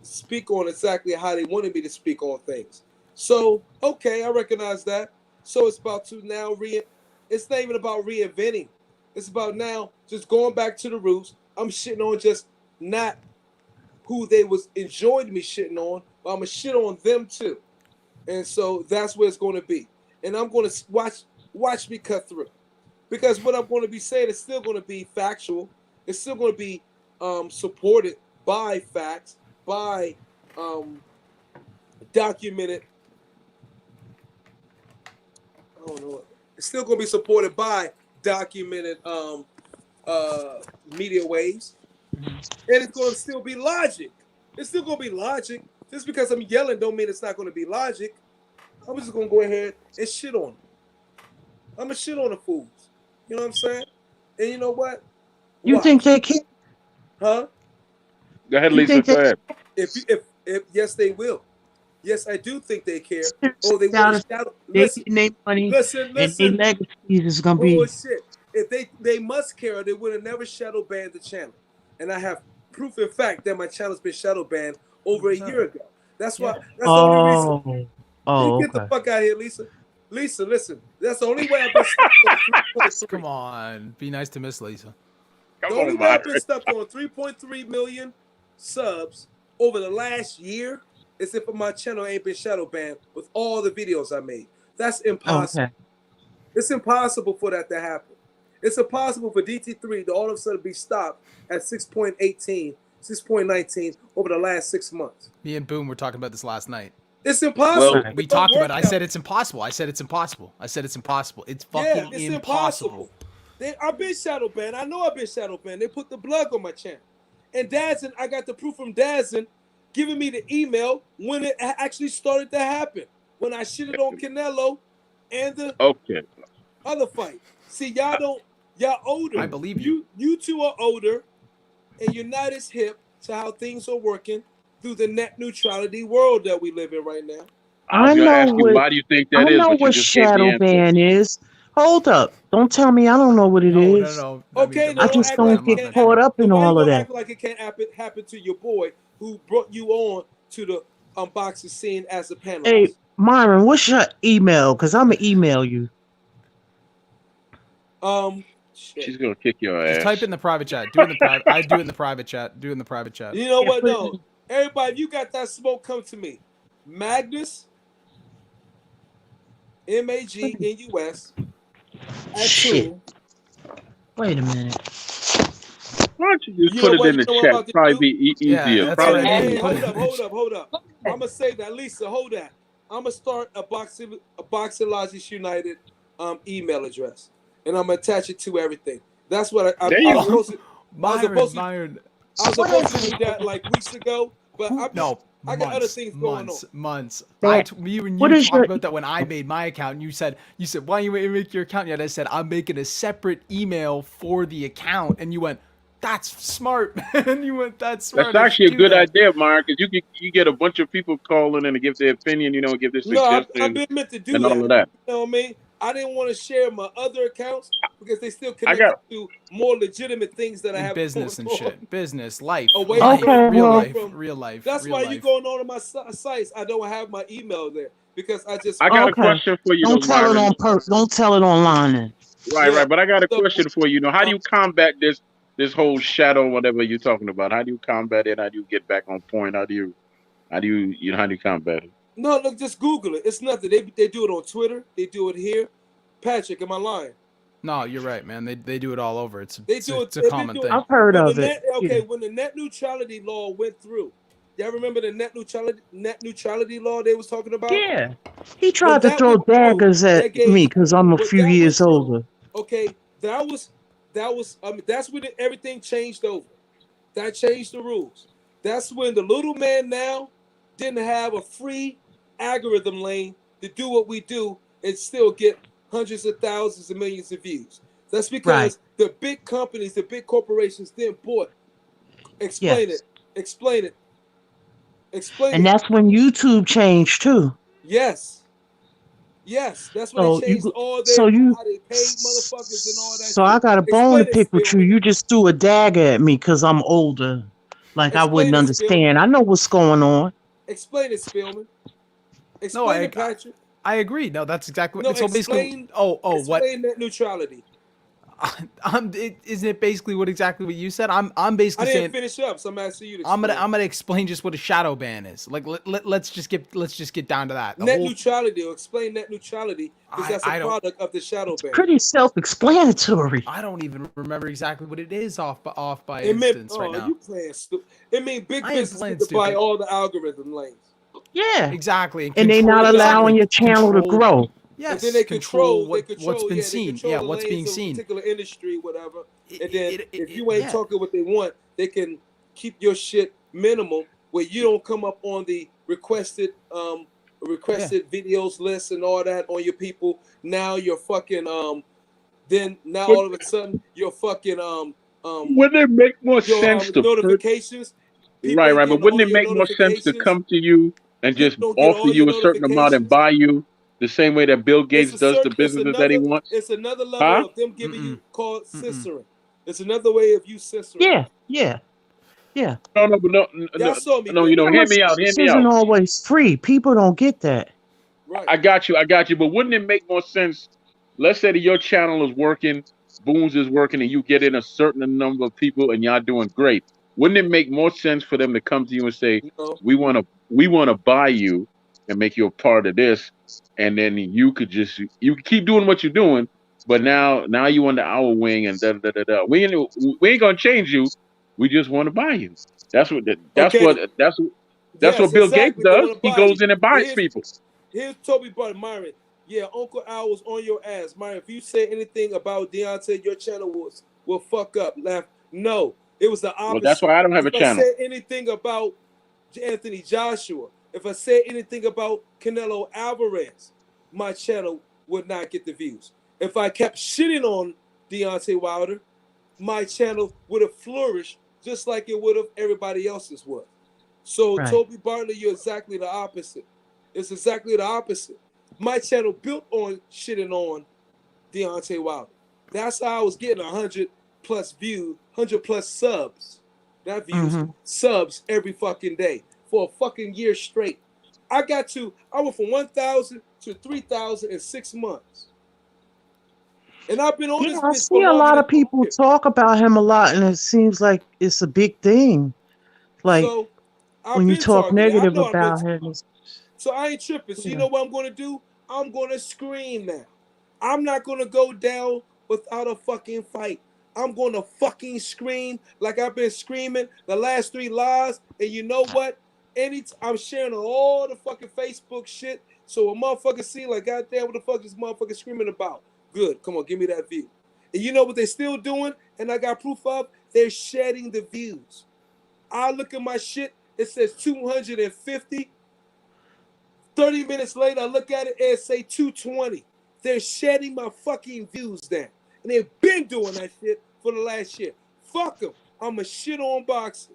Speak on exactly how they wanted me to speak on things. So, okay, I recognize that. So it's about to now it's not even about reinventing. It's about now just going back to the roots. I'm shitting on just not who they was enjoying me shitting on, but I'm gonna shit on them too. And so that's where it's going to be. And I'm going to watch me cut through, because what I'm going to be saying is still going to be factual. It's still going to be supported by facts, by documented. I don't know. It's still going to be supported by documented media waves, and it's going to still be logic. It's still going to be logic. Just because I'm yelling don't mean it's not going to be logic. I'm just going to go ahead and shit on them. I'm going to shit on the fools. You know what I'm saying? And you know what? You Watch. think they can? Huh? Go ahead, You Lisa. think Go that- ahead. If yes, they will. Yes, I do think they care. Seriously, Oh, they want to shadow. They Listen, getting their money, listen, and their listen. legacy is gonna be. Bullshit. If they must care, they would have never shadow banned the channel. and I have proof in fact that my channel's been shadow banned over a year ago. That's why. Yeah. That's the only reason. Oh, You oh, get the okay. fuck out of here, Lisa. Lisa, listen. That's the only way I've been stuck on 3.3. Come on, be nice to Miss Lisa. Come The only on, way I've been Myron. stuck on 3.3 million subs over the last year is if my channel ain't been shadow banned with all the videos I made. That's impossible. Okay. It's impossible for that to happen. It's impossible for DT3 to all of a sudden be stopped at 6.18, 6.19 over the last 6 months. Me and Boom were talking about this last night. It's impossible. Well, We It don't talked about work it. I that said way. it's impossible. I said it's impossible. I said it's impossible. It's Yeah, fucking it's impossible. impossible. I've been shadow banned. I know I've been shadow banned. They put the plug on my channel. And Dazin, I got the proof from Dazin giving me the email when it actually started to happen. When I shitted on Canelo and the okay. other fight. See, y'all older. I believe you. You two are older, and you're not as hip to how things are working through the net neutrality world that we live in right now. I was I gonna know ask you what why do you think I that is, know but you what just gave the shadow answer. ban is. Hold up. Don't tell me I don't know what it No, is. no, no. Okay, I no, I mean, don't just act like don't I'm it not get can't caught happen. mentioning. up No, in why you all of gonna that. act like it can't happen to your boy who brought you on to the unboxing scene as a Hey, panelist? Myron, what's your email? Because I'm going to email you. Shit. She's gonna kick your Just type ass. in the private chat. Do it in the private. I do it in the private chat. Do it in the private chat. You know Yeah, what? put it No, in. everybody, if you got that smoke, come to me. Magnus, MAGNUS at Shit. 2. Wait a minute. Why don't you just You put know it what? in You the know what I'm chat? about to Probably do? be Yeah, easier. that's what I Probably mean. Hey, Put hold it up, in the hold up, hold up. I'm gonna say that, Lisa. Hold that. I'm gonna start a Boxing Logics United email address, and I'm gonna attach it to everything. That's what I there was you Oh, go. supposed to. Myron. I was supposed to do that like weeks ago, but No, I got other months, things going on. months, months. Man, Me and what you is talked your about that when I made my account. And you said, why you ain't make your account yet? I said, I'm making a separate email for the account, and you went, that's smart, man. You went, that's That's smart. I should actually a do good that. idea, Mark, because you get a bunch of people calling in to give their opinion, give their No, I've suggestions been meant to do and all that. of that. You know what I mean? I didn't want to share my other accounts because they still I connected got to more legitimate things that I In have going business and on. shit, business, life, Away life, from Okay, real well, away life, from. real life, That's real why you life. going on my sites. I don't have my email there because I just I got a okay. question for you though, Don't tell it Myron. don't tell it online then. Right, yeah. right. But I got a So question for you. How do um, you combat this whole shadow, whatever you're talking about? How do you combat it? How do you get back on point? How do you combat it? no, look, just Google it. It's nothing. They do it on Twitter. They do it here. Patrick, am I lying? No, you're right, man. They do it all over. They do it. It's a They've been common doing thing. I've heard when the of it. net. Yeah. Okay, when the net neutrality law went through, y'all remember the net neutrality law they was talking about? Yeah. He When tried to that throw went through, daggers at that gave me because I'm a when few that went years through. older. Okay, that was. I mean, that's when everything changed over. That changed the rules. That's when the little man now didn't have a free algorithm lane to do what we do and still get hundreds of thousands and millions of views. That's Right. because the big companies, the big corporations then bought. Explain it. Yes. Explain it. Explain And it. that's when YouTube changed too. Yes. Yes. That's when they So changed you all so their you how they paid motherfuckers and all that so I shit. got a bone to Explain it, pick with you. Spielman. You just threw a dagger at me because I'm older. Like I Explain wouldn't it, Spielman. understand. I know what's going on. Explain it, Spielman. No, Explain it, Patrick. I agree. No, that's exactly No, what. So basically, explain what? explain net neutrality. Isn't it basically exactly what you said? I'm I basically didn't saying finish up, so I'm asking you to explain. I'm gonna explain just what a shadow ban is. Like let's just get down to that. The Net whole neutrality, or explain net neutrality, because that's a I don't product of the shadow ban. Pretty self-explanatory. I don't even remember exactly what it is off by It meant, instance right oh, now. you playing stupid. It mean big I ain't business get playing to buy stupid. all the algorithm lanes. Yeah. Exactly, and And they control not exactly allowing your channel to control. grow. And then Yes, they control control, they what's control, been yeah, they seen. control Yeah, the what's being lanes of a seen. particular industry, whatever. And then if you ain't Yeah. talking what they want, they can keep your shit minimal where you don't come up on the requested videos list and all that on your people. Now you're fucking then now But all of a sudden you're fucking wouldn't it make more your sense to put notifications. People right, ain't right? But getting wouldn't all it your make more sense to notifications. come to you and People just don't get offer all your you a certain amount and notifications. buy you the same way that Bill It's Gates a does the certain businesses that he wants? it's another level Huh? of them giving Mm-mm. you called Mm-mm. censoring. It's another way of you censoring. Yeah, yeah, yeah. No, no, but no, Y'all no, saw me no. good. Hear me out. Hear This me isn't out. always free. People don't get that. Right. I got you. I got you. But wouldn't it make more sense? Let's say that your channel is working, Booms is working, and you get in a certain number of people, and y'all doing great. Wouldn't it make more sense for them to come to you and say, No. we want to buy you and make you a part of this, and then you could keep doing what you're doing, but now you under our wing and da da da da. We ain't gonna change you. We just want to buy you. That's what Okay. that's Yes, what Bill Gates exactly. They does. want to He buy you. goes in and But buys people. here's Toby Butler, Myron. Yeah, Uncle Al was on your ass, Myron. If you say anything about Deontay, your channel will fuck up. Laugh. No, it was the Well, that's opposite. why I don't have a If I channel. said anything about Anthony Joshua, if I said anything about Canelo Alvarez, my channel would not get the views. If I kept shitting on Deontay Wilder, my channel would have flourished just like it would have everybody else's would. So Right. Toby Bartlett, you're exactly the opposite. It's exactly the opposite. My channel built on shitting on Deontay Wilder. That's how I was getting 100 plus views, 100 plus subs. Not views, Mm-hmm. subs every fucking day for a fucking year straight. I went from 1,000 to 3,000 in 6 months. And I've been on Yeah, this I bitch for see a longer lot than of 2 people years. talk about him a lot, and it seems like it's a big thing. Like So I've when you been talk targeted. I negative know I've been about him, So I ain't tripping. So you yeah. know what I'm gonna do? I'm gonna scream now. I'm not gonna go down without a fucking fight. I'm gonna fucking scream like I've been screaming the last 3 lives. And you know what? I'm sharing on all the fucking Facebook shit. So a motherfucker see like, goddamn, what the fuck is this motherfucker screaming about? Good. Come on, give me that view. And you know what they're still doing? And I got proof of? They're shedding the views. I look at my shit. It says 250. 30 minutes later, I look at it and say 220. They're shedding my fucking views down. And they've been doing that shit for the last year. Fuck them. I'm a shit on boxing.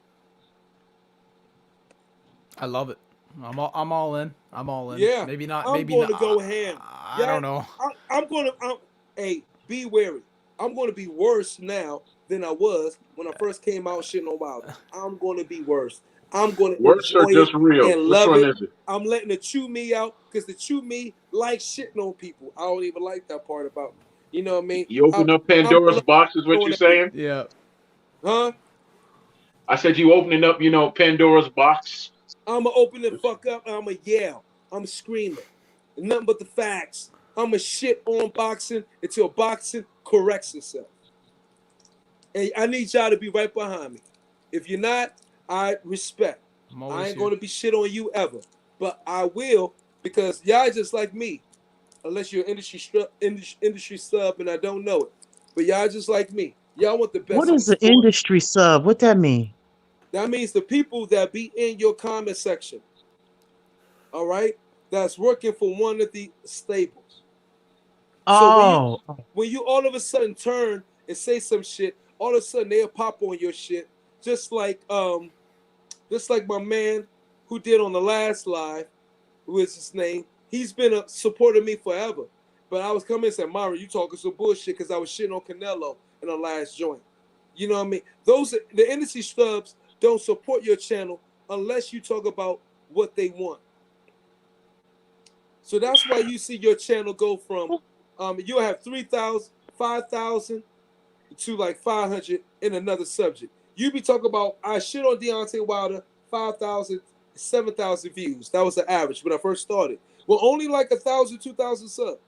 I love it. I'm all in. I'm all in. Yeah. Maybe not. I'm Maybe going not. to go ham. I Yeah. don't know. I'm going to, hey, be wary. I'm going to be worse now than I was when I first came out shitting on Wilder. I'm going to be worse. I'm going to Worse or enjoy it just real? and Which love one it. is it? I'm letting the chew me out because the chew me likes shitting on people. I don't even like that part about me. You know what I mean? You open up I'm Pandora's box, is what throwing you're at people. saying? Yeah. Huh? I said you opening up, Pandora's box. I'm going to open the fuck up and I'm going to yell. I'm screaming. Nothing but the facts. I'm going to shit on boxing until boxing corrects itself. And I need y'all to be right behind me. If you're not, I respect. I'm I always ain't here. going to be shit on you ever. But I will because y'all just like me. Unless you're industry sub and I don't know it. But y'all just like me. Y'all want the What best in is the the sport. industry sub? What that mean? That means the people that be in your comment section, all right, that's working for one of the staples. So Oh, when you all of a sudden turn and say some shit, all of a sudden they'll pop on your shit, just like my man who did on the last live, who is his name. He's been a supporter of me forever. But I was coming and saying, Mara, you talking some bullshit because I was shitting on Canelo in the last joint. You know what I mean? The industry stubs don't support your channel unless you talk about what they want. So that's why you see your channel go from you'll have 3,000, 5,000 to like 500 in another subject. You be talking about I shit on Deontay Wilder, 5,000, 7,000 views. That was the average when I first started. Well, only like 1,000, 2,000 subs.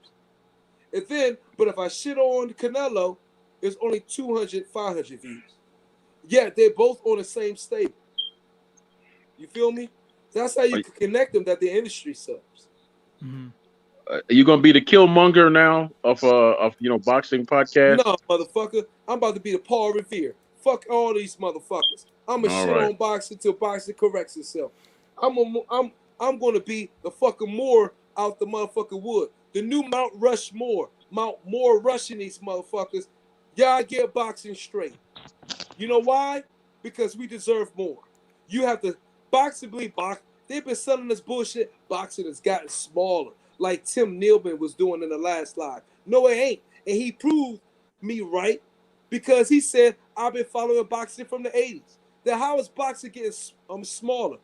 And then, but if I shit on Canelo, it's only 200, 500 views. Yeah, they're both on the same stable. You feel me? That's how you can connect them that the industry subs. Mm-hmm. Are you gonna be the Killmonger now of boxing podcast? No, motherfucker. I'm about to be the Paul Revere. Fuck all these motherfuckers. I'm a All shit right. on boxing till boxing corrects itself. I'm gonna be the fucking Moore out the motherfucking wood. The new Mount Rushmore. Mount Moore rushing these motherfuckers. Y'all get boxing straight. You know why? Because we deserve more. You have to boxing believe box. They've been selling this bullshit. Boxing has gotten smaller, like Tim Nealman was doing in the last live. No, it ain't. And he proved me right. because he said, I've been following boxing from the 80s. Then how is boxing getting smaller?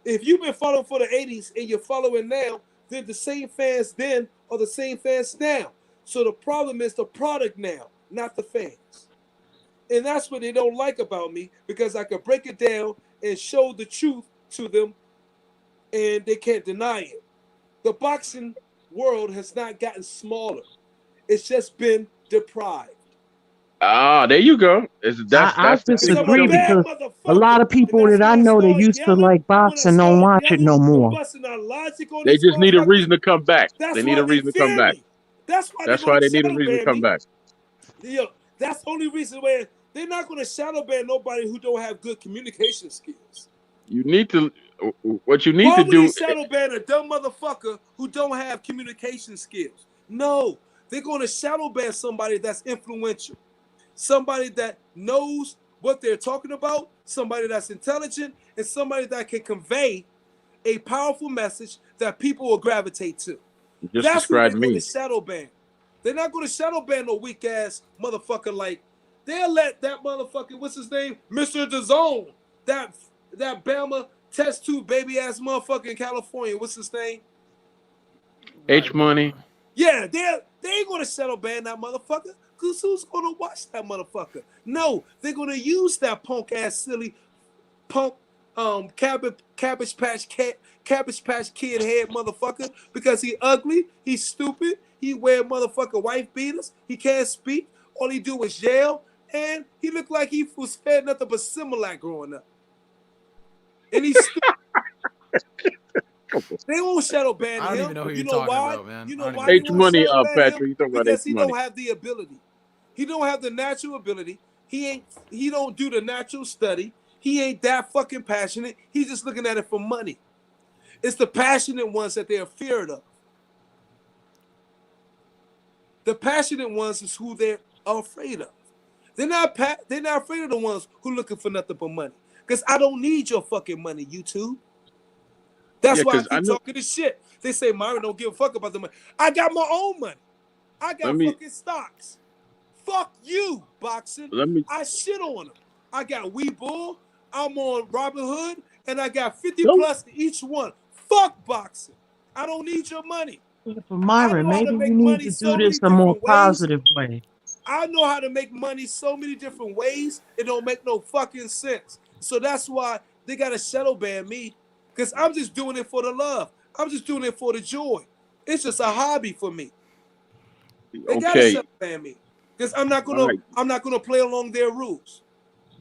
If you've been following for the 80s and you're following now, then the same fans then are the same fans now. So the problem is the product now, not the fans. And that's what they don't like about me, because I can break it down and show the truth to them and they can't deny it. The boxing world has not gotten smaller. It's just been deprived. There you go. I That's the Because big I'm a disagree assumption. bad because a lot motherfucker. of And people that's that when I I know that start used to yelling. like When I boxing don't start watch it yelling no and more. busting our logic on They these just need a motherfuckers, reason to come back. that's They need why a they reason to come fear back. me. That's why they're That's going why to they need a shadow reason to ban come me. back. That's the only reason why they're not going to shadow ban nobody who don't have good communication skills. You need to. What you need Why to would they do. shadow ban a dumb motherfucker who don't have communication skills? No, they're going to shadow ban somebody that's influential, somebody that knows what they're talking about, somebody that's intelligent, and somebody that can convey a powerful message that people will gravitate to. Just That's who they're describe going to me. shadow ban. They're not going to shadow ban no weak ass motherfucker like they'll let that motherfucker, what's his name, Mr. DAZN, that Bama test tube baby ass motherfucker in California. What's his name? H Money. Yeah, they ain't gonna shadow ban that motherfucker. Cause who's gonna watch that motherfucker? No, they're gonna use that punk ass silly punk cabbage patch kid head motherfucker because he ugly, he's stupid, he wear motherfucker wife beaters, he can't speak, all he do is yell, and he looked like he was fed nothing but Similac growing up. And he's stupid. They won't shadow ban I don't even him. know who You you're know talking why? about, man. You I know don't even why know who they H you're won't talking Money. about. shadow ban him? Patrick, you talking about H Because he Money? don't have the ability. He don't have the natural ability. He don't do the natural study. He ain't that fucking passionate. He's just looking at it for money. It's the passionate ones that they're feared of. The passionate ones is who they're afraid of. They're not afraid of the ones who looking for nothing but money. Because I don't need your fucking money, YouTube. Yeah, That's why I because I keep know. talking this shit. They say Myron don't give a fuck about the money. I got my own money. I Let got me. fucking stocks. Fuck you, boxing. Let me. I shit on them. I got Webull. I'm on Robinhood, and I got 50 Don't. plus in each one. Fuck boxing. I don't need your money. But I Myron, know how to maybe we make need money to do so this many a more different ways. positive way. I know how to make money so many different ways. It don't make no fucking sense. So that's why they got to shadow ban me, because I'm just doing it for the love. I'm just doing it for the joy. It's just a hobby for me. They got to Okay. shadow ban me because All right. I'm not gonna play along their rules.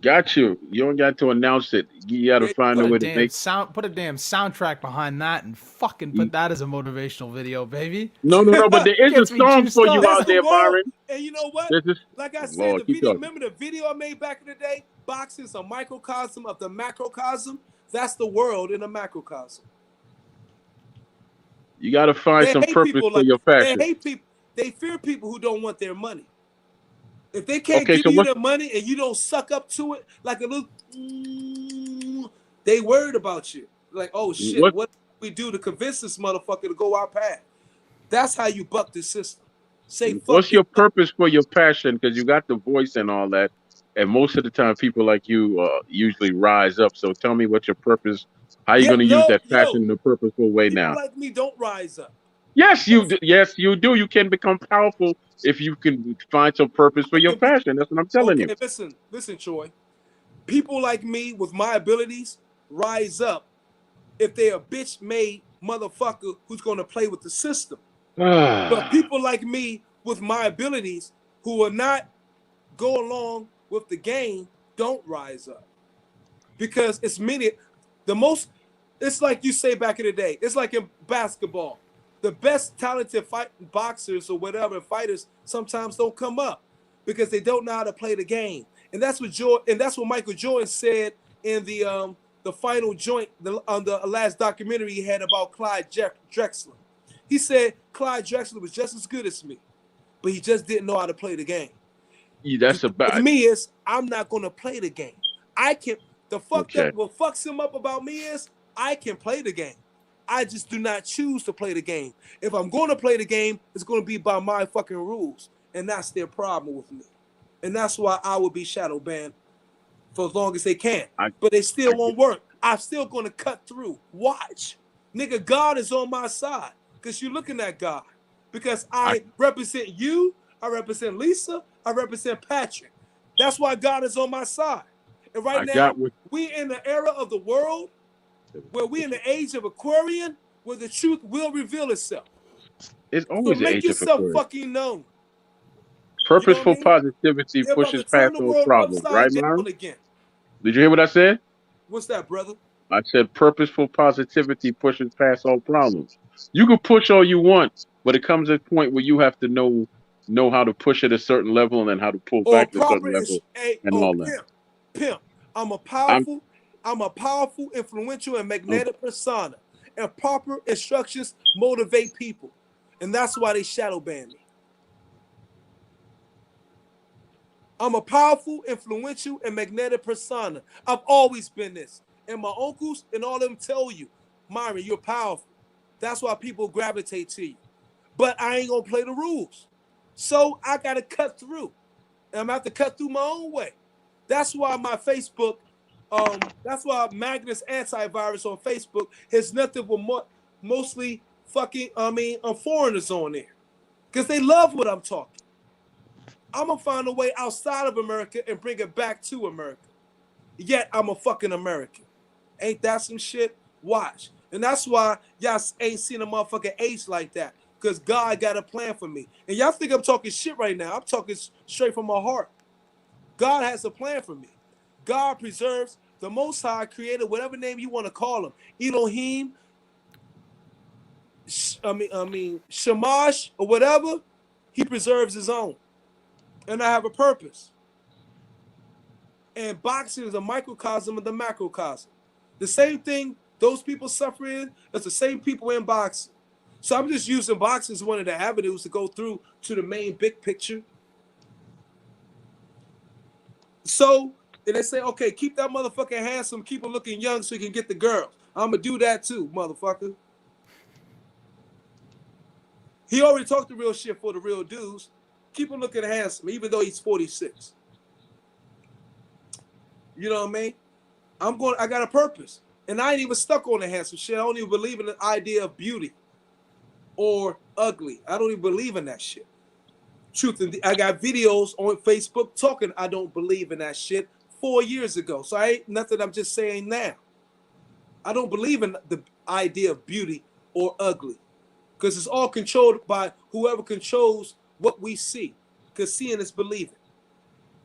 Got you. You don't got to announce it. You got to There you find a go. way to make. Put a damn soundtrack behind that and fucking put that as a motivational video, baby. No, no, no. But there is a Gets me song juiced for you up. That's out the there, world. Byron. And you know what? There's this. Like I said, Lord, the keep video. talking. Remember the video I made back in the day? Boxing is a microcosm of the macrocosm. That's the world in a macrocosm. You got to find They some hate purpose people for like your they passion. hate people. They fear people who don't want their money. If they can't Okay, give so you what's their money and you don't suck up to it like a little, they worried about you. Like, oh shit, what what do we do to convince this motherfucker to go our path? That's how you buck the system. Say fuck what's your your purpose for your passion? Because you got the voice and all that, and most of the time, people like you usually rise up. So tell me what your purpose. How you yeah, going to use no, that passion in a purposeful way people now? like me don't rise up. Yes, you do. Yes, you do. You can become powerful if you can find some purpose for I your can be passion. That's what I'm telling you. okay. Listen, Troy. People like me with my abilities rise up if they're a bitch made motherfucker who's gonna play with the system. But people like me with my abilities who will not go along with the game don't rise up because it's many. The most. It's like you say back in the day. It's like in basketball. The best talented boxers or whatever fighters sometimes don't come up because they don't know how to play the game. And that's what Michael Jordan said in the final joint on the last documentary he had about Clyde Drexler. He said Clyde Drexler was just as good as me, but he just didn't know how to play the game. Yeah, The that's thing with about me is I'm not gonna play the game. I can okay. what fucks him up about me is I can play the game. I just do not choose to play the game. If I'm going to play the game, it's going to be by my fucking rules, and that's their problem with me. And that's why I will be shadow banned for as long as they can. I, But they still I won't work. I'm still going to cut through. Watch. Nigga, God is on my side because you're looking at God. Because I I represent you, I represent Lisa, I represent Patrick. That's why God is on my side. And right I got now, what we in the era of the world where we in the age of Aquarian, where the truth will reveal itself. it's So always the make age of yourself Aquarius. fucking known. You know what I Purposeful mean? positivity They're about to pushes turn past the all world problems, right, upside Myron? down again. Did you hear what I said? What's that, brother? I said purposeful positivity pushes past all problems. You can push all you want, but it comes at a point where you have to know how to push at a certain level and then how to pull Or back at a proper certain is level a and oh all that. pimp. I'm a I'm powerful, influential, and okay. magnetic persona. And proper instructions motivate people. And that's why they shadow ban me. I'm a powerful, influential, and magnetic persona. I've always been this. And my uncles and all of them tell you, Myron, you're powerful. That's why people gravitate to you. But I ain't gonna play the rules. So I gotta cut through. And I'm gonna have to cut through my own way. That's why my Facebook, that's why Magnus Antivirus on Facebook has nothing but mostly fucking, foreigners on there. Because they love what I'm talking. I'm gonna find a way outside of America and bring it back to America. Yet I'm a fucking American. Ain't that some shit? Watch. And that's why y'all ain't seen a motherfucking ace like that. Because God got a plan for me. And y'all think I'm talking shit right now. I'm talking straight from my heart. God has a plan for me. God preserves the Most High created whatever name you want to call him. Elohim, Shamash, or whatever. He preserves his own. And I have a purpose. And boxing is a microcosm of the macrocosm. The same thing those people suffer in, that's the same people in boxing. So I'm just using boxing as one of the avenues to go through to the main big picture. So, and they say, okay, keep that motherfucker handsome, keep him looking young so he can get the girls. I'm going to do that too, motherfucker. He already talked the real shit for the real dudes. Keep him looking handsome, even though he's 46. You know what I mean? I got a purpose. And I ain't even stuck on the handsome shit. I don't even believe in the idea of beauty or ugly. I don't even believe in that shit. Truth, I got videos on Facebook talking I don't believe in that shit 4 years ago. So I ain't nothing I'm just saying now. I don't believe in the idea of beauty or ugly because it's all controlled by whoever controls what we see. Because seeing is believing.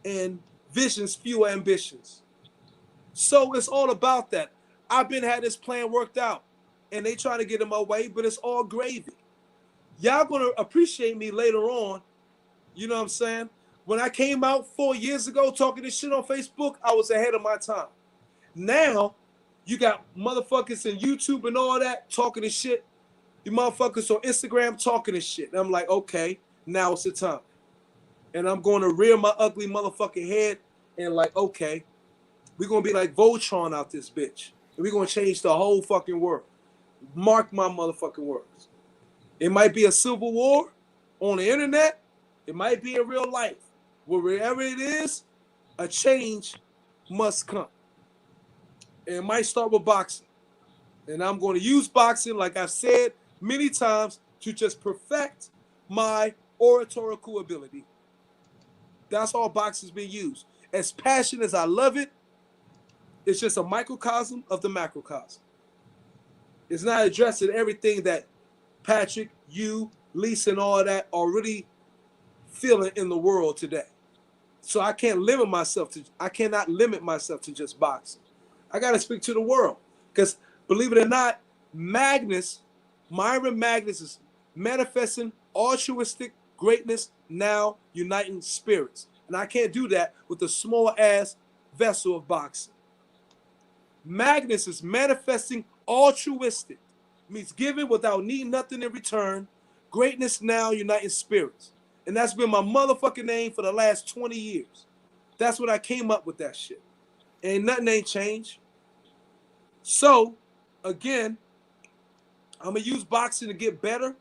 And visions fuel ambitions. So it's all about that. I've been had this plan worked out, and they trying to get in my way, but it's all gravy. Y'all gonna appreciate me later on. You know what I'm saying? When I came out 4 years ago talking this shit on Facebook, I was ahead of my time. Now, you got motherfuckers in YouTube and all that talking this shit. You motherfuckers on Instagram talking this shit. And I'm like, okay, now it's the time. And I'm going to rear my ugly motherfucking head and like, okay, we're going to be like Voltron out this bitch. And we're going to change the whole fucking world. Mark my motherfucking words. It might be a civil war on the internet. It might be in real life. Wherever it is, a change must come. And it might start with boxing. And I'm going to use boxing, like I've said many times, to just perfect my oratorical ability. That's all boxing's been used. As passionate as I love it, it's just a microcosm of the macrocosm. It's not addressing everything that Patrick, you, Lisa, and all that are really feeling in the world today. So I cannot limit myself to just boxing. I got to speak to the world. Because believe it or not, Myron Magnus is manifesting altruistic greatness now uniting spirits. And I can't do that with a small ass vessel of boxing. Magnus is manifesting altruistic, means giving without needing nothing in return. Greatness now uniting spirits. And that's been my motherfucking name for the last 20 years. That's what I came up with that shit. And nothing ain't changed. So, again, I'm going to use boxing to get better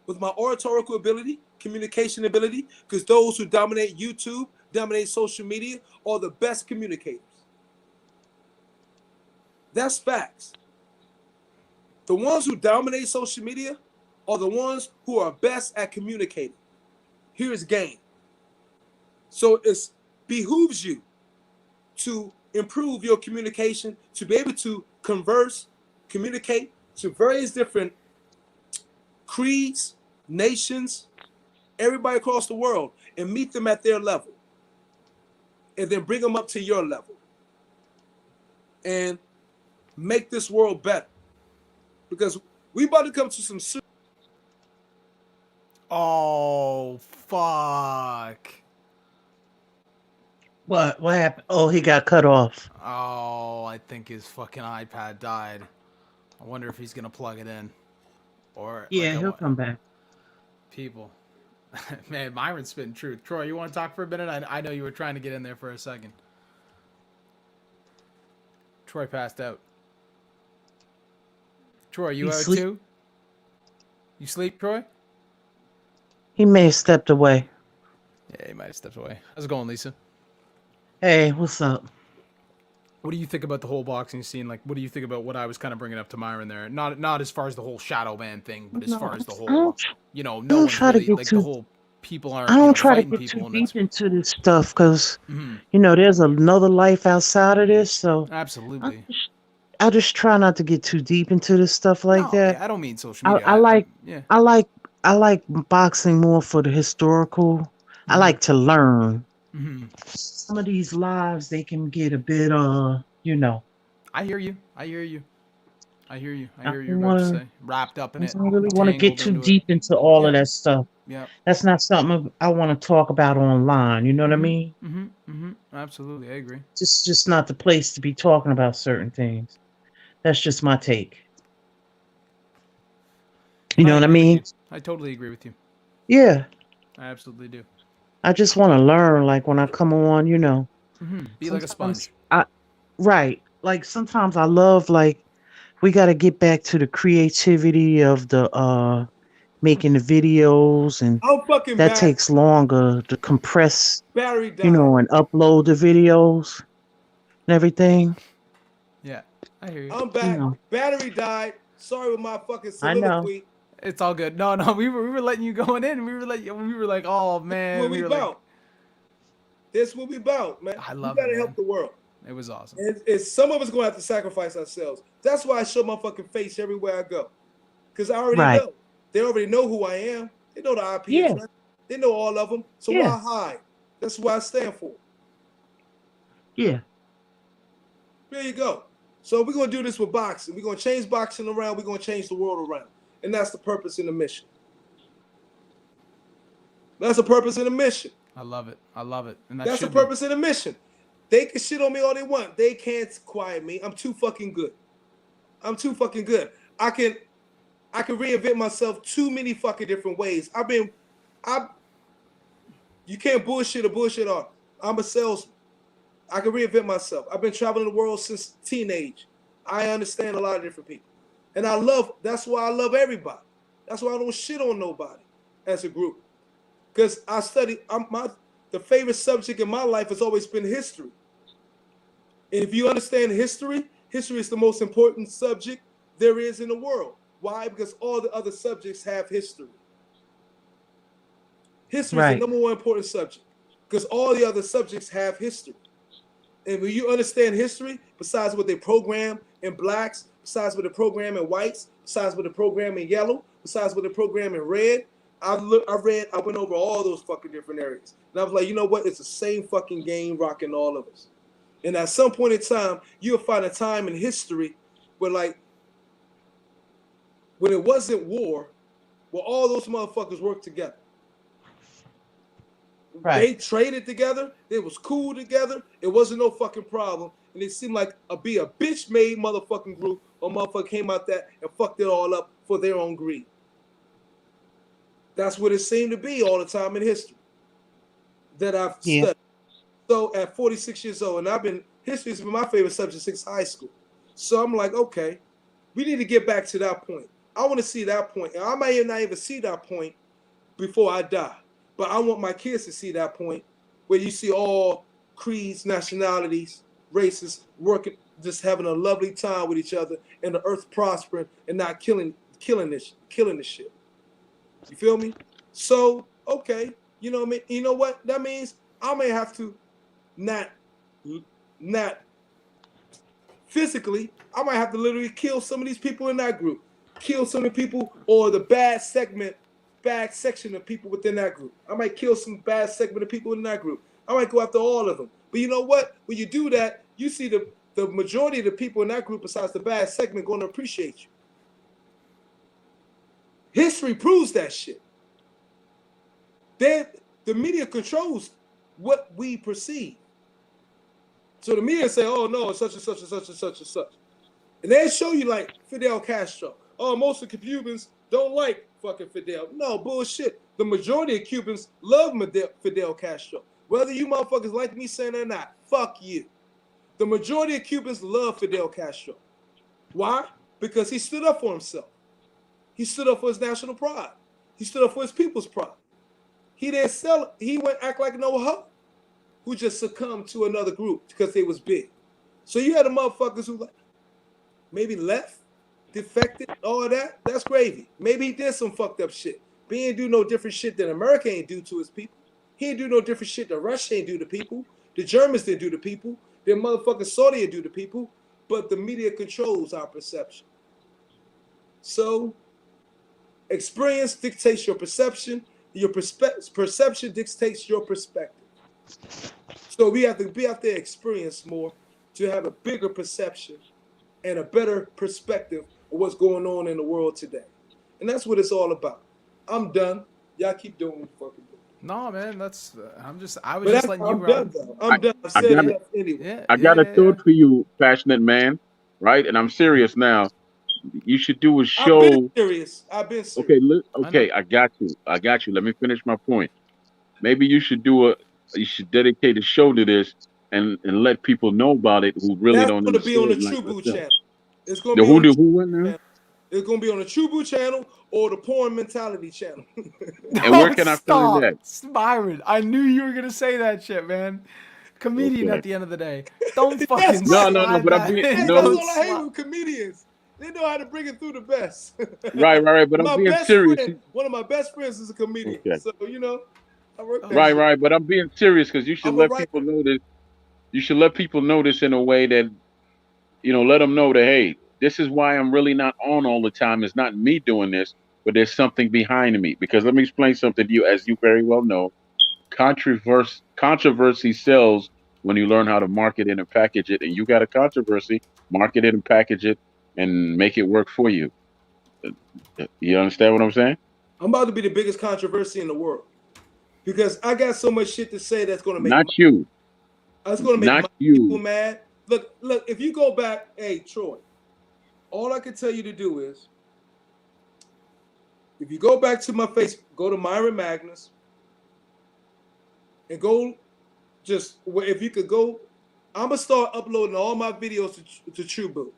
with my oratorical ability, communication ability, because those who dominate YouTube, dominate social media are the best communicators. That's facts. The ones who dominate social media are the ones who are best at communicating. Here's game. So it behooves you to improve your communication, to be able to converse, communicate to various different creeds, nations, everybody across the world, and meet them at their level. And then bring them up to your level. And make this world better. Because we about to come to some serious. Oh, fuck. What happened? Oh, he got cut off. Oh, I think his fucking iPad died. I wonder if he's gonna plug it in, or Yeah, like I he'll want come back. people. Man, Myron's spitting truth. Troy, you want to talk for a minute? I know you were trying to get in there for a second. Troy passed out. Troy, you out too? You sleep, Troy? He may have stepped away. Yeah, he might have stepped away. How's it going, Lisa? Hey, what's up? What do you think about the whole boxing scene? Like, what do you think about what I was kind of bringing up to Myron there? Not as far as the whole shadow ban thing, but as far as the whole, no one's really like the whole people aren't. I don't try to fighting get people too deep into this stuff because mm-hmm. There's another life outside of this. So absolutely, I just try not to get too deep into this stuff like that. Yeah, I don't mean social media. I like boxing more for the historical. Mm-hmm. I like to learn. Mm-hmm. Some of these lives they can get a bit I hear you. I hear you what you're about to say. Wrapped up in it. I don't really want to get too deep into all of that stuff. Yeah. That's not something I want to talk about online. You know what I mean? Mm-hmm. Mm-hmm. Absolutely, I agree. Just not the place to be talking about certain things. That's just my take. You know what I mean? I totally agree with you. Yeah. I absolutely do. I just want to learn, like when I come on, Mm-hmm. Be like a sponge. Right. Like sometimes I love we got to get back to the creativity of the making the videos, and that takes longer to compress, and upload the videos and everything. Yeah, I hear you. I'm back. Battery died. Sorry with my fucking soliloquy. It's all good. No, we were letting you going in. We were like, oh man. This is what we about. This is what we about, man. I love it. We gotta help the world. It was awesome. And some of us gonna have to sacrifice ourselves. That's why I show my fucking face everywhere I go. Because I already know. They already know who I am. They know the IP address. They know all of them. So why hide? That's what I stand for. Yeah. There you go. So we're gonna do this with boxing. We're gonna change boxing around. We're gonna change the world around. And that's the purpose and the mission. That's the purpose and the mission. I love it. And that's the purpose and the mission. They can shit on me all they want. They can't quiet me. I'm too fucking good. I can reinvent myself too many fucking different ways. You can't bullshit on. I'm a salesman. I can reinvent myself. I've been traveling the world since teenage. I understand a lot of different people. And that's why I love everybody. That's why I don't shit on nobody as a group. Because I study, the favorite subject in my life has always been history. And if you understand history is the most important subject there is in the world. Why? Because all the other subjects have history. History is the number one important subject. Because all the other subjects have history. And when you understand history, besides what they program in blacks, besides what they program in whites, besides what they program in yellow, besides what they program in red, I went over all those fucking different areas. And I was like, you know what? It's the same fucking game rocking all of us. And at some point in time, you'll find a time in history where when it wasn't war, where all those motherfuckers worked together. Right. They traded together. It was cool together. It wasn't no fucking problem. And it seemed like a bitch-made motherfucking group or motherfucker came out there and fucked it all up for their own greed. That's what it seemed to be all the time in history that I've studied. So at 46 years old, and history's been my favorite subject since high school. So I'm like, okay, we need to get back to that point. I want to see that point. And I might not even see that point before I die. But I want my kids to see that point where you see all creeds, nationalities, races working, just having a lovely time with each other, and the earth prospering and not killing this shit. You feel me? So okay, you know what I mean? You know what that means? I may have to not physically, I might have to literally kill some of these people in that group, kill some of the people or the bad section of people within that group. I might kill some bad segment of people in that group. I might go after all of them. But you know what? When you do that, you see the majority of the people in that group, besides the bad segment, going to appreciate you. History proves that shit. The media controls what we perceive. So the media say, oh no, it's such and such and such and such and such. And they show you like Fidel Castro. Oh, most of the Cubans don't like fucking Fidel. No, bullshit. The majority of Cubans love Fidel Castro. Whether you motherfuckers like me saying it or not, fuck you. The majority of Cubans love Fidel Castro. Why? Because he stood up for himself. He stood up for his national pride. He stood up for his people's pride. He didn't sell it. He went act like no hoe who just succumbed to another group because they was big. So you had the motherfuckers who like maybe left, defected, all of that. That's gravy. Maybe he did some fucked up shit. But he ain't do no different shit than America ain't do to his people. He ain't do no different shit than Russia ain't do to people. The Germans didn't do to people. The motherfucking Saudi didn't do to people. But the media controls our perception. So experience dictates your perception. Your perception dictates your perspective. So we have to be out there, experience more to have a bigger perception and a better perspective of what's going on in the world today. And that's what it's all about. I'm done. Y'all keep doing what you fucking do. No, man, I was just letting you I'm run. done, though. I'm done. I've I said got enough anyway. I got a thought for you, passionate man. Right, and I'm serious now. You should do a I've been show. serious. I've been serious. Okay, I know. okay, I got you. I got you. Let me finish my point. Maybe you should do a. You should dedicate a show to this and let people know about it who really That's don't going to be on the understand like True Boo myself. channel. It's going to The be on the who went now? channel. It's going to be on the True Boo channel or the Porn Mentality channel. And where Oh, can I find stop, that? Byron. I knew you were gonna say that shit, man. Comedian Okay. at the end of the day. Don't That's fucking right. No. slide But I'm that being in. Hey, that's no. Don't all I hate slide. with comedians. They know how to bring it through the best. Right. But I'm My being best serious. friend, one of my best friends is a comedian. Okay. So, I work Oh, that shit. Right. But I'm being serious because you should I'm a let people writer. know this. You should let people know this in a way that let them know that hey, this is why I'm really not on all the time. It's not me doing this, but there's something behind me. Because let me explain something to you, as you very well know. Controversy sells when you learn how to market it and package it. And you got a controversy, market it and package it, and make it work for you. You understand what I'm saying? I'm about to be the biggest controversy in the world because I got so much shit to say that's going to make Not you, not my people you. mad. Look, if you go back, hey, Troy, all I can tell you to do is if you go back to my Facebook, go to Myron Magnus and go if you could go, I'm going to start uploading all my videos to TrueBoo.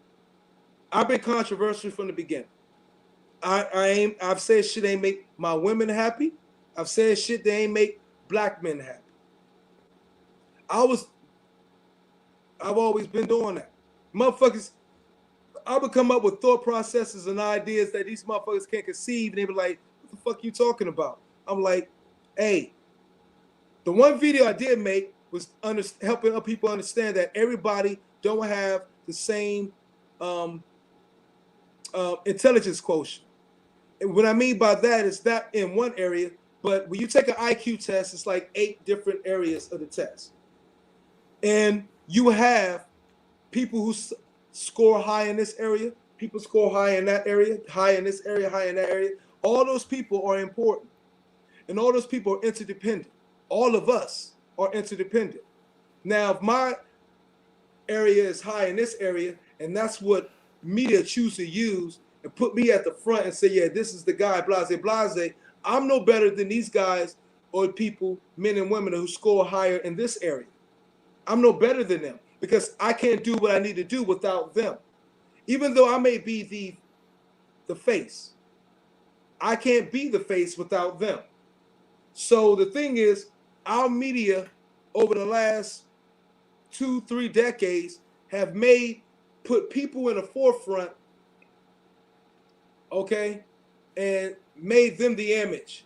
I've been controversial from the beginning. I've said shit ain't make my women happy. I've said shit that ain't make black men happy. I've always been doing that. Motherfuckers, I would come up with thought processes and ideas that these motherfuckers can't conceive, and they be like, what the fuck you talking about? I'm like, hey, the one video I did make was helping people understand that everybody don't have the same intelligence quotient. And what I mean by that is that in one area, but when you take an IQ test, it's like 8 different areas of the test. And you have people who score high in this area, people score high in that area, high in this area, high in that area. All those people are important. And all those people are interdependent. All of us are interdependent. Now, if my area is high in this area, and that's what media choose to use and put me at the front and say, yeah, this is the guy, blase, blase, I'm no better than these guys or people, men and women who score higher in this area. I'm no better than them because I can't do what I need to do without them. Even though I may be the face, I can't be the face without them. So the thing is, our media over the last 2-3 decades have put people in the forefront, okay, and made them the image,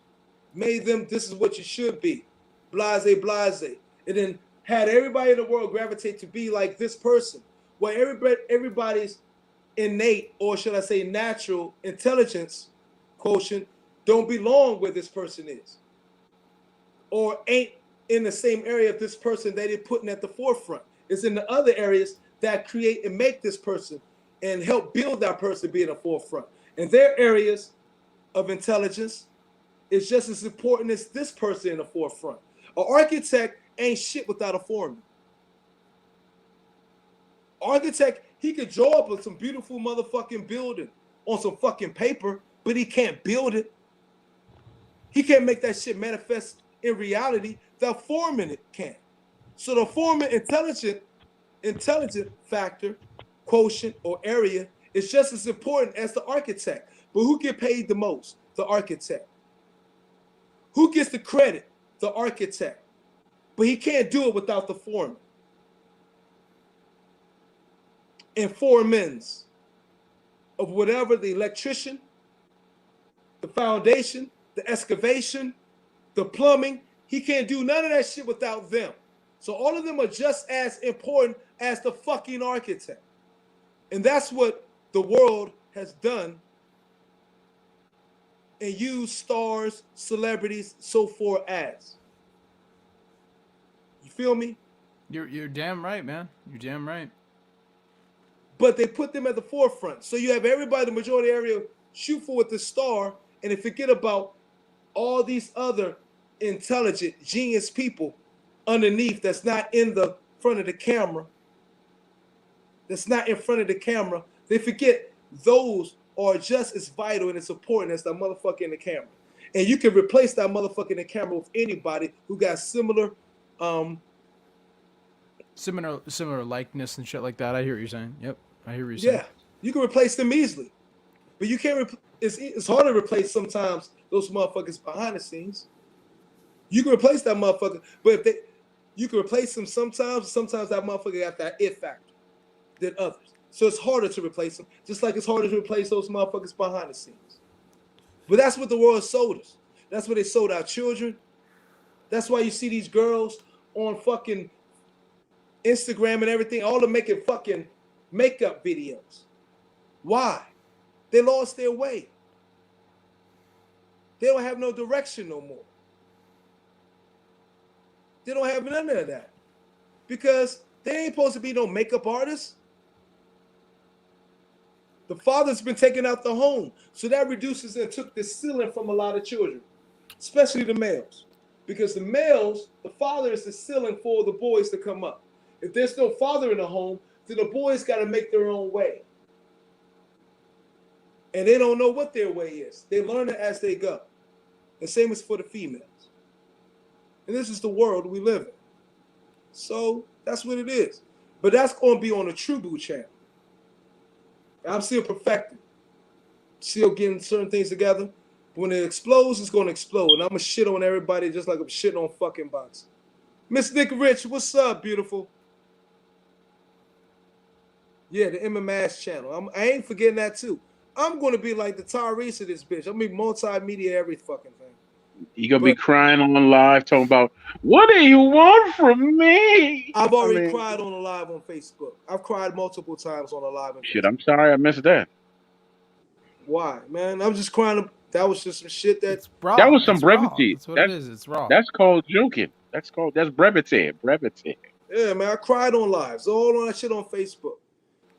made them this is what you should be, blase, and then had everybody in the world gravitate to be like this person. Well, everybody's innate, or should I say natural intelligence quotient don't belong where this person is, or ain't in the same area of this person that they're putting at the forefront. It's in the other areas that create and make this person and help build that person be in the forefront. And their areas of intelligence is just as important as this person in the forefront. An architect ain't shit without a foreman. Architect, he could draw up some beautiful motherfucking building on some fucking paper, but he can't build it. He can't make that shit manifest in reality. The foreman it can. So the foreman intelligent factor, quotient, or area is just as important as the architect. But who get paid the most? The architect. Who gets the credit? The architect. But he can't do it without the foreman. And foremans of whatever, the electrician, the foundation, the excavation, the plumbing, he can't do none of that shit without them. So all of them are just as important as the fucking architect. And that's what the world has done and used stars, celebrities, so forth as. You feel me? You're damn right, man. You're damn right. But they put them at the forefront. So you have everybody, the majority area, shoot for with the star, and they forget about all these other intelligent, genius people underneath that's not in the front of the camera. That's not in front of the camera. They forget those are just as vital and as important as the motherfucker in the camera. And you can replace that motherfucker in the camera with anybody who got similar likeness and shit like that. I hear what you're saying. Yep, I hear what you're saying. Yeah, you can replace them easily, but you can't. It's hard to replace sometimes those motherfuckers behind the scenes. You can replace that motherfucker, but you can replace them sometimes. Sometimes that motherfucker got that it factor than others, so it's harder to replace them. Just like it's harder to replace those motherfuckers behind the scenes. But that's what the world sold us. That's what they sold our children. That's why you see these girls on fucking Instagram and everything, all of making fucking makeup videos. Why? They lost their way. They don't have no direction no more. They don't have none of that. Because they ain't supposed to be no makeup artists. The father's been taken out the home. So that reduces and took the ceiling from a lot of children, especially the males. Because the males, the father is the ceiling for the boys to come up. If there's no father in the home, then the boys got to make their own way. And they don't know what their way is. They learn it as they go. The same is for the females. And this is the world we live in. So that's what it is. But that's going to be on the True Boo channel. I'm still perfecting. Still getting certain things together. But when it explodes, it's going to explode. And I'm going to shit on everybody just like I'm shitting on fucking boxing. Miss Nick Rich, what's up, beautiful? Yeah, the MMAS channel. I ain't forgetting that too. I'm going to be like the Tyrese of this bitch. I'm going to be multimedia every fucking thing. You gonna be crying on live talking about what do you want from me? I've already cried on a live on Facebook. I've cried multiple times on a live on Shit, Facebook. I'm sorry I missed that. Why, man? I'm just crying. That was just some shit that. It's raw. That was some It's raw. brevity. That's what it is. It's raw. That's called joking. That's brevity. Yeah, man. I cried on lives. All on that shit on Facebook.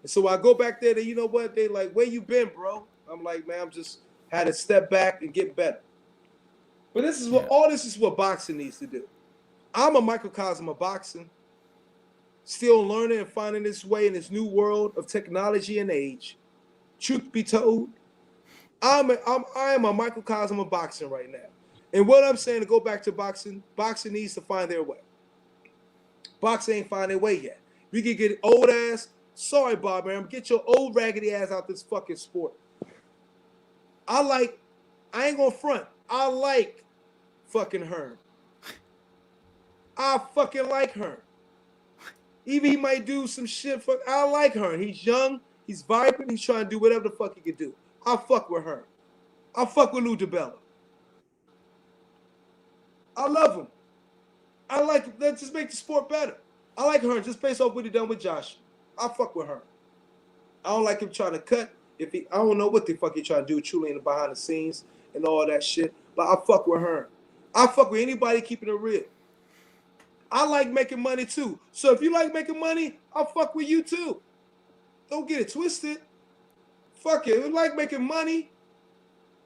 And so I go back there. You know what? They like, where you been, bro? I'm like, man, I'm just had to step back and get better. But this is what all this is what boxing needs to do. I'm a microcosm of boxing, still learning and finding its way in this new world of technology and age. Truth be told, I am a microcosm of boxing right now. And what I'm saying, to go back to boxing needs to find their way. Boxing ain't find their way yet. We can get old ass. Sorry, Bob Aram, get your old raggedy ass out this fucking sport. I ain't gonna front. I like fucking Hearn. I fucking like Hearn. Even he might do some shit. I like Hearn. He's young. He's vibrant. He's trying to do whatever the fuck he can do. I fuck with Hearn. I fuck with Lou DiBella. I love him. I like. Let's just make the sport better. I like Hearn just based off what he done with Josh. I fuck with Hearn. I don't like him trying to cut. I don't know what the fuck he trying to do truly in the behind the scenes and all that shit. But I fuck with Hearn. I fuck with anybody keeping it real. I like making money too. So if you like making money, I'll fuck with you too. Don't get it twisted. Fuck it. We like making money,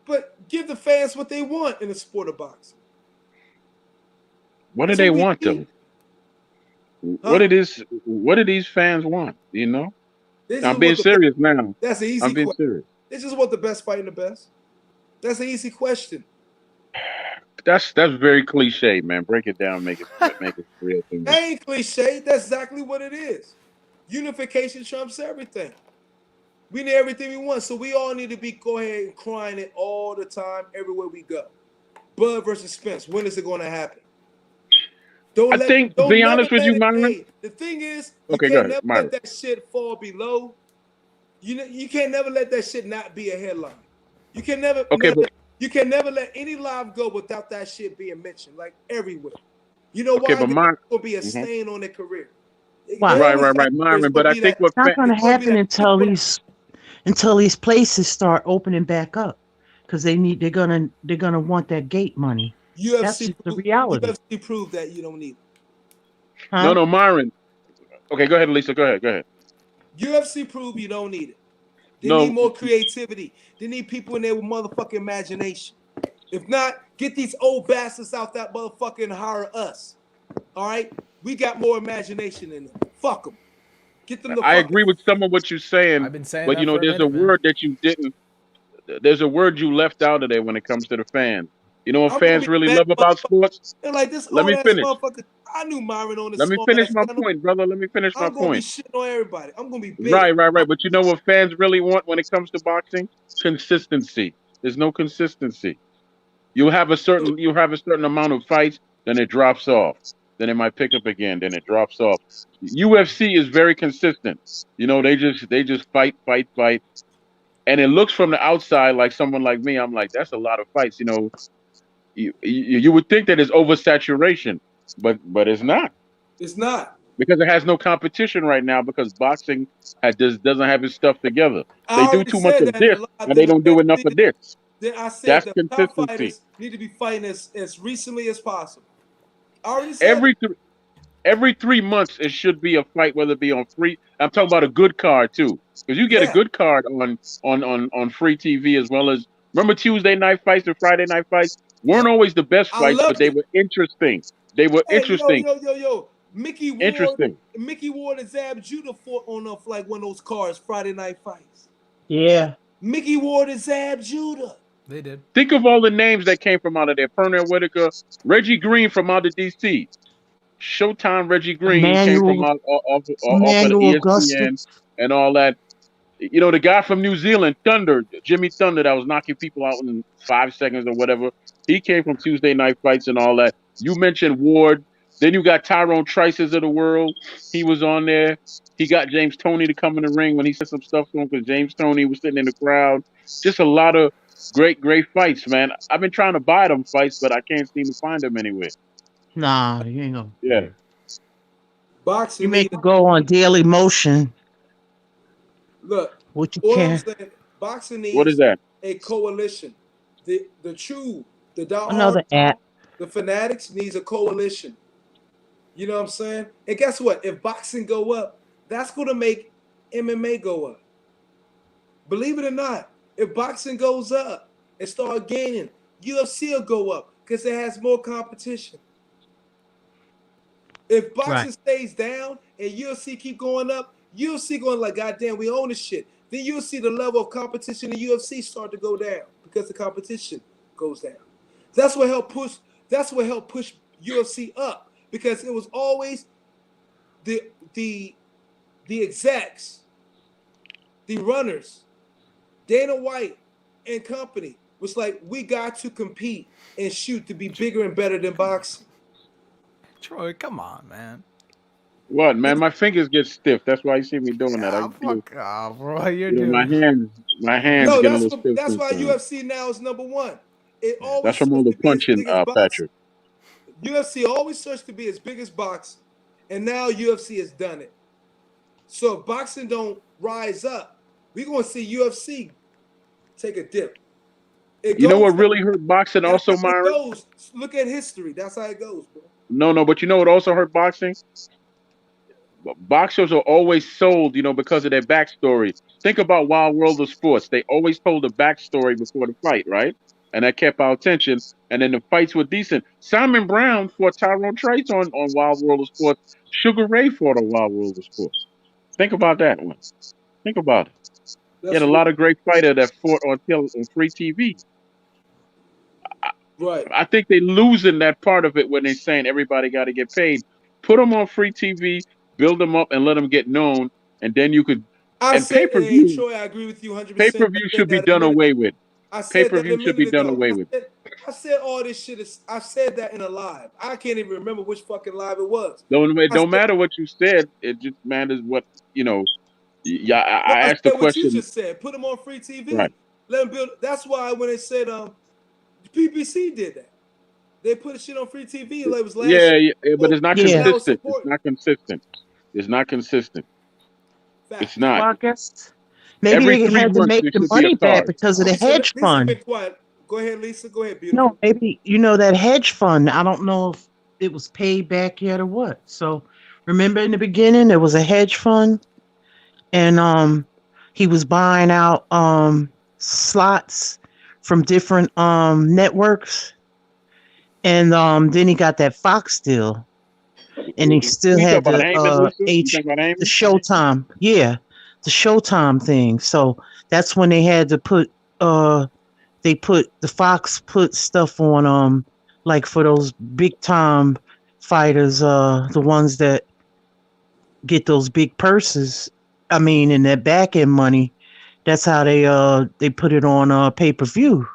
but give the fans what they want in the sport of boxing. What do That's they what we want need. though? Huh? What do these fans want? You know? They just I'm being want the serious now. That's an easy I'm being question. serious. They just want the best fighting the best. That's an easy question. That's very cliche, man. Break it down, make it real to me. That ain't cliche. That's exactly what it is. Unification trumps everything. We need everything we want, so we all need to be go ahead and crying it all the time, everywhere we go. Bud versus Spence. When is it going to happen? I think, to be honest with you, Myron. Hey, the thing is, you Okay, go can't ahead, never Myron. let that shit fall below. You can't never let that shit not be a headline. You can never let any live go without that shit being mentioned, like everywhere. You know why? But It's Myron, gonna be a stain on their career. Why? right, Myron. But I think what It's not going to happen until these places start opening back up, because they're gonna want that gate money. That's just the reality. UFC proved that you don't need it. Huh? no, Myron. Okay, go ahead, Lisa. Go ahead. UFC proved you don't need it. They No, need more creativity. They need people in there with motherfucking imagination. If not, get these old bastards out that motherfucker and hire us. All right? We got more imagination in them. Fuck them. Get them the I fuck. agree with some of what you're saying. I've been saying But that for a there's a minute, man. word that you didn't. There's a word you left out of there when it comes to the fans. You know what I'm gonna fans be really mad, love about sports? they're like this Let old me ass finish. motherfucker. I knew Myron on this Let me small finish ass my channel. point, brother. Let me finish my I'm gonna be point. shitting on everybody. I'm gonna be big. Right. But you know what fans really want when it comes to boxing? Consistency. There's no consistency. You have a certain amount of fights, then it drops off. Then it might pick up again, then it drops off. UFC is very consistent. They just fight. And it looks from the outside like someone like me, I'm like, that's a lot of fights. You would think that it's oversaturation, but it's not. It's not. Because it has no competition right now because boxing doesn't have its stuff together. I They do already too much said of that in this the live. and Then they the don't do fans enough of needed. this. Then I said That's the top consistency. fighters need to be fighting as recently as possible. I already said that. Every 3 months it should be a fight, whether it be on free. I'm talking about a good card too, because you get a Yeah, good card on free TV as well as remember Tuesday night fights and Friday night fights yeah. weren't always the best I fights, but loved they it. were interesting. They were Hey, interesting, yo. interesting. Mickey Ward and Zab Judah fought on like one of those cards, Friday night fights. Yeah. Mickey Ward and Zab Judah. They did. Think of all the names that came from out of there: Pernell Whitaker, Reggie Green from out of DC. Showtime Reggie Green, he came from Emmanuel off of the Emmanuel ESPN Augustus. and all that. The guy from New Zealand, Thunder, Jimmy Thunder, that was knocking people out in 5 seconds or whatever. He came from Tuesday night fights and all that. You mentioned Ward. Then you got Tyrone Trices of the world. He was on there. He got James Toney to come in the ring when he said some stuff to him because James Toney was sitting in the crowd. Just a lot of great fights, man. I've been trying to buy them fights, but I can't seem to find them anywhere. Nah, you ain't gonna. Yeah. You Boxing make need. it go on Daily Motion, Look, what you all I'm can. saying, boxing What is needs that? a coalition. The diehard, Another app. the fanatics needs a coalition. You know what I'm saying? And guess what? If boxing go up, that's going to make MMA go up. Believe it or not, if boxing goes up and start gaining, UFC will go up because it has more competition. If boxing Right. stays down and UFC keep going up, UFC going like, goddamn, we own this shit. Then you'll see the level of competition in UFC start to go down because the competition goes down. That's what helped push. That's what helped push UFC up because it was always the execs, the runners, Dana White and company was like, we got to compete and shoot to be bigger and better than boxing. Troy, come on, man. What, man? My fingers get stiff. That's why you see me doing that. I Yeah, feel, fuck off, bro. You're you know, doing. my hands No, get a little stiff that's why sometimes. UFC now is number one. It Yeah. That's always from all searched the to be as punching, big as boxing. Patrick. UFC always searched to be as big as boxing, and now UFC has done it. So if boxing don't rise up, we're gonna see UFC take a dip. It You know goes what that. really hurt boxing That's also, how it Myron? goes. Look at history. That's how it goes, bro. No, but you know what also hurt boxing? Boxers are always sold, because of their backstory. Think about Wild World of Sports. They always told a backstory before the fight, right? And that kept our attention. And then the fights were decent. Simon Brown fought Tyrone Trace on Wild World of Sports. Sugar Ray fought on Wild World of Sports. Think about that one. Think about it. He had That's a real. lot of great fighters that fought on free TV. Right. I think they losing that part of it when they're saying everybody got to get paid. Put them on free TV, build them up, and let them get known, and then you could. I And pay said, per hey, view, Troy, I agree with you pay 100%. per I view said should be that a done minute. away with. I Pay said per that a view should minute be done ago. away with. I said all this shit is. I said that in a live. I can't even remember which fucking live it was. It I don't said matter what you said. It just matters what you know. Yeah, no. I I asked the said what you question. just said. Put them on free Right. TV. Let them build. That's why when they said PBC did that. They put shit on free TV. Like it was last Yeah, year. yeah, but So it's not Yeah. now it's consistent. It's important. not consistent. It's not consistent. It's Facts. not. Well, I guess maybe Every they three had to months make there the should be a money back card. because of the Lisa, hedge Lisa, been fund. quiet. Go ahead, Lisa. Go ahead, No, beautiful. maybe that hedge fund. I don't know if it was paid back yet or what. So remember in the beginning there was a hedge fund and he was buying out slots from different networks and then he got that Fox deal and he Who still you talking had about, the Heyman, Lisa? You talking about the Heyman? Showtime. Yeah, the Showtime thing. So that's when they had to put they put the Fox put stuff on like for those big time fighters, the ones that get those big purses. I mean, and that back end money. That's how they put it on pay-per-view.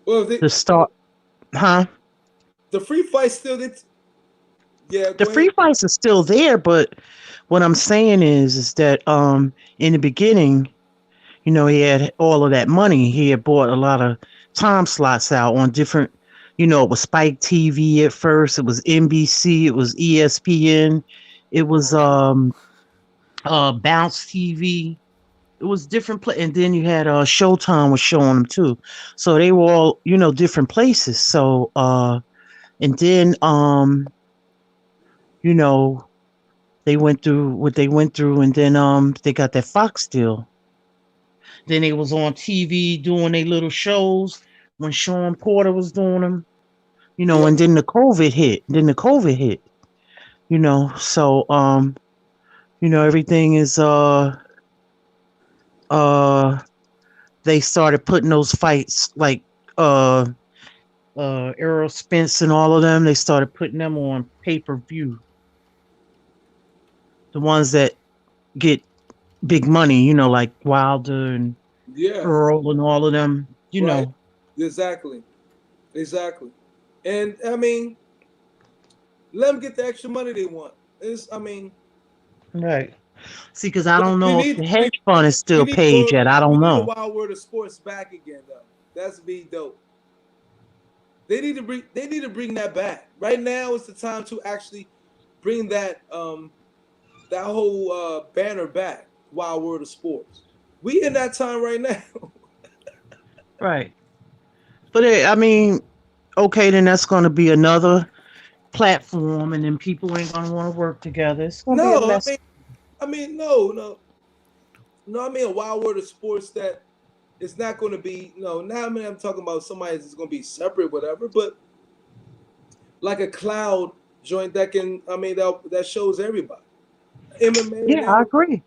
Well, The start, huh? the free fight still gets. Yeah, The go ahead. free fights are still there, but what I'm saying is that in the beginning, he had all of that money. He had bought a lot of time slots out on different, it was Spike TV at first, it was NBC, it was ESPN, it was Bounce TV. It was different and then you had Showtime was showing them too. So they were all, different places. So and then you know, they went through what they went through and then they got that Fox deal. Then they was on TV doing their little shows when Sean Porter was doing them, Yeah, and then the COVID hit. So everything is uh they started putting those fights like uh Errol Spence and all of them, they started putting them on pay-per-view. The ones that get big money, like Wilder and yeah, Earl and all of them, right. Exactly, exactly. And I mean, let them get the extra money they want. I mean, Right. See, because I but don't we know if need the we, hedge fund is we still need paid world yet. I we don't need a know. wild world of sports back again though. That's be dope. They need to bring that back. Right now is the time to actually bring that whole banner back. Wild world of sports. We in that time right now. Right. But I mean, okay, then that's going to be another platform, and then people ain't going to want to work together. It's going to be a No, less. no, no, no. I mean a wild world of sports that it's not going to be. No, now I mean I'm talking about somebody that's going to be separate, whatever. But like a cloud joint that can. I mean that shows everybody. MMA Yeah, I now. agree.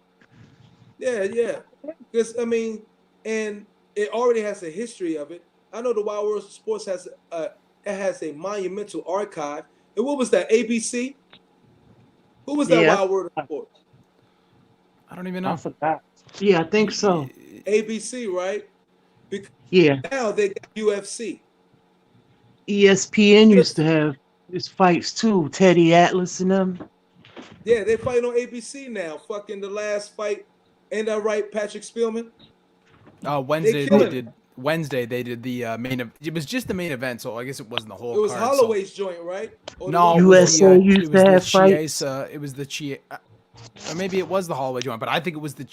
Yeah, yeah. Because I mean, and it already has a history of it. I know the Wild World of Sports has a monumental archive. And what was that? ABC? Who was that Yeah, Wild World of Sports? I don't even I know. forgot. Yeah, I think so. ABC, right? Because Yeah, now they got UFC. ESPN used Just to have his fights too. Teddy Atlas and them. yeah, they fighting on ABC now. Fucking the last fight, ain't that right, Patrick Spielman? Wednesday they killing it. did. Wednesday they did the main. It was just the main event, so I guess it wasn't the whole It was card. So Holloway's joint, right? Or the no, one it was USA the used to have fights. Chiesa. It was the Chia. Or maybe it was the Holloway joint, but I think it was the.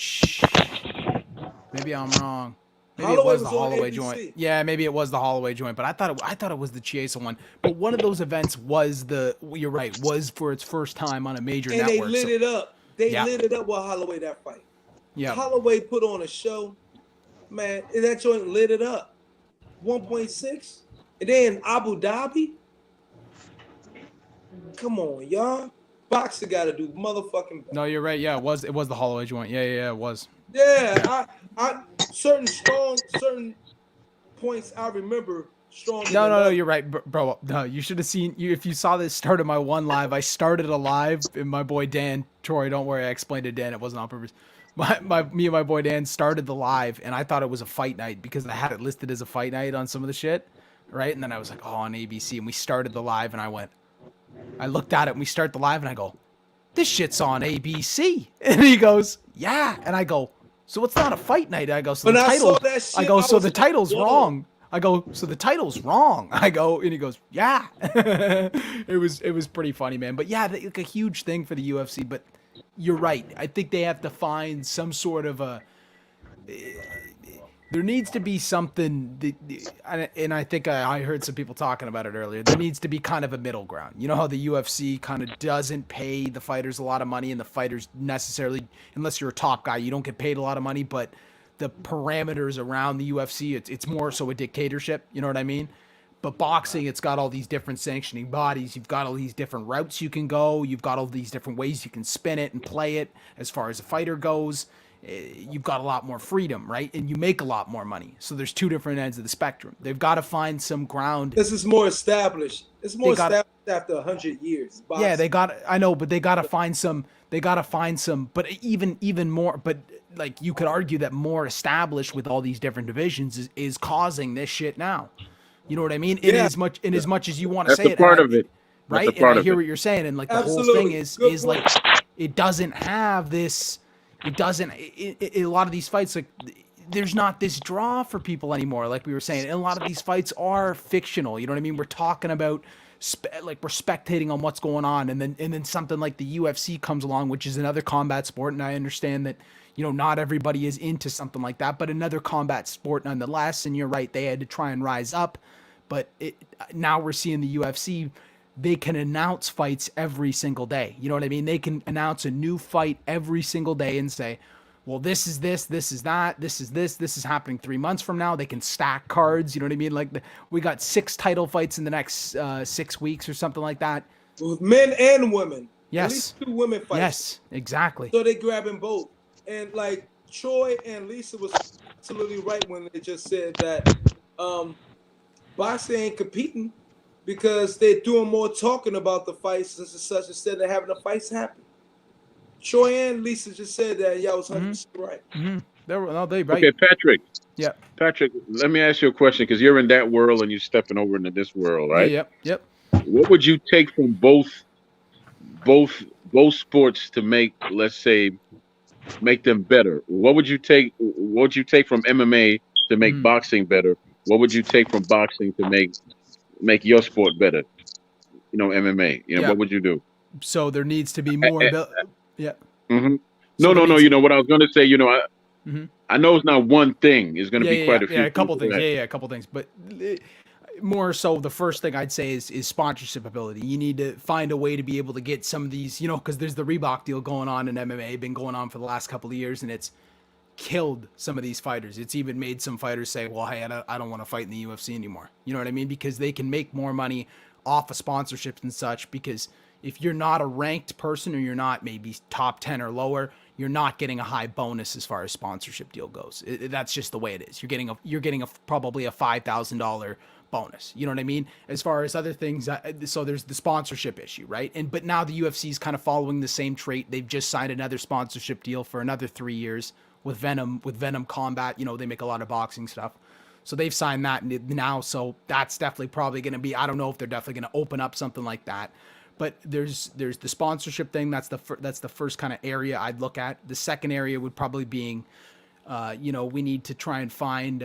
Maybe I'm wrong. Maybe it Holloway was the was on Holloway ABC. joint. Yeah, maybe it was the Holloway joint, but I thought it was the Chiesa one. But one of those events was the. You're right. Was for its first time on a major And network. they lit it up. They Yeah. lit it up with Holloway that fight. Yeah. Holloway put on a show, man. That joint lit it up. 1.6, and then Abu Dhabi. Come on, y'all. Boxer got to do motherfucking better. No, you're right. Yeah, it was the Holloway joint. Yeah, it was. Yeah, I certain points I remember strong. No, you're right, bro. No, you should have seen if you saw this start of my one live. I started a live, and my boy Dan Troy. Don't worry, I explained to Dan. It wasn't on purpose. Me and my boy Dan started the live, and I thought it was a fight night because I had it listed as a fight night on some of the shit, right? And then I was like, oh, on ABC, and we started the live, and I looked at it, and we start the live, and I go, this shit's on ABC, and he goes, yeah, and I go, so it's not a fight night. I go, so the title. I go, so the title's wrong. I go, so the title's wrong. I go, and he goes, yeah. It was pretty funny, man. But yeah, like a huge thing for the UFC. But you're right. I think they have to find some sort of a. There needs to be something, and I think I heard some people talking about it earlier. There needs to be kind of a middle ground. You know how the UFC kind of doesn't pay the fighters a lot of money, and the fighters necessarily, unless you're a top guy, you don't get paid a lot of money, but the parameters around the UFC, it's more so a dictatorship. You know what I mean? But boxing, it's got all these different sanctioning bodies. You've got all these different routes you can go. You've got all these different ways you can spin it and play it as far as a fighter goes. You've got a lot more freedom, right? And you make a lot more money. So there's two different ends of the spectrum. They've got to find some ground. This is more established. It's more established after 100 years. Boxing. Yeah, I know, but they got to find some, but even more, but like you could argue that more established with all these different divisions is causing this shit now. You know what I mean? In as much as you want to say it. That's a part of it. Right? And I hear what you're saying. And like the whole thing is like, it doesn't have this, a lot of these fights, like there's not this draw for people anymore. Like we were saying, and a lot of these fights are fictional. You know what I mean? We're talking about like we're spectating on what's going on. And then something like the UFC comes along, which is another combat sport. And I understand that, you know, not everybody is into something like that, but another combat sport nonetheless. And you're right. They had to try and rise up, but now we're seeing the UFC, they can announce fights every single day. You know what I mean? They can announce a new fight every single day and say, well, this is this is that, this is happening 3 months from now. They can stack cards. You know what I mean? Like we got 6 title fights in the next 6 weeks or something like that. With men and women. Yes. At least 2 women fights. Yes, exactly. So they grabbing both. And like Troy and Lisa was absolutely right when they just said that boxing ain't competing because they're doing more talking about the fights and such instead of having the fights happen. Troy and Lisa just said that. Y'all was 100% right. Mm-hmm. They right. Okay, Patrick. Yeah. Patrick, let me ask you a question because you're in that world and you're stepping over into this world, right? Yep. What would you take from both sports to make, let's say, make them better? What would you take? What would you take from MMA to make boxing better? What would you take from boxing to make your sport better? You know, MMA. You know, what would you do? So there needs to be more. Yeah. Mm-hmm. No. You know what I was going to say. You know, I know it's not one thing. It's going to be quite a few. Yeah, a couple things. Yeah, a couple things. But more so, the first thing I'd say is sponsorship ability. You need to find a way to be able to get some of these, you know, because there's the Reebok deal going on in MMA, been going on for the last couple of years, and it's killed some of these fighters. It's even made some fighters say, well, hey, I don't want to fight in the UFC anymore. You know what I mean? Because they can make more money off of sponsorships and such, because if you're not a ranked person or you're not maybe top 10 or lower, you're not getting a high bonus as far as sponsorship deal goes. That's just the way it is. You're getting probably a $5,000 bonus. You know what I mean? As far as other things, so there's the sponsorship issue, right? But now the UFC is kind of following the same trait. They've just signed another sponsorship deal for another 3 years with Venom Combat. You know, they make a lot of boxing stuff. So they've signed that now. So that's definitely probably going to be, I don't know if they're definitely going to open up something like that. But there's the sponsorship thing. That's the first kind of area I'd look at. The second area would probably being, we need to try and find.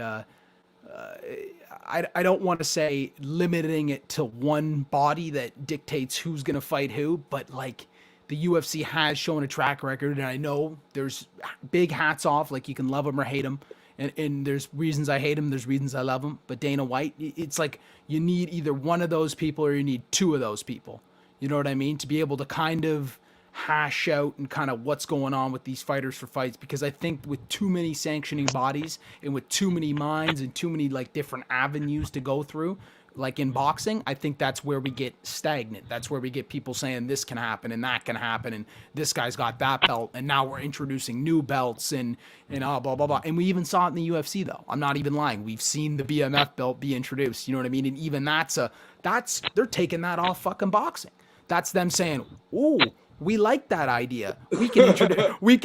I don't want to say limiting it to one body that dictates who's going to fight who, but like the UFC has shown a track record, and I know there's big hats off. Like you can love him or hate him, and there's reasons I hate him, there's reasons I love him. But Dana White, it's like you need either one of those people or you need two of those people. You know what I mean? To be able to kind of hash out and kind of what's going on with these fighters for fights, because I think with too many sanctioning bodies and with too many minds and too many like different avenues to go through, like in boxing, I think that's where we get stagnant. That's where we get people saying this can happen and that can happen and this guy's got that belt and now we're introducing new belts and blah blah blah. And we even saw it in the UFC though. I'm not even lying. We've seen the BMF belt be introduced. You know what I mean? And even they're taking that off fucking boxing. That's them saying, "Ooh, we like that idea. We can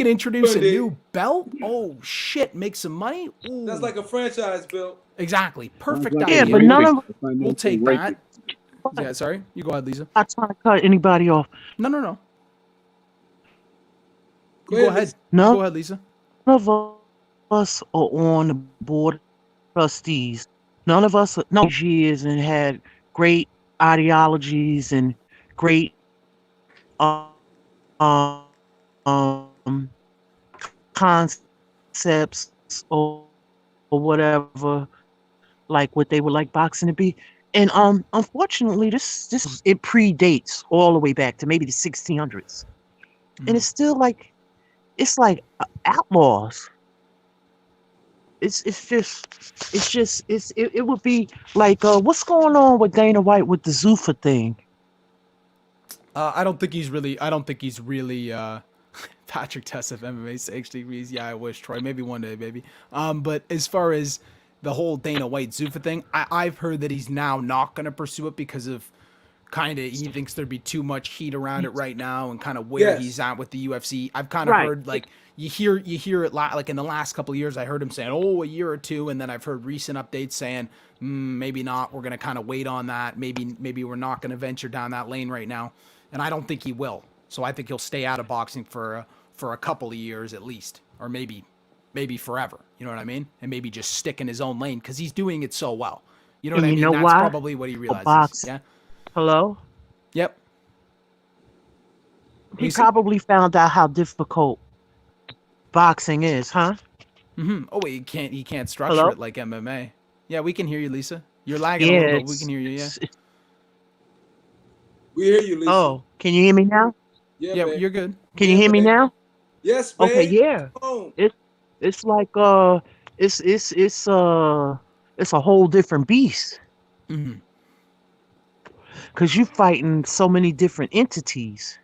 introduce a new belt. Oh shit, make some money." Ooh. That's like a franchise, Bill. Exactly. Perfect Yeah, idea. but none of We'll take that. Yeah, sorry. You go ahead, Lisa. I'm not trying to cut anybody off. No. Go Go ahead. ahead. None Go ahead, Lisa. of us are on the board of trustees. None of us are years and had great ideologies and great um, um, concepts or whatever, like what they would like boxing to be. And unfortunately, this it predates all the way back to maybe the 1600s, and it's still like outlaws. It would be like what's going on with Dana White with the Zuffa thing? I don't think he's really. Patrick Tessa of MMA sanctioning. Yeah, I wish Troy. Maybe one day, baby. But as far as the whole Dana White Zuffa thing, I've heard that he's now not going to pursue it because of kind of he thinks there'd be too much heat around it right now and kind of where he's at with the UFC. I've kind of heard like you hear it like in the last couple of years. I heard him saying, "Oh, a year or two," and then I've heard recent updates saying, "Maybe not. We're going to kind of wait on that. Maybe we're not going to venture down that lane right now." And I don't think he will. So I think he'll stay out of boxing for a couple of years at least, or maybe forever. You know what I mean? And maybe just stick in his own lane because he's doing it so well. You know what I mean? That's why? probably what he realizes. Boxing. Yeah. Hello? Yep. He probably found out how difficult boxing is, huh? Mm-hmm. Oh wait, he can't structure Hello? it like MMA. Yeah, we can hear you, Lisa. You're lagging a little bit. We can hear you. Yeah. We hear you, Lisa. Oh, can you hear me now? Yeah, babe. you're good. Can you hear me now? Yes, babe. Okay, yeah. Oh. It's like it's a whole different beast. Mm-hmm. Cause you fighting so many different entities.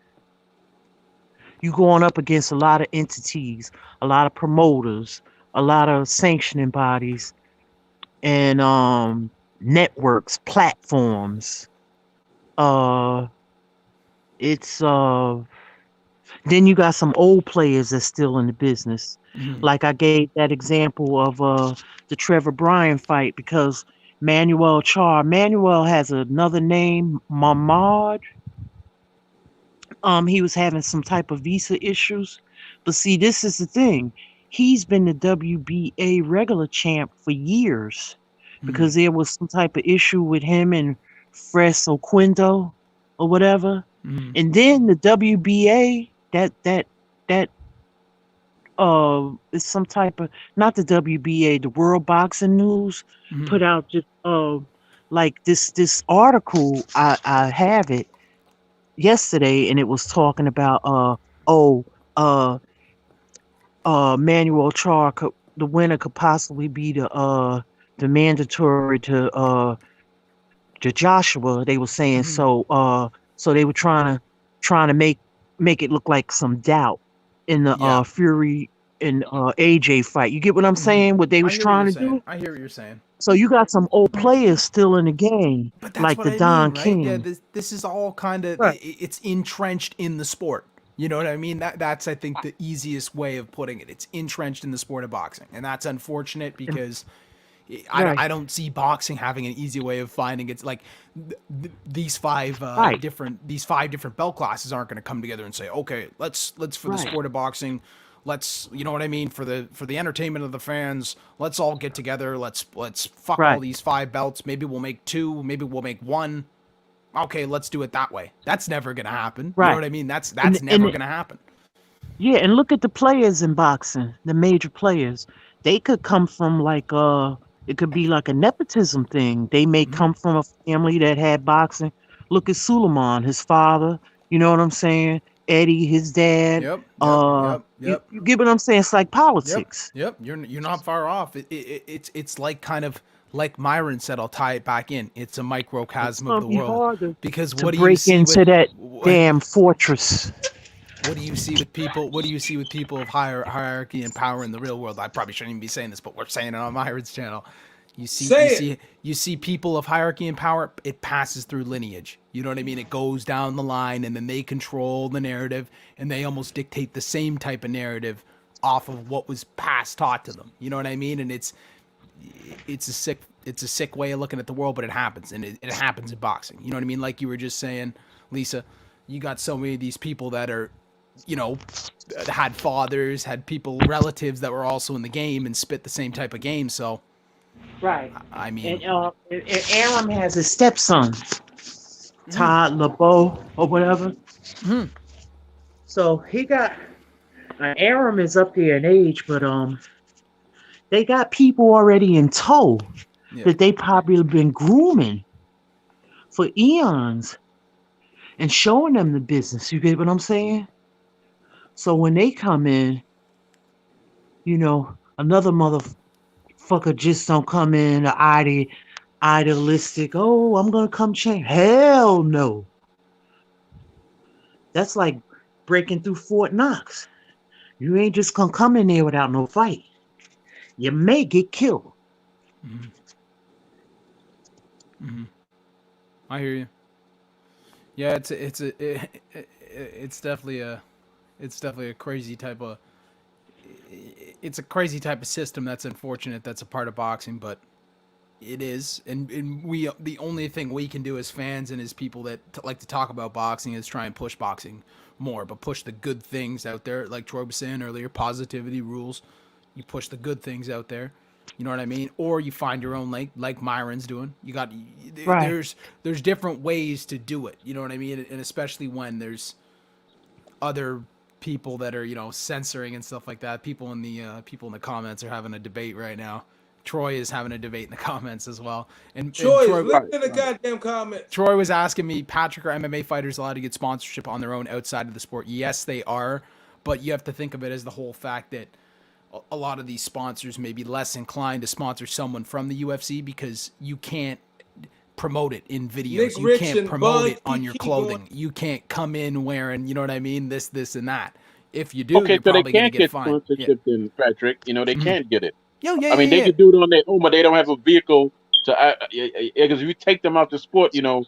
You going up against a lot of entities, a lot of promoters, a lot of sanctioning bodies, and networks, platforms. It's then you got some old players that's still in the business. Mm-hmm. Like I gave that example of the Trevor Bryan fight because Manuel has another name, Mahmoud. He was having some type of visa issues. But see, this is the thing. He's been the WBA regular champ for years because there was some type of issue with him and Fres Oquendo or whatever. Mm-hmm. And then the WBA, that is some type of, not the WBA, the World Boxing News put out just like this article. I have it yesterday, and it was talking about Manuel Char the winner could possibly be the mandatory to Joshua. They were saying so they were trying to make it look like some doubt in the Fury and AJ fight. You get what I'm saying? What they was trying to do? I hear what you're saying. So you got some old players still in the game, But that's like what the I Don mean, right? King. Yeah, this is all kind of it's entrenched in the sport. You know what I mean? That's I think the easiest way of putting it. It's entrenched in the sport of boxing, and that's unfortunate because Right. I don't see boxing having an easy way of finding it's like these five Right. different belt classes aren't going to come together and say, okay, let's for the Right. sport of boxing, let's, you know what I mean, for the entertainment of the fans, let's all get together, let's fuck all Right. these 5 belts, maybe we'll make 2, maybe we'll make 1. Okay, let's do it that way. That's never going to happen. You know Right. what I mean? That's And never going to happen. yeah, and look at the players in boxing, the major players. They could come from like it could be like a nepotism thing. They may Mhm. come from a family that had boxing. Look at Suleiman, his father, you know what I'm saying? Eddie, his dad. Yep, yep, yep, You, yep. you get what I'm saying? It's like Yep, politics. yep. You're not far off. It's like kind of like Myron said. I'll tie it back in. It's a It's microcosm of gonna the be world, harder because to what do you break see with into that what damn fortress. do you see with people? What do you see with people of higher hierarchy and power in the real world? I probably shouldn't even be saying this, but we're saying it on Myron's channel. Say it. You see people of hierarchy and power. It passes through lineage. You know what I mean? It goes down the line, and then they control the narrative, and they almost dictate the same type of narrative off of what was past taught to them. You know what I mean? And it's a sick way of looking at the world, but it happens, and it happens in boxing. You know what I mean? Like you were just saying, Lisa, you got so many of these people that are, you know, had fathers, had people, relatives that were also in the game and spit the same type of game. So, Right. I mean, And Aram has a stepson, mhm, Todd LeBeau or whatever. mhm, So he got Aram is up there in age, but they got people already in tow yeah, that they probably been grooming for eons and showing them the business. You get what I'm saying? So when they come in, another motherfucker just don't come in idealistic. Oh, I'm gonna come change. Hell no. That's like breaking through Fort Knox. You ain't just gonna come in there without no fight. You may get killed. mhm, mhm. I hear you. Yeah, it's definitely a crazy type of it's a crazy type of system that's unfortunate, that's a part of boxing, but it is, and we, the only thing we can do as fans and as people that like to talk about boxing is try and push boxing more, but push the good things out there, like Troy was saying earlier, positivity rules. You push the good things out there, you know what I mean, or you find your own, like Myron's doing. You got, Right. there's different ways to do it, you know what I mean, and especially when there's other people that are, you know, censoring and stuff like that. People in the comments are having a debate right now. Troy is having a debate in the comments as well. And Choice, Troy, look Right, in the right. goddamn comments. Troy was asking me, Patrick, are MMA fighters allowed to get sponsorship on their own outside of the sport? Yes, they are, but you have to think of it as the whole fact that a lot of these sponsors may be less inclined to sponsor someone from the UFC because you can't promote it in Nick videos. You Rich can't and promote Bun, it on your keep going. clothing. You can't come in wearing, you know what I mean, this, and that. If you do, Okay, you're so they probably going to can't get get fined. Yeah. sponsorship then, Patrick. You know, they Mhm. can't get it. Yo, yeah, I yeah, mean, they yeah. could do it on their own, but they don't have a vehicle to. Because if you take them out the sport, you know,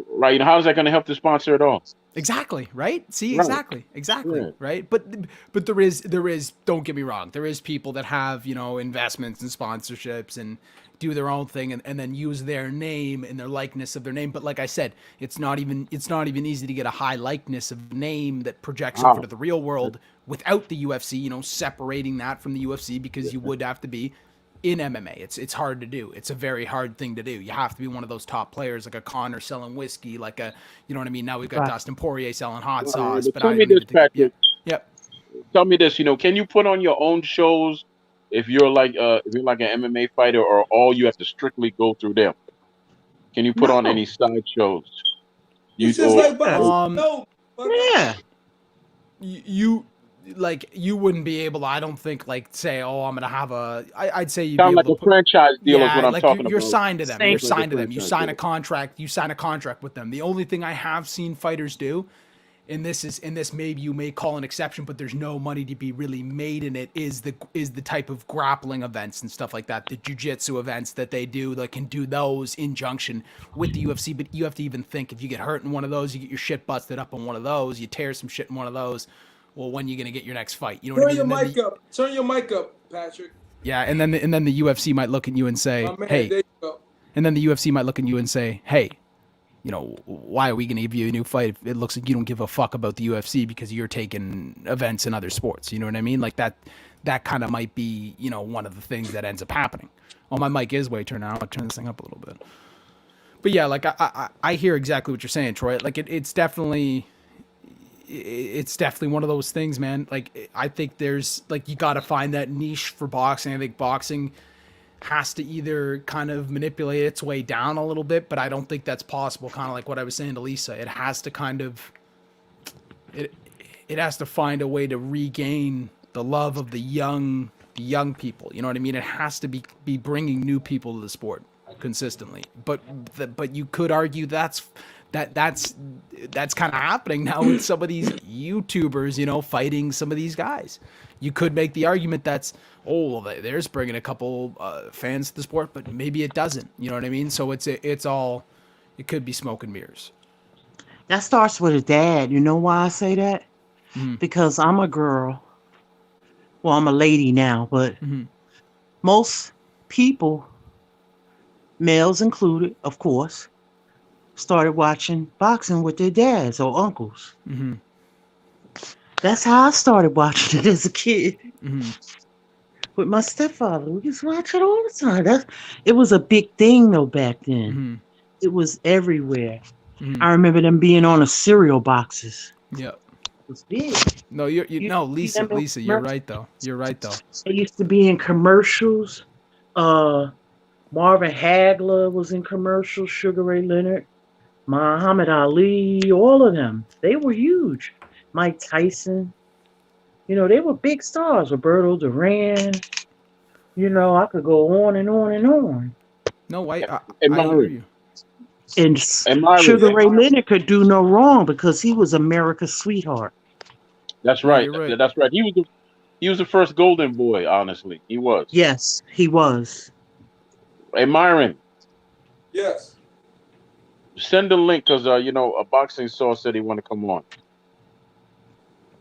right? You know, how is that going to help the sponsor at all? Exactly, right? See, Right. exactly, Yeah. right? But there is don't get me wrong, there is people that have, you know, investments and sponsorships and do their own thing, and then use their name and their likeness of their name. But like I said, it's not even easy to get a high likeness of name that projects over to Wow. the real world without the UFC, you know, separating that from the UFC, because you Yeah. would have to be in MMA. It's hard to do. It's a very hard thing to do. You have to be one of those top players, like a Connor selling whiskey, like a, you know what I mean. Now we've got Right. Dustin Poirier selling hot Right. sauce, But but tell I me don't this, even think, yeah, Patrick. yep, Tell me this. You know, can you put on your own shows if you're like an MMA fighter, or all you have to strictly go through them? Can you put on No. any side shows? You It's just or like Yeah. boxing. um, No, fucker. Yeah. you like you wouldn't be able to, I don't think, like say, oh, I'm gonna have I'd say you'd be sound like able to a put, franchise deal is yeah, what I'm like talking you're about. signed to them. You're Same. Like a signed to them. You franchise sign a deal. contract. You sign a contract with them. The only thing I have seen fighters do, and this maybe you may call an exception, but there's no money to be really made in it, is the type of grappling events and stuff like that, the jiu-jitsu events that they do, that can do those in junction with the UFC. But you have to even think, if you get hurt in one of those, you get your shit busted up on one of those, you tear some shit in one of those, well, when are you going to get your next fight? You know what I Turn mean? your And then mic up. Turn your mic up, Patrick. Yeah, and then the UFC might look at you and say, My man, "Hey," there you go. and then the UFC might look at you and say, "Hey, you know, why are we going to give you a new fight if it looks like you don't give a fuck about the UFC because you're taking events in other sports?" You know what I mean? Like that kind of might be, you know, one of the things that ends up happening. Oh, my mic is way turned down. I'll turn this thing up a little bit. But yeah, like I hear exactly what you're saying, Troy. Like it's definitely one of those things, man. Like I think there's like you got to find that niche for boxing. I think boxing has to either kind of manipulate its way down a little bit, but I don't think that's possible. Kind of like what I was saying to Lisa, it has to kind of it has to find a way to regain the love of the young people. You know what I mean? It has to be bringing new people to the sport consistently. But you could argue that's kind of happening now with some of these YouTubers, you know, fighting some of these guys. You could make the argument that's, oh, well, there's bringing a couple fans to the sport, but maybe it doesn't. You know what I mean? So it's all, it could be smoke and mirrors. That starts with a dad. You know why I say that? Mm-hmm. Because I'm a girl. Well, I'm a lady now, but Mm-hmm. most people, males included, of course, started watching boxing with their dads or uncles. Mm-hmm. That's how I started watching it as a kid. Mm-hmm. With my stepfather. We used to watch it all the time. It was a big thing though back then. Mm-hmm. It was everywhere. Mm-hmm. I remember them being on the cereal boxes. Yeah. It was big. No, Lisa, you're right though. You're right though. It used to be in commercials. Marvin Hagler was in commercials, Sugar Ray Leonard, Muhammad Ali, all of them. They were huge. Mike Tyson. You know, they were big stars. Roberto Duran. You know, I could go on and on and on. No, I And hear Myron, you. And Sugar Ray Leonard could do no wrong because he was America's sweetheart. that's Yeah, right. you're right. That's right. He was the first golden boy. Honestly, he was. Yes, he was. Hey, Myron, Yes. send the link because you know a boxing source said he want to come on.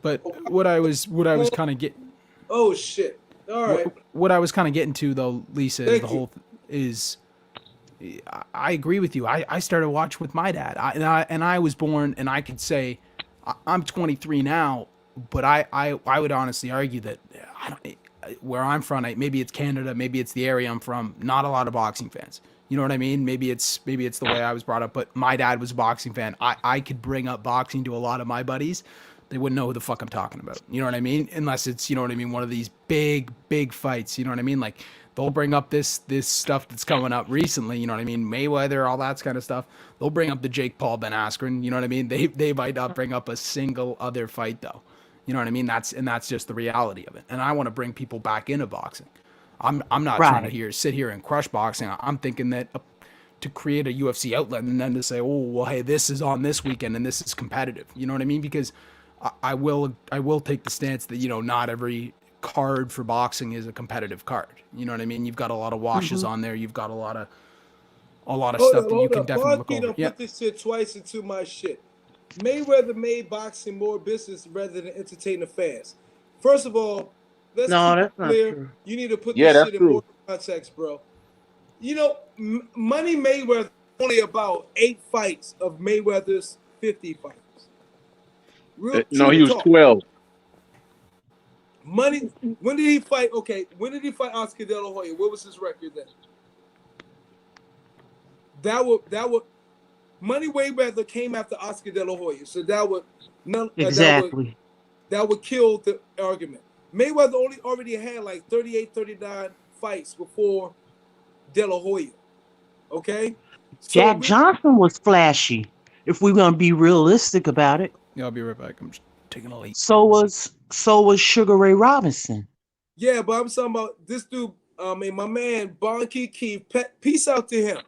But what I was kind of getting. Oh shit. All right. What I was kind of getting to though, Lisa, is the whole is. I agree with you. I started watching with my dad. I was born, and I could say I'm 23 now, but I would honestly argue that where I'm from, maybe it's Canada, maybe it's the area I'm from, not a lot of boxing fans. You know what I mean? Maybe it's the way I was brought up, but my dad was a boxing fan. I could bring up boxing to a lot of my buddies. They wouldn't know who the fuck I'm talking about. You know what I mean? Unless it's, you know what I mean, one of these big fights. You know what I mean? Like they'll bring up this stuff that's coming up recently. You know what I mean? Mayweather, all that kind of stuff. They'll bring up the Jake Paul Ben Askren. You know what I mean? They might not bring up a single other fight though. You know what I mean? That's just the reality of it. And I want to bring people back into boxing. I'm not trying to sit here and crush boxing. I'm thinking that to create a UFC outlet and then to say, oh well, hey, this is on this weekend and this is competitive. You know what I mean? Because I will take the stance that, you know, not every card for boxing is a competitive card. You know what I mean? You've got a lot of washes on there. You've got a lot of stuff that you can definitely look over. Put this shit twice into my shit. Mayweather made boxing more business rather than entertain the fans. First of all, let's keep it clear. True. You need to put this shit in more context, bro. You know, Money Mayweather only about 8 fights of Mayweather's 50 fights. No, he was 12. Money. When did he fight? Okay, when did he fight Oscar De La Hoya? What was his record then? That would Money Mayweather came after Oscar De La Hoya, so that would that would kill the argument. Mayweather already had like 38, 39 fights before De La Hoya. Okay, Jack Johnson was flashy. If we're gonna be realistic about it. Yeah, I'll be right back. I'm just taking a leak. So was Sugar Ray Robinson. Yeah, but I'm talking about this dude. My man Bonky Keith. Peace out to him.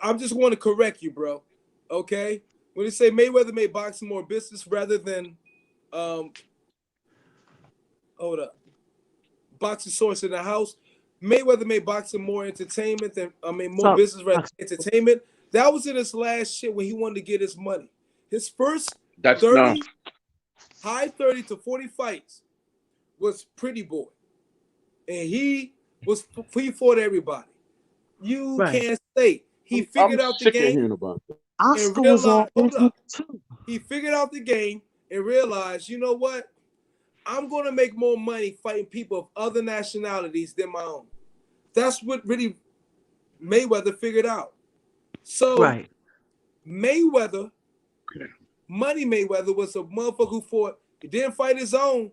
I'm just want to correct you, bro. Okay, when you say Mayweather made boxing more business rather than, hold up, boxing source in the house. Mayweather made boxing more entertainment than more business rather than entertainment. That was in his last shit when he wanted to get his money. His first high 30 to 40 fights was Pretty Boy. And he he fought everybody. You Right. can't say he I'm figured out the sick of game hearing about that. and Oscar was all realized. Hold business up, too. he figured out the game and realized, you know what? I'm gonna make more money fighting people of other nationalities than my own. That's what really Mayweather figured out. So Right. Mayweather, Okay. Money Mayweather was a motherfucker who fought. He didn't fight his own.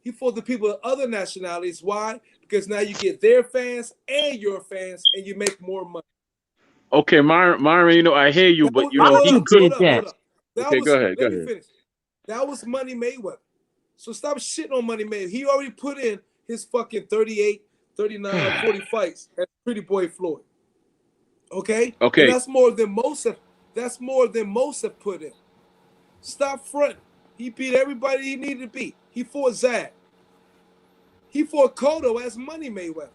He fought the people of other nationalities. Why? Because now you get their fans and your fans, and you make more money. Okay, Myron, I hear you, but Hold he Boxer up, could. hold did up, hold that. up. That Okay, go was. ahead, go Let me ahead. finish. That was Money Mayweather. So stop shitting on Money Mayweather. He already put in his fucking 38, 39, 40 fights at Pretty Boy Floyd. Okay? And Okay, that's more than most have. That's more than most have put in. Stop fronting. He beat everybody he needed to beat. He fought Zag. He fought Cotto as Money Mayweather.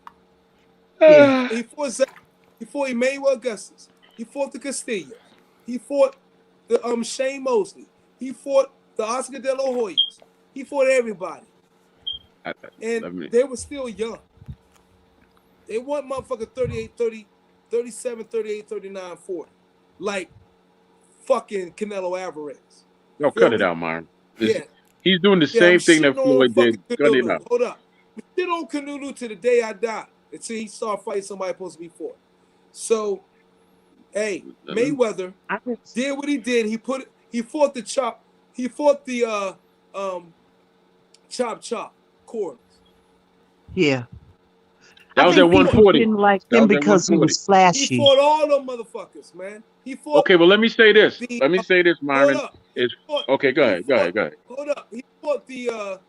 Yeah. He fought Zach. He fought Emmanuel Augustus. He fought the Castillos. He fought the Shane Mosley. He fought the Oscar De La Hoyas. He fought everybody. I- And let me. they were still young. They want motherfucker 38, 30, 37, 38, 39, 40. Like fucking Canelo Alvarez. You No, feel cut it me? out, Myron. Yeah. He's doing the Yeah, I'm same thing that shitting on Floyd fucking did. Cut it Canelo. out. Hold up. Shit on Canelo to the day I die. Until he start fighting somebody supposed to be for. So, hey, Mayweather I just did what he did. He fought the chop. He fought the chop corners. yeah. That I was at think people 140. didn't like That him was at because he 140. was He flashy. fought all them motherfuckers, man. He fought Okay, well, let me say this. the Let me say this, hold Myron. up. Is Fought, okay. Go he ahead. Go fought ahead. Go ahead. hold up. He fought the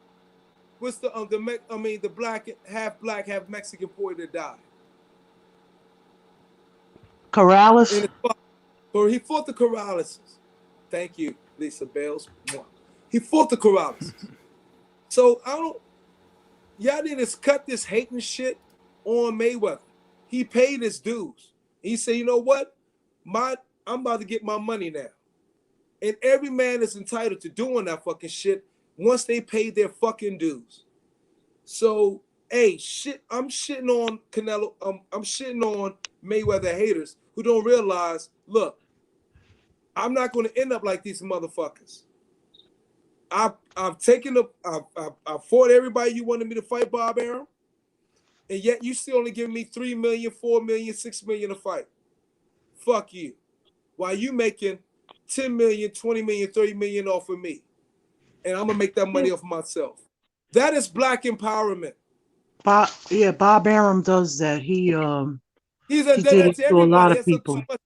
what's the black half Mexican boy that died. In Corrales? his fight. Or he fought the Corrales. Thank you, Lisa Bales. He fought the Corrales. So y'all need to cut this hating shit on Mayweather. He paid his dues. He said, you know what? I'm about to get my money now. And every man is entitled to doing that fucking shit once they pay their fucking dues. So, hey, I'm shitting on Canelo. I'm shitting on Mayweather haters who don't realize, look, I'm not going to end up like these motherfuckers. I've taken I fought everybody you wanted me to fight, Bob Arum, and yet you still only giving me 3 million, 4 million, 6 million to fight. Fuck you. While you making 10 million, 20 million, 30 million off of me. And I'm gonna make that money off myself. That is black empowerment. Bob Arum does that. He's done He did that it to to a lot everybody. of That's up people. too much.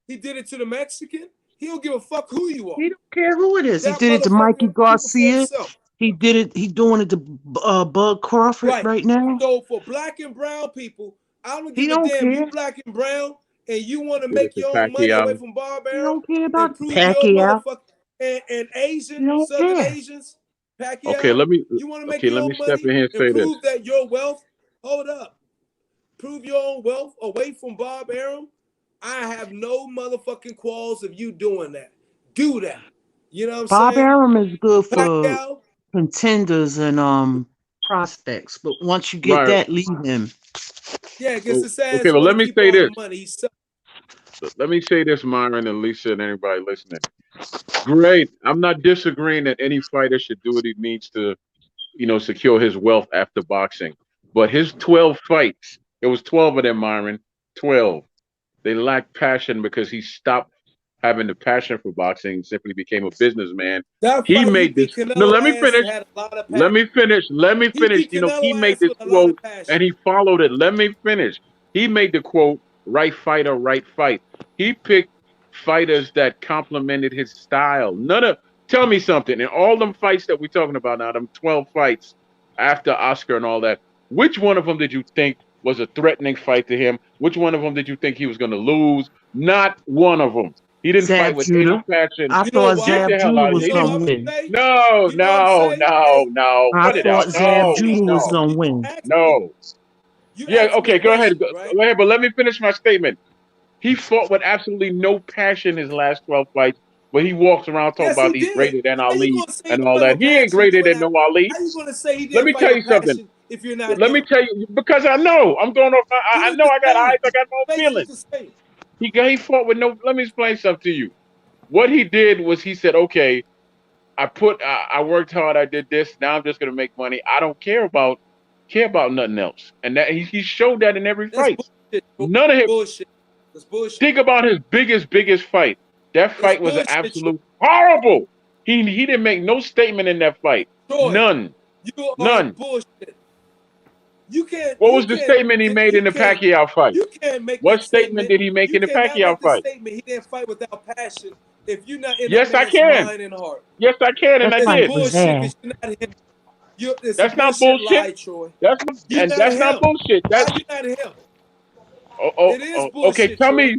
He did it to the Mexican. He don't give a fuck who you are. He don't care who it is. He That did it to Mikey motherfucker people for Garcia. himself. He did it. He doing it to Bud Crawford Right. right now. So for black and brown people, I don't He give a don't damn. You care. black and brown, and you want to Did it make to your own money away Pacquiao. from Bob He Arum don't care and about prove your Pacquiao. motherfucker and He Asian, don't Southern care. Asians, Okay, Pacquiao, let me. you want to make Okay, your let me own step in money here and and say this. prove that your wealth. Hold up. Prove your own wealth away from Bob Arum. I have no motherfucking qualms of you doing that. Do that. You know what I'm Bob saying? Arum is good for Pacquiao. contenders and prospects, but once you get Right. that, leave him. Yeah, because Oh, his okay, ass well, want let to me keep say all this. the money. Let me say this, Myron and Lisa and everybody listening. Great. I'm not disagreeing that any fighter should do what he needs to, secure his wealth after boxing. But his 12 fights, it was 12 of them, Myron. 12. They lacked passion because he stopped having the passion for boxing and simply became a businessman. That He fight he made this. beat No, Canelo let me ass finish. had a lot of Let passion. me finish. Let me He finish. beat He Canelo made ass this with a lot quote of passion. and he followed it. Let me finish. He made the quote, right fighter, right fight. He picked fighters that complemented his style. Tell me something. In all them fights that we're talking about now, them 12 fights after Oscar and all that, which one of them did you think was a threatening fight to him? Which one of them did you think he was going to lose? Not one of them. He didn't fight Zab with any Judah. passion. I You know thought Get why? Zab the hell Judah out of You was here. know what gonna I'm win. saying? No, You know what I'm no, saying? no, Hey, no. I Cut it out. thought Zab No, Judah was no, gonna you win. asked me. no. You Yeah, asked me a okay, go ahead. question, Go right? ahead, but let me finish my statement. He fought with absolutely no passion his last 12 fights, but he walks around talking Yes, about he he's did. greater than How you Ali gonna say he and don't all have no that. He ain't passion greater doing than that? no Ali. How you gonna say he Let didn't me fight tell with you something. passion if you're not Let me him? tell you, because I know I'm going off. Do I it know the I got eyes. same. I got no Basically feelings. the same. He fought with no. Let me explain something to you. What he did was he said, "Okay, I worked hard. I did this. Now I'm just gonna make money. I don't care about nothing else." And that he showed that in every That's fight. bullshit. None of him. Bullshit. That's bullshit. Think about his biggest fight. That That's fight was an bullshit, Troy. absolute horrible. He didn't make no statement in that fight. Troy, None. you are None. bullshit. You can't. What You was the can't. statement he made You in the can't. Pacquiao fight? You can't make What the statement statement. did he make You in the cannot Pacquiao make the fight? statement. He didn't fight without passion. If you're not in a Yes, I man's can. mind and heart, Yes, I can, and That I that's fight did. was bullshit. ass. Because you're not him. It's a That's not bullshit bullshit. lie, Troy. You're And not that's not him. bullshit. Why That's you not him? oh, It is oh, okay. bullshit, Troy.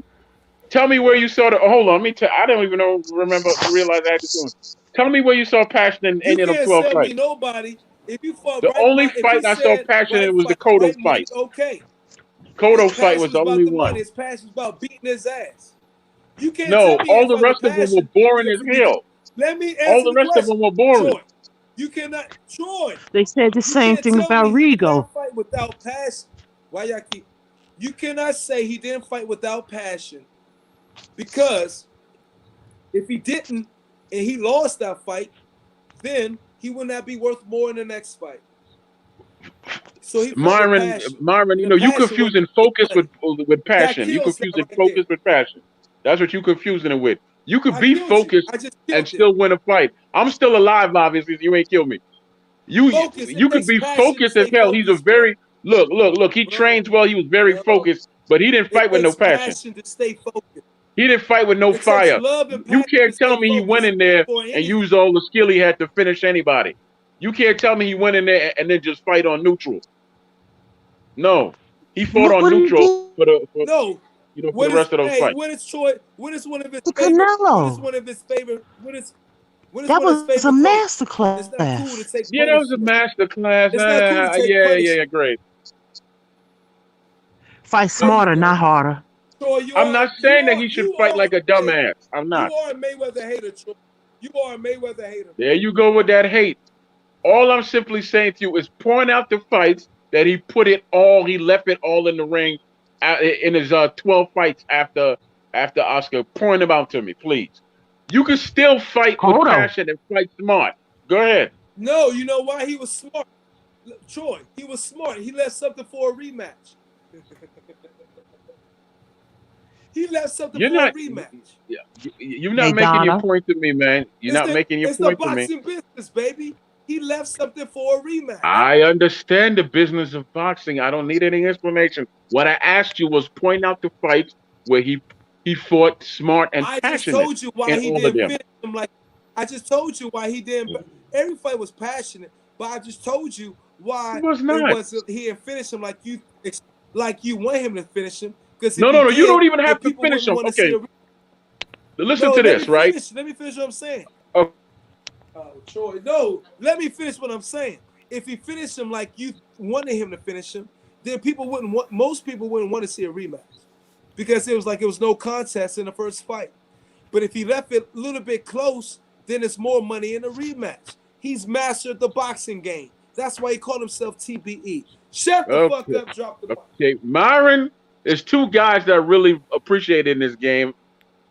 Tell me where you saw the. Oh, hold on, let me tell. I don't even realize I had to do it. Tell me where you saw passion in You any of them can't 12 sell me fights. nobody if you fought The right only mind. If fight you I saw said passion right in was the fight, Cotto right money, fight. okay. His Cotto fight was passion the was about only the money. one. His passion was about beating his ass. You can't No, tell me he all didn't the fight with rest of them were passion boring because, as hell. let me All answer the the rest of question. them were boring. Troy, you cannot, Troy, They said the you same can't thing tell about me he did Rigo. not fight without passion. Why y'all keep, you cannot say he didn't fight without passion because if he didn't and he lost that fight, then he would not be worth more in the next fight. So he fought with passion. Myron, And you the know, you passion was confusing big focus money. with See, I passion. You killed that confusing right there. focus with passion. That's what you confusing it with. You could I be killed you. focused I just and killed him. still win a fight. I'm still alive, obviously. So you ain't killed me. Focus. It You could takes be passion to focused as stay hell. He's a focused, bro. very look. He Bro, trains well. He was very bro. focused, but he didn't It fight with no takes passion. passion to stay focused. He didn't fight with no It takes fire. love and You passion to can't tell stay me he went focused in there for and anything. used all the skill he had to finish anybody. You can't tell me he went in there and then just fight on neutral. No, he fought Look on what he neutral did No. for the rest of those fights. When is Troy? When is one of his to favorite? When is Canelo. one of his favorite? When is That one of his was a favorite quotes? master It's not cool to class. take Yeah, that was a punishment. master class. It's not cool to take Yeah, punishment. great. Fight There you smarter, go. not harder. Troy, I'm not saying that he should fight like a dumbass. I'm you not. are a Mayweather hater, Troy. You are a Mayweather hater, There bro. you go with that hate. All I'm simply saying to you is point out the fights that he left it all in the ring in his 12 fights after Oscar. Point them out to me, please. You can still fight with Cotto. passion and fight smart. Go ahead. No, you know why he was smart? Troy, he was smart. He left something for a rematch. He left something You're for a not rematch. you're Hey, not making your Donna. point to me, man. You're not making your It's the point to me. boxing business, baby. He left something for a rematch. I understand the business of boxing. I don't need any explanation. What I asked you was point out the fights where he fought smart and I just passionate told you why in he all of didn't them. finish him like. I just told you why he didn't. Every fight was passionate, but I just told you He why was it not. wasn't. He didn't finish him like you want him to finish him. Because if No, he no, no. You did, don't even then have to people finish wouldn't them. want to see Okay, a. listen No, to let me this, right? finish. Let me finish what I'm saying. Oh, Oh, Troy, no, let me finish what I'm saying. If he finished him like you wanted him to finish him, then most people wouldn't want to see a rematch because it was no contest in the first fight. But if he left it a little bit close, then it's more money in a rematch. He's mastered the boxing game. That's why he called himself TBE. Shut the fuck okay, up, drop the mic. okay. Myron, there's two guys that I really appreciate in this game: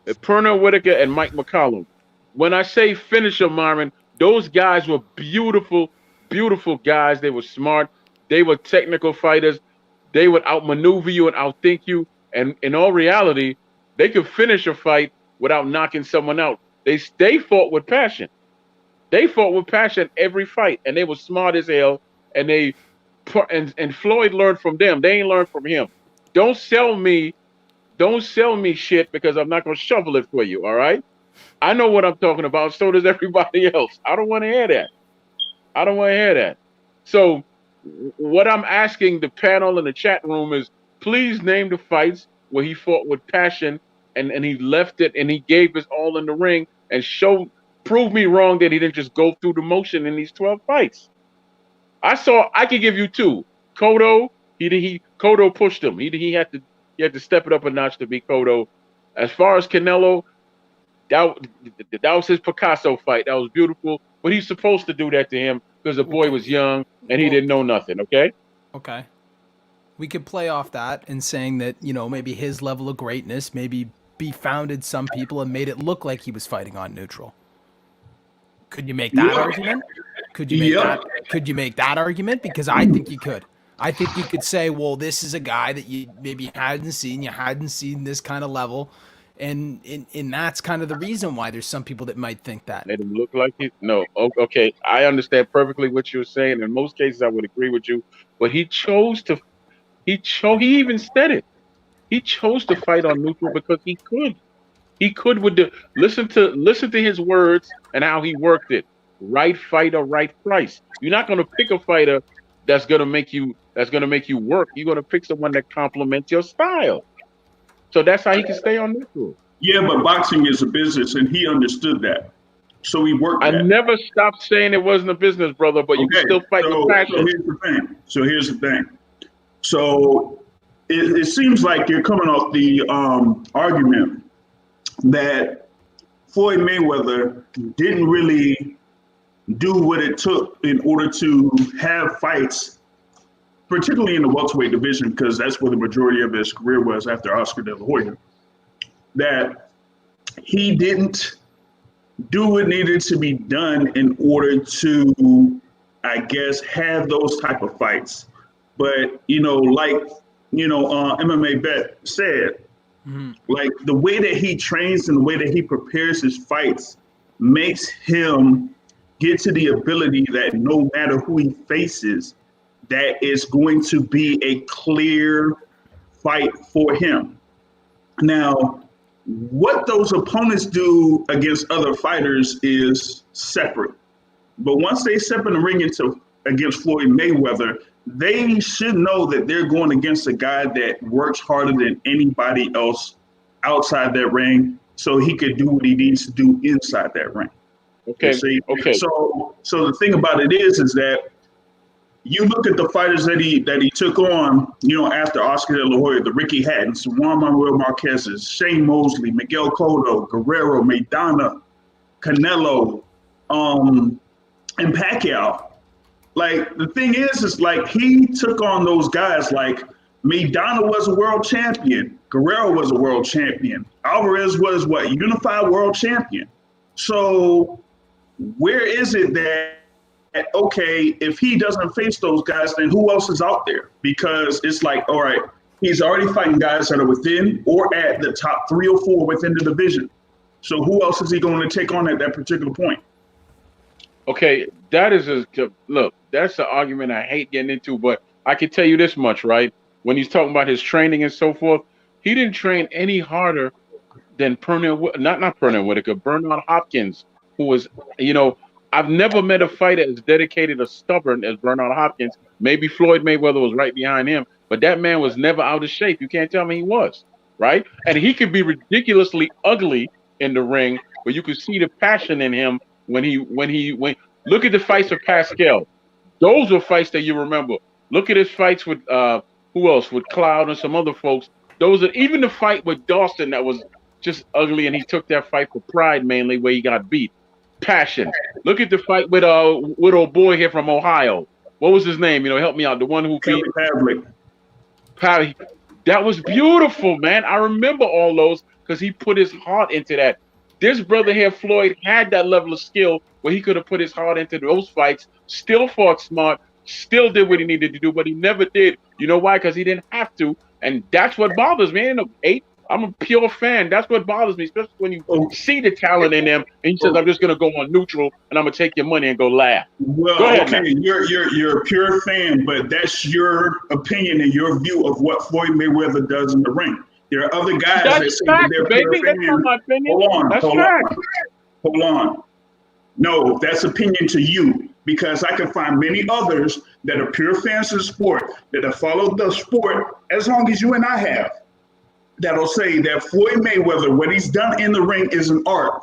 Pernell Whitaker and Mike McCollum. When I say finisher, Myron, those guys were beautiful, beautiful guys. They were smart. They were technical fighters. They would outmaneuver you and outthink you. And in all reality, they could finish a fight without knocking someone out. They fought with passion. They fought with passion every fight, and they were smart as hell. And and Floyd learned from them. They ain't learned from him. Don't sell me, don't sell me shit because I'm not gonna shovel it for you. All right. I know what I'm talking about. So does everybody else. I don't want to hear that. I don't want to hear that. So, what I'm asking the panel in the chat room is please name the fights where he fought with passion and he left it and he gave his all in the ring and prove me wrong that he didn't just go through the motion in these 12 fights. I could give you two. Cotto, Cotto pushed him. He had to step it up a notch to beat Cotto. As far as Canelo, that, that was his Picasso fight. That was beautiful. But he's supposed to do that to him. because the boy was young and he didn't know nothing. Okay. Okay. We could play off that and saying that, maybe his level of greatness maybe befounded some people and made it look like he was fighting on neutral. Could you make that Yep. argument? Could you make Yep. that? Could you make that argument? Because I think you could. I think you could say, well, this is a guy that you maybe hadn't seen. You hadn't seen this kind of level, and that's kind of the reason why there's some people that might think that. Made him look like it. No. Okay. I understand perfectly what you're saying. In most cases, I would agree with you. But he chose to. He even said it. He chose to fight on neutral because he could. He could with the listen to his words and how he worked it. Right fighter, right price. You're not gonna pick a fighter that's gonna make you work. You're gonna pick someone that complements your style. So that's how he can stay on neutral. Yeah, but boxing is a business, and he understood that. So he worked I that. never stopped saying it wasn't a business, brother, but you can still fight with passion. So here's the thing. So it seems like you're coming off the argument that Floyd Mayweather didn't really do what it took in order to have fights, particularly in the welterweight division, because that's where the majority of his career was after Oscar De La Hoya, that he didn't do what needed to be done in order to, I guess, have those type of fights. But, MMA Bet said, like the way that he trains and the way that he prepares his fights makes him get to the ability that no matter who he faces, that is going to be a clear fight for him. Now, what those opponents do against other fighters is separate. But once they step in the ring against Floyd Mayweather, they should know that they're going against a guy that works harder than anybody else outside that ring, so he could do what he needs to do inside that ring. Okay. Okay. So the thing about it is that you look at the fighters that he took on, after Oscar De La Hoya, the Ricky Hattons, Juan Manuel Marquez's, Shane Mosley, Miguel Cotto, Guerrero, Maidana, Canelo, and Pacquiao. Like, the thing is like he took on those guys. Like, Maidana was a world champion. Guerrero was a world champion. Alvarez was unified world champion. So where is it that, okay, if he doesn't face those guys, then who else is out there? Because it's like, all right, he's already fighting guys that are within or at the top 3 or 4 within the division. So who else is he going to take on at that particular point? Okay, that's the argument I hate getting into, but I can tell you this much, right? When he's talking about his training and so forth, he didn't train any harder than Bernard Hopkins, who was, I've never met a fighter as dedicated or stubborn as Bernard Hopkins. Maybe Floyd Mayweather was right behind him, but that man was never out of shape. You can't tell me he was, right? And he could be ridiculously ugly in the ring, but you could see the passion in him when look at the fights with Pascal. Those were fights that you remember. Look at his fights with who else? With Cloud and some other folks. Those are even the fight with Dawson that was just ugly, and he took that fight for pride mainly, where he got beat. Passion. Look at the fight with old boy here from Ohio. What was his name? Help me out. The one who beat Pavlik. That was beautiful, man. I remember all those because he put his heart into that. This brother here, Floyd, had that level of skill where he could have put his heart into those fights, still fought smart, still did what he needed to do, but he never did. You know why? Because he didn't have to. And that's what bothers me. I'm a pure fan. That's what bothers me, especially when you see the talent in them and he says, I'm just going to go on neutral and I'm going to take your money and go laugh. Well, go ahead, okay, man. You're a pure fan, but that's your opinion and your view of what Floyd Mayweather does in the ring. There are other guys that say that they're pure That's not my opinion. Hold on. No, that's opinion to you, because I can find many others that are pure fans of the sport, that have followed the sport as long as you and I have, that'll say that Floyd Mayweather, what he's done in the ring is an art,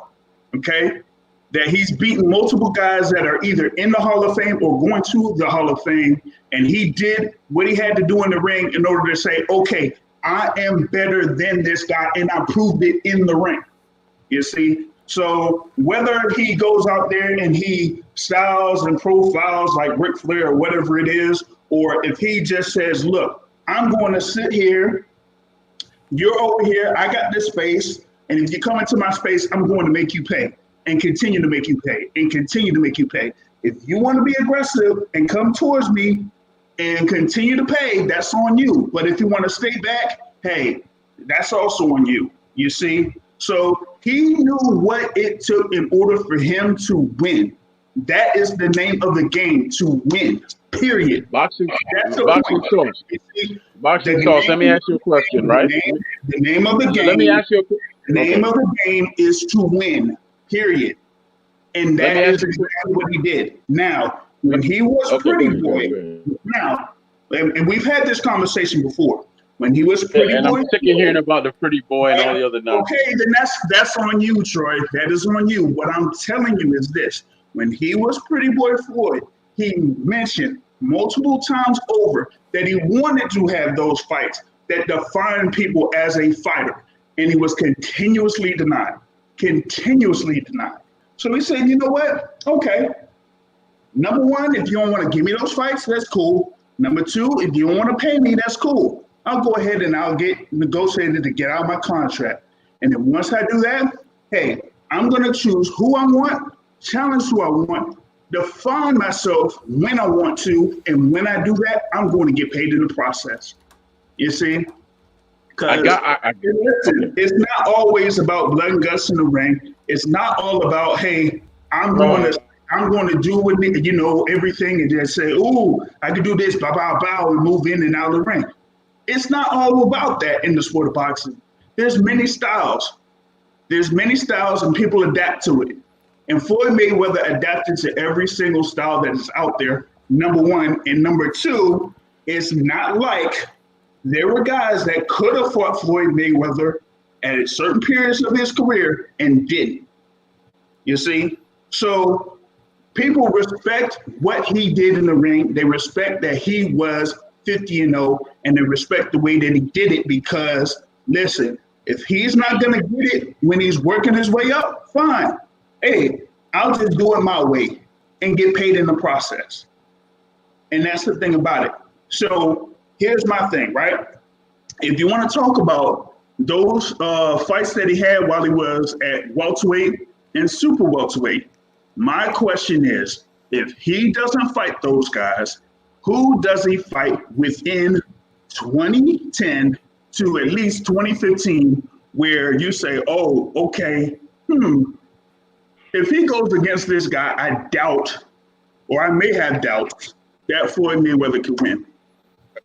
okay? That he's beaten multiple guys that are either in the Hall of Fame or going to the Hall of Fame, and he did what he had to do in the ring in order to say, okay, I am better than this guy, and I proved it in the ring. You see, So whether he goes out there and he styles and profiles like Ric Flair or whatever it is, or if he just says, look, I'm going to sit here, you're over here, I got this space, and if you come into my space, I'm going to make you pay and continue to make you pay and continue to make you pay. If you want to be aggressive and come towards me and continue to pay, that's on you. But if you want to stay back, hey, that's also on you. You see? So he knew what it took in order for him to win. That is the name of the game, to win, period. Boxing, That's the boxing point. talks. You see, Boxing the talks. Let me name- ask you a question, right? The name of the game. Let me ask you. The name of the game is to win, period. And Let that me is ask you- exactly what he did. Now, when he was Okay, Pretty go ahead, Boy, go ahead. now, and we've had this conversation before. When he was Pretty And Boy, I'm sick of hearing about the pretty boy and all the other nonsense. okay, then that's on you, Troy. That is on you. What I'm telling you is this: when he was Pretty Boy Floyd, he mentioned multiple times over that he wanted to have those fights that define people as a fighter, and he was continuously denied. Continuously denied. So he said, you know what? Okay. Number one, if you don't want to give me those fights, that's cool. Number two, if you don't want to pay me, that's cool. I'll go ahead and I'll get negotiated to get out of my contract. And then once I do that, hey, I'm going to choose who I want, challenge who I want, define myself when I want to. And when I do that, I'm going to get paid in the process. You see? Listen, it's not always about blood and guts in the ring. It's not all about, hey, I'm going to do with me, everything and just say, ooh, I can do this, bow, bow, bow, and move in and out of the ring. It's not all about that in the sport of boxing. There's many styles. And people adapt to it. And Floyd Mayweather adapted to every single style that is out there, number one. And number two, it's not like there were guys that could have fought Floyd Mayweather at certain periods of his career and didn't. You see? So people respect what he did in the ring. They respect that he was 50-0, and they respect the way that he did it because, listen, if he's not going to get it when he's working his way up, fine. Hey, I'll just do it my way and get paid in the process. And that's the thing about it. So here's my thing, right? If you want to talk about those fights that he had while he was at welterweight and super welterweight, my question is, if he doesn't fight those guys, who does he fight within 2010 to at least 2015 where you say, oh, okay, if he goes against this guy, I doubt, or I may have doubts, that Floyd Mayweather could win.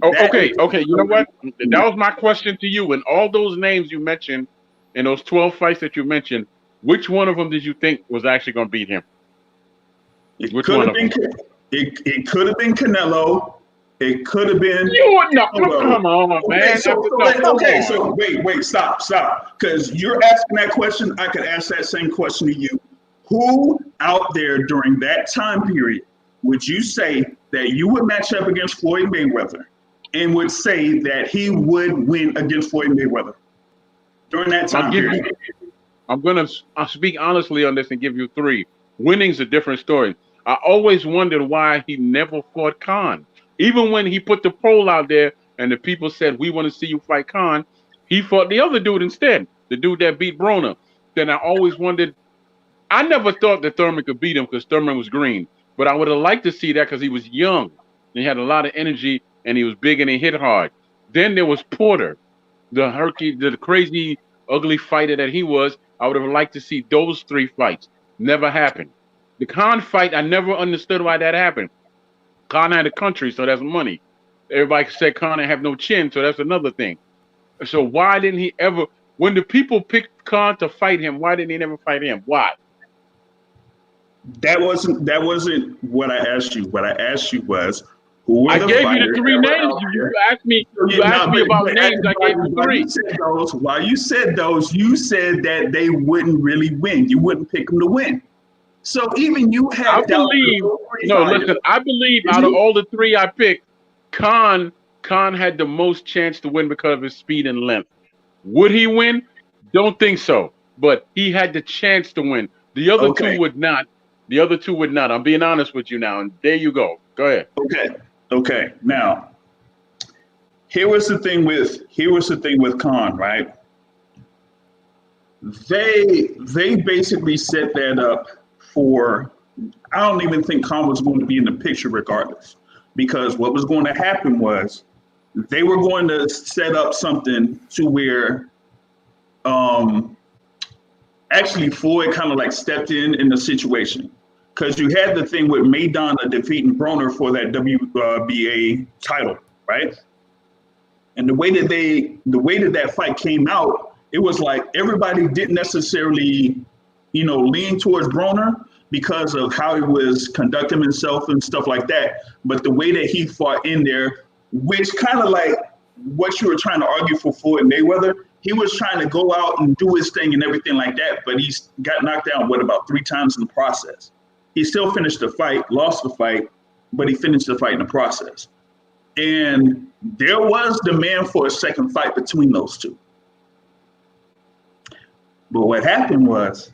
Okay. You know what? That was my question to you. And all those names you mentioned in those 12 fights that you mentioned, which one of them did you think was actually going to beat him? It could have been Canelo. It could have been. Come on, man. So wait, stop. Because you're asking that question, I could ask that same question to you. Who out there during that time period would you say that you would match up against Floyd Mayweather and would say that he would win against Floyd Mayweather during that time period? I'm going to speak honestly on this and give you three. Winning's a different story. I always wondered why he never fought Khan. Even when he put the poll out there and the people said, we want to see you fight Khan, he fought the other dude instead, the dude that beat Broner. Then I always wondered, I never thought that Thurman could beat him because Thurman was green. But I would have liked to see that because he was young. He had a lot of energy and he was big and he hit hard. Then there was Porter, the crazy, ugly fighter that he was. I would have liked to see those three fights. Never happened. The Khan fight, I never understood why that happened. Khan had a country, so that's money. Everybody said Khan have no chin, so that's another thing. So why didn't he ever, when the people picked Khan to fight him, why didn't he never fight him? Why? That wasn't what I asked you. What I asked you was, who were I the gave you fighters the three that were names. out You there? asked me. You asked me about names. I gave you three. While you said those, you said that they wouldn't really win. You wouldn't pick them to win. So even you had I believe. No, listen. I believe out of all the three I picked, Khan had the most chance to win because of his speed and length. Would he win? Don't think so. but he had the chance to win. The other two would not. The other two would not. I'm being honest with you now, and there you go. Go ahead. Okay. Now, here was the thing with Khan, right? They basically set that up for. I don't even think Khan was going to be in the picture regardless, because what was going to happen was they were going to set up something to where actually Floyd kind of like stepped in the situation, because you had the thing with Maidana defeating Broner for that WBA title, right? And the way that that fight came out, it was like everybody didn't necessarily, lean towards Broner because of how he was conducting himself and stuff like that. But the way that he fought in there, which kind of like what you were trying to argue for Floyd Mayweather, he was trying to go out and do his thing and everything like that, but he got knocked down, about 3 times in the process. He still finished the fight, lost the fight, but he finished the fight in the process. And there was demand for a second fight between those two. But what happened was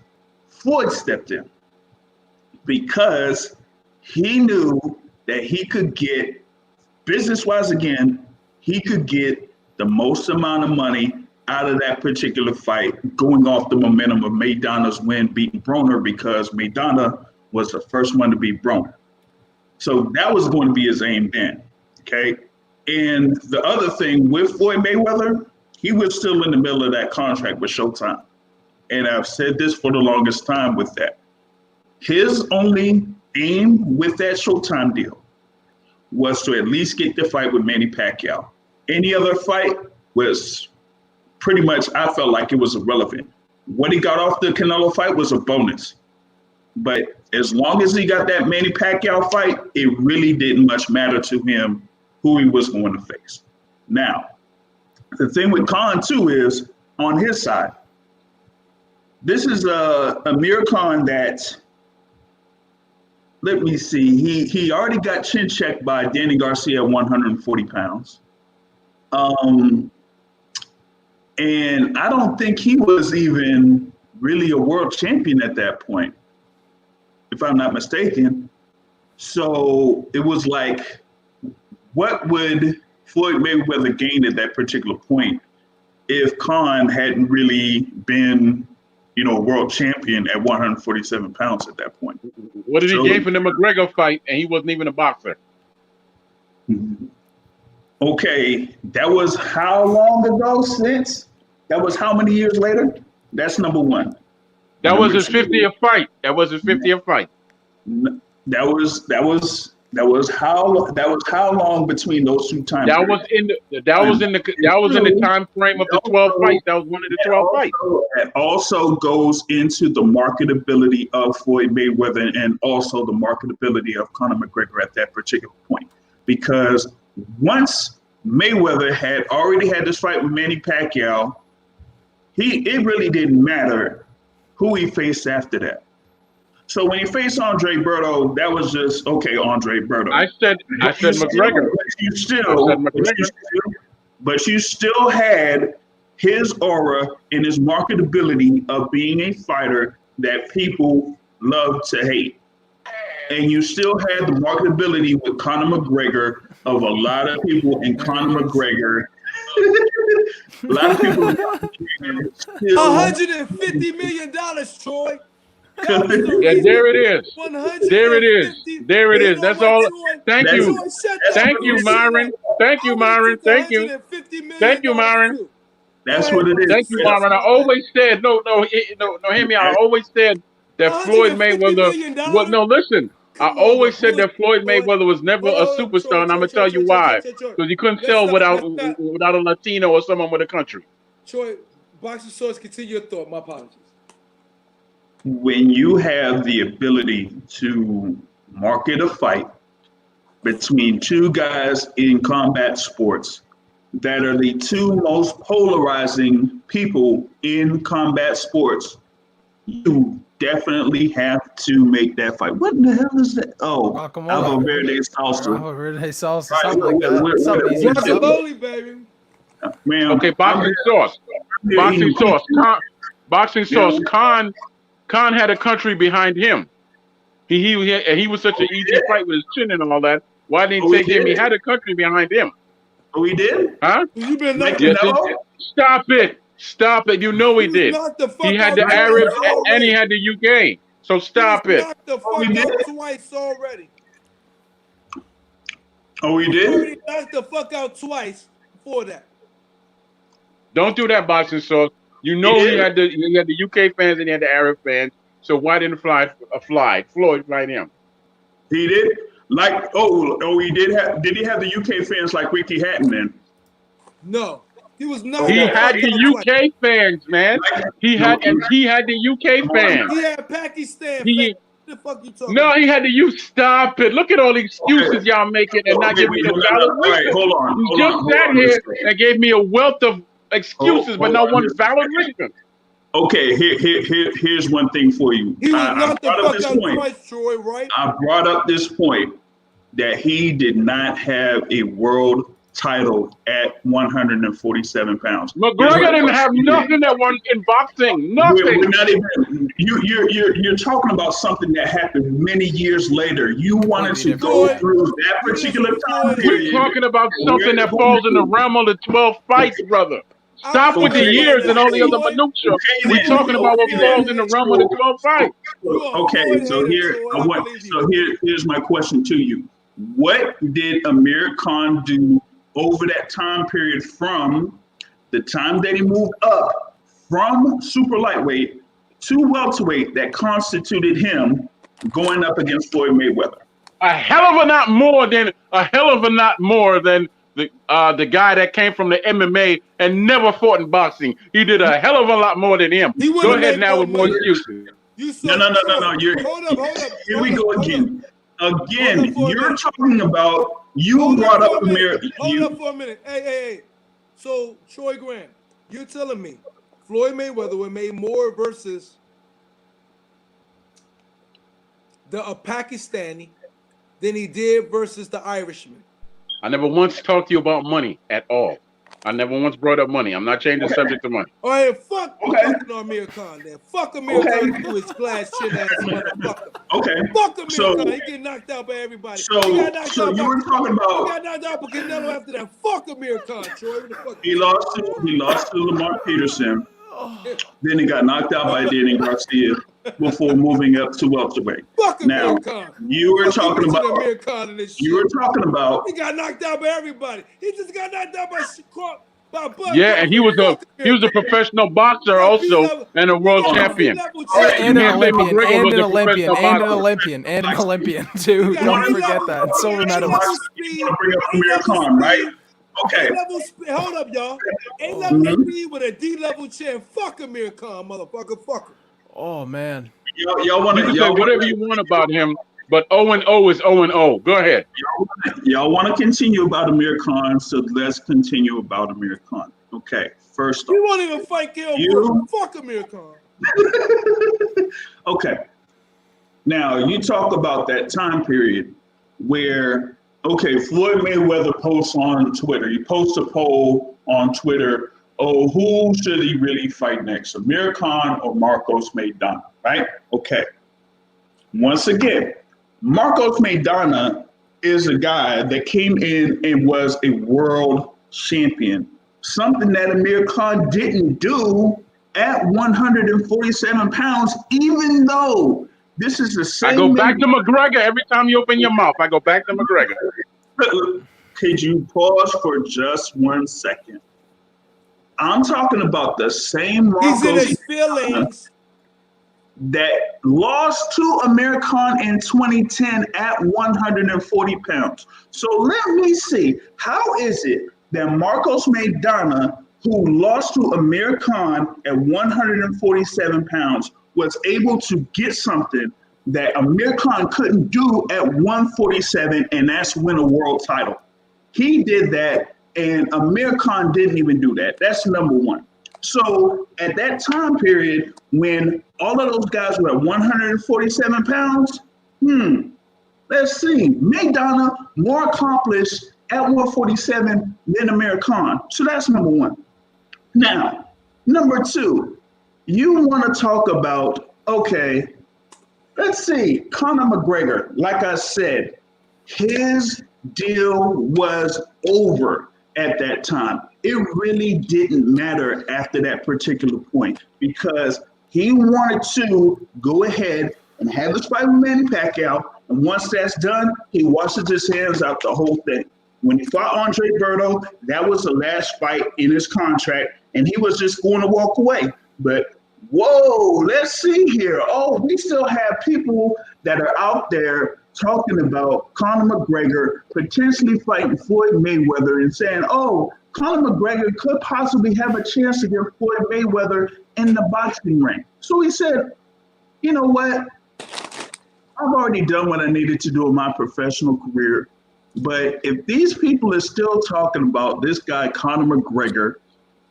Floyd stepped in because he knew that he could get, business-wise again, he could get the most amount of money out of that particular fight, going off the momentum of Maidana's win beating Broner, because Maidana was the first one to beat Broner. So that was going to be his aim then, okay? And the other thing with Floyd Mayweather, he was still in the middle of that contract with Showtime. And I've said this for the longest time with that. His only aim with that Showtime deal was to at least get the fight with Manny Pacquiao. Any other fight was pretty much, I felt like it was irrelevant. What he got off the Canelo fight was a bonus. But as long as he got that Manny Pacquiao fight, it really didn't much matter to him who he was going to face. Now, the thing with Khan too is, on his side, this is a Amir Khan that, let me see, he already got chin checked by Danny Garcia at 140 pounds. And I don't think he was even really a world champion at that point, if I'm not mistaken. So it was like, what would Floyd Mayweather gain at that particular point if Khan hadn't really been, a world champion at 147 pounds at that point? What did he gain from the McGregor fight, and he wasn't even a boxer? Okay, that was how long ago since? That was how many years later? That's number one. That was his 50th fight. That was his 50th fight. That was how long between those two times? That was in the time frame of the 12 fights. That was one of the 12 fights. It also goes into the marketability of Floyd Mayweather and also the marketability of Conor McGregor at that particular point. Because once Mayweather had already had this fight with Manny Pacquiao, it really didn't matter who he faced after that. So when he faced Andre Berto, that was just, okay, Andre Berto. I said McGregor. But you still had his aura and his marketability of being a fighter that people love to hate. And you still had the marketability with Conor McGregor of a lot of people, and Conor McGregor. A lot of people. $150 million, Troy. Yeah, there it is. There it is. There it is. That's all. Thank you. Thank you, Myron. Thank you, Myron. Thank you. Thank you, Myron. That's what it is. Thank you, Myron. I always said, no, hear me out. I always said that Floyd Mayweather was, no, listen. I always said that Floyd Mayweather was never a superstar, and I'm going to tell you why. Because he couldn't sell without a Latino or someone with a country. Troy, Boxing Source, continue your thought. My apologies. When you have the ability to market a fight between two guys in combat sports that are the two most polarizing people in combat sports, you definitely have to make that fight. What in the hell is that? Oh, Alvaro Verde Salsa. Alvaro Verde Salsa, something like that. Something easy. Slowly, baby. Man, okay, Boxing Sauce. Boxing Sauce. Boxing sauce. Khan had a country behind him. He was such an easy fight with his chin and all that. Why didn't he take him? He had a country behind him. Oh, he did? Huh? You been Like Yes, Canelo? Stop it. Stop it. You know he did. knocked the fuck He had out the twice Arabs and already. he had the UK. So stop He was it. knocked the fuck he out did? twice already. Oh, he He did? already knocked the fuck out twice before that. Don't do that, boxing sauce. You know he had the UK fans and he had the Arab fans. So why didn't Floyd fight him? He did? Like, he did have, did he have the UK fans like Ricky Hatton then? No. He was knocked He the had fuck the out twice. UK fans, man. He had the UK fans. He had Pakistan He- fans. What the fuck you talking No, about? he had to stop it. Look at all the excuses y'all making and not giving me the valid All right, reason. hold on. You Hold just on, sat hold on a here second. and gave me a wealth of excuses, but Hold not on one a valid second. reason. Okay, here's one thing for you. He was I knocked the brought up fuck this out point. twice, Troy, right? I brought up this point that he did not have a world title at 147 pounds. McGregor didn't have nothing that won in boxing. Nothing. We're not even. You're talking about something that happened many years later. You wanted to go Floyd, through that particular time We're period. talking about something that falls in the realm of the 12 fights, brother. Stop with the years and all the other minutia. We're talking about what falls in the realm of the 12 fights. Okay, so here's my question to you. What did Amir Khan do over that time period from the time that he moved up from super lightweight to welterweight that constituted him going up against Floyd Mayweather? A hell of a lot more than the guy that came from the MMA and never fought in boxing. He did a hell of a lot more than him. Go ahead now with more excuses. No. Hold up. Here we go again. Again, you're talking about, you brought up Amir. Hold up for a minute. Hey. So, Troy Graham, you're telling me Floyd Mayweather would made more versus the Pakistani than he did versus the Irishman? I never once talked to you about money at all. I never once brought up money. I'm not changing the subject to money. All right, fuck Amir Khan then. Fuck Amir Khan through his glass chin ass motherfucker. Okay. Fuck Amir Khan. He get knocked out by everybody. So you were talking about. He got knocked out by Canelo after that. Fuck Amir Khan, Troy. What the fuck? He lost to Lamar Peterson. Then he got knocked out by Danny Garcia before moving up to welterweight. Fuck Now, Amir Khan. you were talking about. Amir Khan and this shit. You were talking about. He got knocked out by everybody. He just got knocked out by Bud. Yeah, and he was a professional boxer also and a world champion. And an Olympian too. Don't forget that. Silver medalist. You want to bring up Amir Khan, right? Okay. Hold up, y'all. A-level speed with a D-level chin. Fuck Amir Khan, motherfucker. Fuck him. Oh, man. Y'all want to say whatever you want about him, but 0-0 is 0-0. Go ahead. Y'all want to continue about Amir Khan, so let's continue about Amir Khan. Okay, first off. You won't even fight Gil. Fuck Amir Khan. Okay. Now, you talk about that time period where, okay, Floyd Mayweather posts on Twitter. He posts a poll on Twitter. Oh, who should he really fight next? Amir Khan or Marcos Maidana, right? Okay. Once again, Marcos Maidana is a guy that came in and was a world champion. Something that Amir Khan didn't do at 147 pounds, even though this is the same. I go back to McGregor every time you open your mouth. I go back to McGregor. Could you pause for just 1 second? I'm talking about the same Marcos. He's in his feelings. That lost to Amir Khan in 2010 at 140 pounds. So let me see. How is it that Marcos Maidana, who lost to Amir Khan at 147 pounds, was able to get something that Amir Khan couldn't do at 147, and that's win a world title? He did that, and Amir Khan didn't even do that. That's number one. So at that time period, when all of those guys were at 147 pounds, let's see, Maidana more accomplished at 147 than Amir Khan. So that's number one. Now, number two, you want to talk about, okay, let's see, Conor McGregor, like I said, his deal was over at that time. It really didn't matter after that particular point because he wanted to go ahead and have his fight with Manny Pacquiao. And once that's done, he washes his hands out the whole thing. When he fought Andre Berto, that was the last fight in his contract, and he was just going to walk away. But whoa, let's see here. Oh, we still have people that are out there talking about Conor McGregor potentially fighting Floyd Mayweather and saying, oh, Conor McGregor could possibly have a chance against Floyd Mayweather in the boxing ring. So he said, you know what? I've already done what I needed to do in my professional career. But if these people are still talking about this guy, Conor McGregor,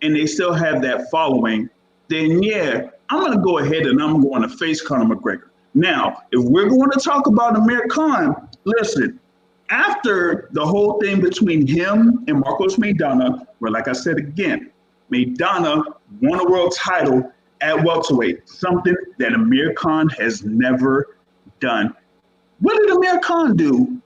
and they still have that following, then yeah, I'm going to go ahead and I'm going to face Conor McGregor. Now, if we're going to talk about Amir Khan, listen, after the whole thing between him and Marcos Maidana, where, like I said again, Maidana won a world title at welterweight, something that Amir Khan has never done. What did Amir Khan do?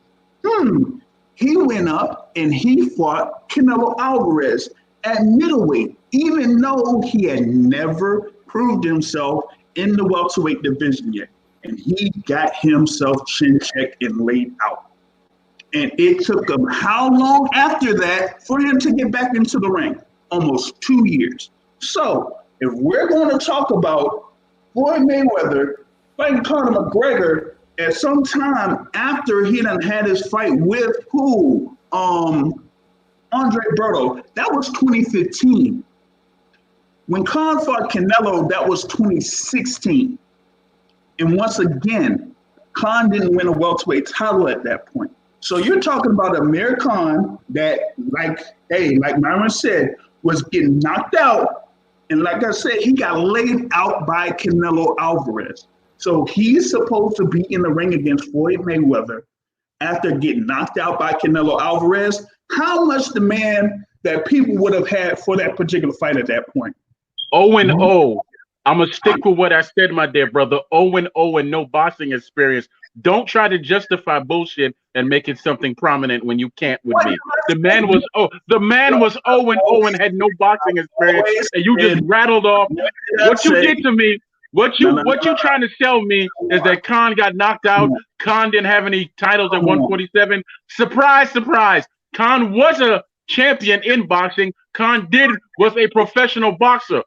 He went up and he fought Canelo Alvarez at middleweight, even though he had never proved himself in the welterweight division yet. And he got himself chin checked and laid out. And it took him how long after that for him to get back into the ring? Almost 2 years. So if we're going to talk about Floyd Mayweather fighting Conor McGregor at some time after he done had his fight with who? Andre Berto, that was 2015. When Khan fought Canelo, that was 2016. And once again, Khan didn't win a welterweight title at that point. So you're talking about Amir Khan that, like Myron said, was getting knocked out. And like I said, he got laid out by Canelo Alvarez. So he's supposed to be in the ring against Floyd Mayweather after getting knocked out by Canelo Alvarez. How much demand that people would have had for that particular fight at that point? 0-0. I'm going to stick with what I said, my dear brother. 0-0 and no boxing experience. Don't try to justify bullshit and make it something prominent when you can't with me. The man was 0-0 and had no boxing experience, and you just rattled off what you did to me. What you trying to sell me is that Khan got knocked out. Khan didn't have any titles at 147. Surprise, surprise. Khan was a champion in boxing. Khan was a professional boxer.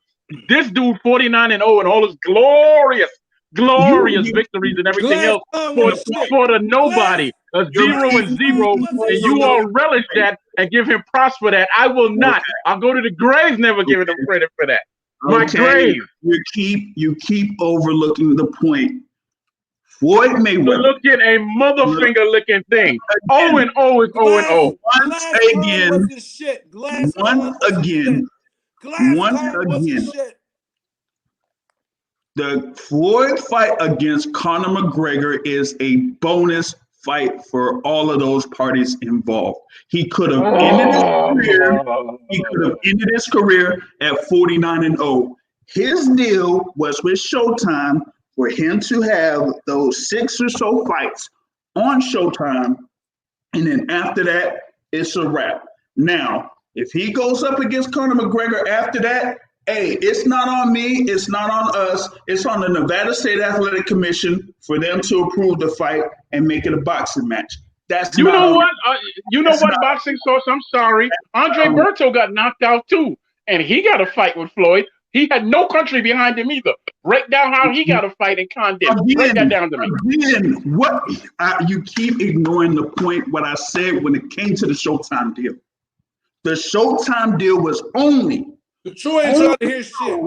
This dude 49-0 and all his glorious victories and everything else for the nobody. A 0-0, and you all relish that and give him props for that. I will not. I'll go to the grave never giving him credit for that. My grave. You keep overlooking the point. Floyd Mayweather. Looking a motherfinger looking thing. 0-0 is 0-0. Once again, the Floyd fight against Conor McGregor is a bonus fight for all of those parties involved. He could have ended his career. He could have ended his career at 49-0. His deal was with Showtime for him to have those 6 or so fights on Showtime, and then after that, it's a wrap. Now, if he goes up against Conor McGregor after that, hey, it's not on me, it's not on us, it's on the Nevada State Athletic Commission for them to approve the fight and make it a boxing match. That's you know what? Boxing source, I'm sorry. Andre Berto got knocked out too, and he got a fight with Floyd. He had no country behind him either. Break down how he got a fight in Condit. Break that down to me. Again, you keep ignoring the point what I said when it came to the Showtime deal. The Showtime deal was only trying to hear shit.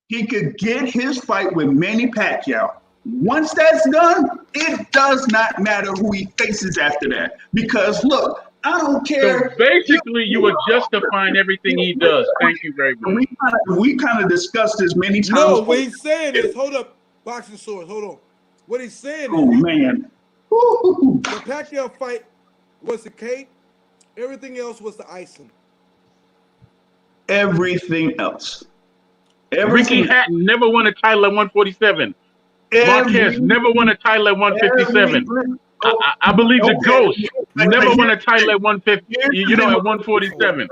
He could get his fight with Manny Pacquiao. Once that's done, it does not matter who he faces after that. Because look, I don't care. So basically, you are justifying everything he does. Thank you very much. We kind of discussed this many times. No, what he's saying is, hold up, boxing source, hold on. What he's saying is, man, the Pacquiao fight was the cake. Everything else was the icing. Everything else. Ricky Hatton never won a title at 147. Marquez never won a title at 157. I believe the Ghost never won a title at 150. At 147.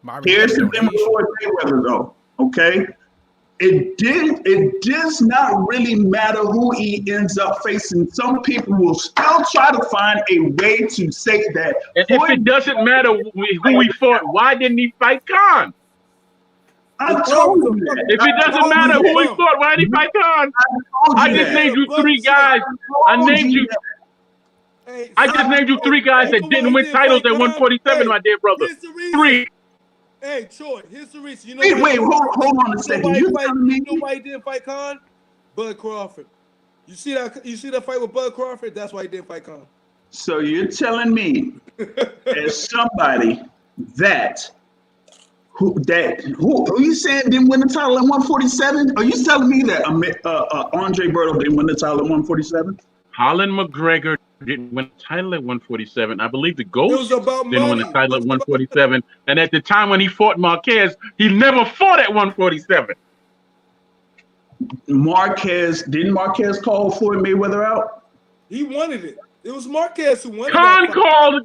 Marvin, Here's the you thing with Floyd Mayweather, though. Okay, it does not really matter who he ends up facing. Some people will still try to find a way to say that. And if it doesn't matter who he fought, why didn't he fight Khan? I told you that. If it doesn't matter who he fought, why did he fight Khan? I just named you three guys. I just named you three guys that didn't win titles at 147, my dear brother. Three. Hey, Troy, here's the reason. You know wait, hold on a second. You know why he didn't fight Khan? Bud Crawford. You see that fight with Bud Crawford? That's why he didn't fight Khan. So you're telling me as somebody who you saying didn't win the title at 147? Are you telling me that Andre Berto didn't win the title at 147? Colin McGregor didn't win the title at 147. I believe the Ghost didn't win the title at 147. And at the time when he fought Marquez, he never fought at 147. Didn't Marquez call Floyd Mayweather out? He wanted it. It was Marquez who wanted it.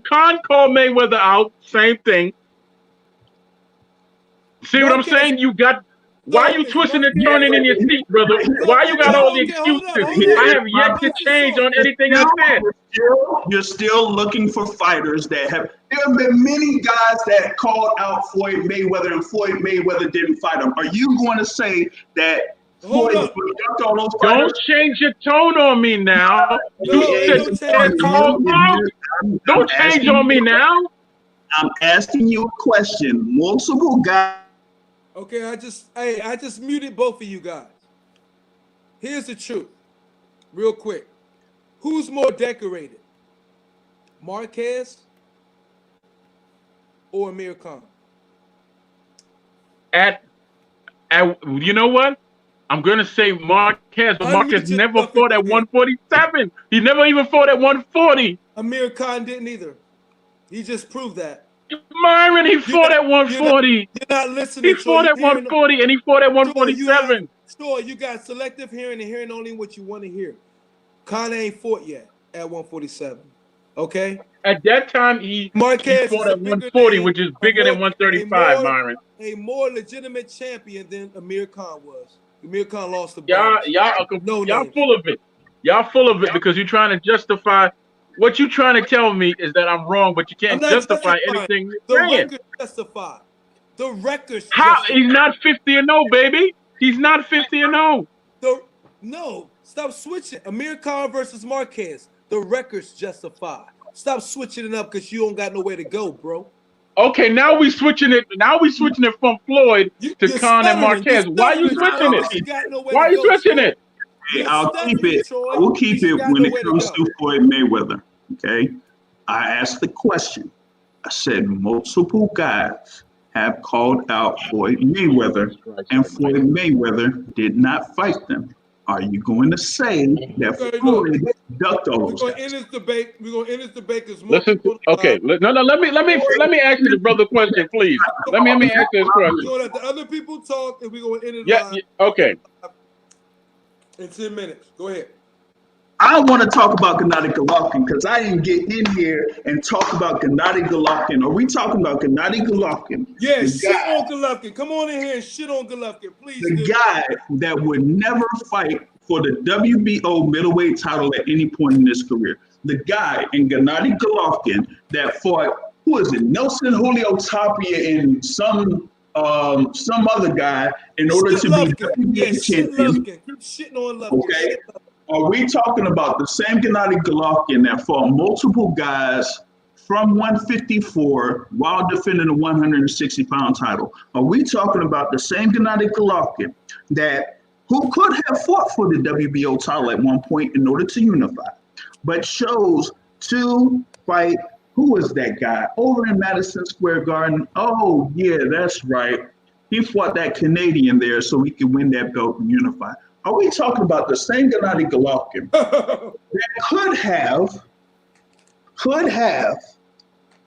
Khan called Mayweather out. Same thing. See what I'm saying? Why are you twisting and turning in your seat, brother? Why you got all the excuses? I have yet to change on anything I said. You're still looking for fighters that have. There have been many guys that called out Floyd Mayweather, and Floyd Mayweather didn't fight him. Are you going to say that Floyd ducked all those fighters? Don't change your tone on me now. Don't change on me now. I'm asking you a question. Multiple guys. Okay, I just muted both of you guys. Here's the truth, real quick. Who's more decorated, Marquez or Amir Khan? You know what? I'm gonna say Marquez, but Marquez never fought at 147. He never even fought at 140. Amir Khan didn't either. He just proved that. Myron, he fought at 140. You're not listening. He fought at 140 and he fought at 147. Sure, you got selective hearing and hearing only what you want to hear. Khan ain't fought yet at 147. Okay? At that time, Marquez fought at 140, which is bigger than 135, Myron. A more legitimate champion than Amir Khan was. Amir Khan lost the belt. Y'all full of it. Y'all full of it because you're trying to justify. What you trying to tell me is that I'm wrong, but you can't justify anything you're saying. The record justified. The records. How? He's not 50-0, baby. He's not 50-0. No, stop switching. Amir Khan versus Marquez. The records justify. Stop switching it up because you don't got nowhere to go, bro. Okay, now we switching it. Now we switching it from Floyd to Khan and Marquez. Why are you switching it? Why are you switching it? Hey, I'll keep it. I will keep it when it comes to Floyd Mayweather. Okay, I asked the question. I said multiple guys have called out Floyd Mayweather, and Floyd Mayweather did not fight them. Are you going to say that Floyd ducked all those guys? We're going to end this debate. We're going to end this debate because okay. No. Let me ask you the brother question, please. Let me ask this question. We're going to let the other people talk, and we're going to end it. Yeah. Okay. In 10 minutes. Go ahead. I want to talk about Gennady Golovkin because I didn't get in here and talk about Gennady Golovkin. Are we talking about Gennady Golovkin? Yeah, shit on Golovkin. Come on in here and shit on Golovkin, please. The guy that would never fight for the WBO middleweight title at any point in his career. The guy in Gennady Golovkin that fought, who is it, Nelson Julio Tapia and some other guy in order to be WBA champion. Keep shitting on Golovkin. Okay. Are we talking about the same Gennady Golovkin that fought multiple guys from 154 while defending a 160-pound title? Are we talking about the same Gennady Golovkin who could have fought for the WBO title at one point in order to unify, but chose to fight, who was that guy? Over in Madison Square Garden. Oh, yeah, that's right. He fought that Canadian there so he could win that belt and unify. Are we talking about the same Gennady Golovkin that could have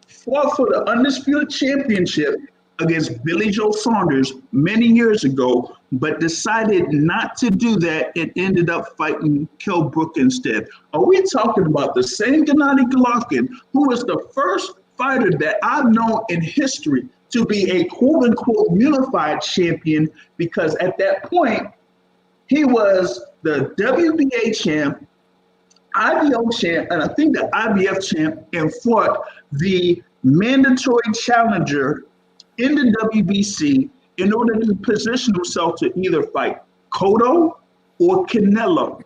fought for the undisputed championship against Billy Joe Saunders many years ago, but decided not to do that and ended up fighting Kell Brook instead. Are we talking about the same Gennady Golovkin, who was the first fighter that I've known in history to be a quote unquote unified champion? Because at that point, he was the WBA champ, IBO champ, and I think the IBF champ, and fought the mandatory challenger in the WBC in order to position himself to either fight Cotto or Canelo.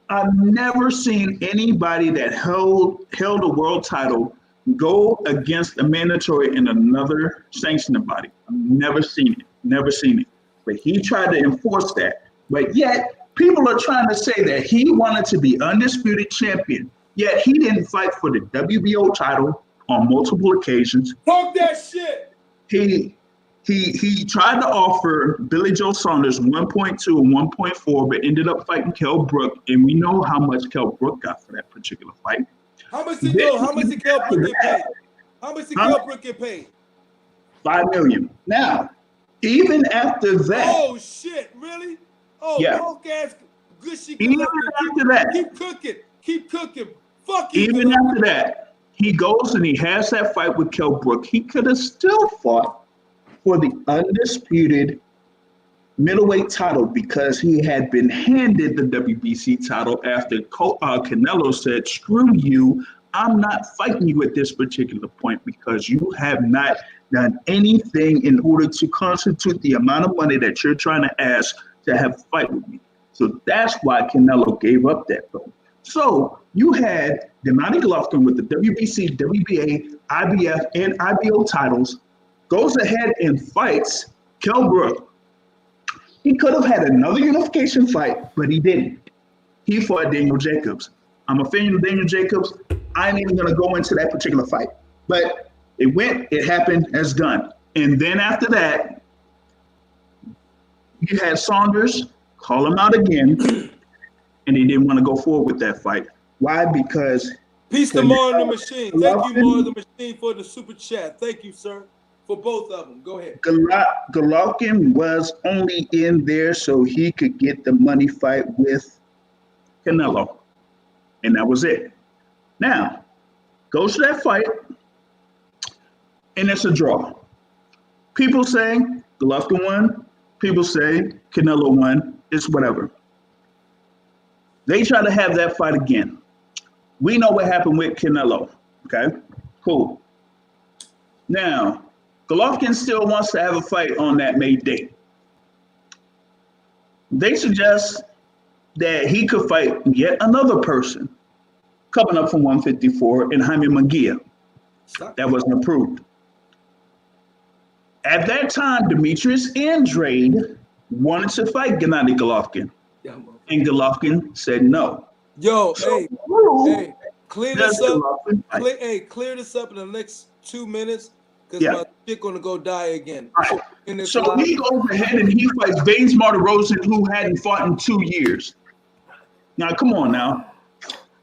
I've never seen anybody that held a world title go against a mandatory in another sanctioning body. I've never seen it. But he tried to enforce that. But yet, people are trying to say that he wanted to be undisputed champion, yet he didn't fight for the WBO title on multiple occasions. Talk that shit. He tried to offer Billy Joe Saunders 1.2 and 1.4, but ended up fighting Kell Brook, and we know how much Kell Brook got for that particular fight. How much did Kell Brook get paid? How much did Kell Brook get paid? $5 million. Now, even after that. Oh shit! Really? Oh, yeah. Punk ass Gushy. Even after that. Keep cooking. Fuck you. Even after that, he goes and he has that fight with Kell Brook. He could have still fought for the undisputed middleweight title because he had been handed the WBC title after Canelo said, "Screw you, I'm not fighting you at this particular point because you have not done anything in order to constitute the amount of money that you're trying to ask to have a fight with me." So that's why Canelo gave up that belt. So you had Gennady Golovkin with the WBC, WBA, IBF, and IBO titles, goes ahead and fights Kell Brook. He could have had another unification fight, but he didn't. He fought Daniel Jacobs. I'm a fan of Daniel Jacobs. I ain't even gonna go into that particular fight. But it happened, as done. And then after that, you had Saunders call him out again, and he didn't want to go forward with that fight. Why? Because peace to Mar in the Machine. Thank you, Mar in the Machine, for the super chat. Thank you, sir, for both of them. Go ahead. Golovkin was only in there so he could get the money fight with Canelo, and that was it. Now, goes to that fight, and it's a draw. People say Golovkin won. People say Canelo won. It's whatever. They try to have that fight again. We know what happened with Canelo. Okay, cool. Now, Golovkin still wants to have a fight on that May date. They suggest that he could fight yet another person coming up from 154 in Jaime Munguia. That wasn't approved. At that time, Demetrius Andrade wanted to fight Gennady Golovkin, and Golovkin said no. Yo, So, hey, clear this up. Clear this up in the next 2 minutes, because my chick gonna go die again. Right. So he goes ahead and he fights Baines Martirosyan, who hadn't fought in 2 years. Now, come on now.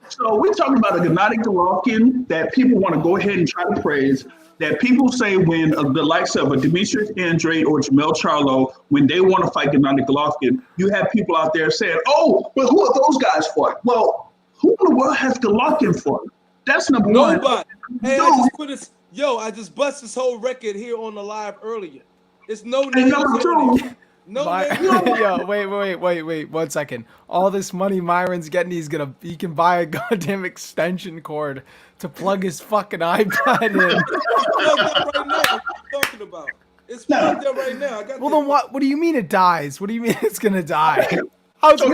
So we're talking about a Gennady Golovkin that people want to go ahead and try to praise, that people say when the likes of a Demetrius Andrade or Jamel Charlo, when they want to fight Gennady Golovkin, you have people out there saying, "Oh, but who are those guys fought?" Well, who in the world has Golovkin fought? That's number one. Nobody. Hey, I just bust this whole record here on the live earlier. It's no names on it. No names. Yo, wait, 1 second. All this money Myron's getting, he can buy a goddamn extension cord to plug his fucking iPad in. It's plugged up right now. What are you talking about? It's plugged up right now. Well, then what do you mean it dies? What do you mean it's gonna die? How's it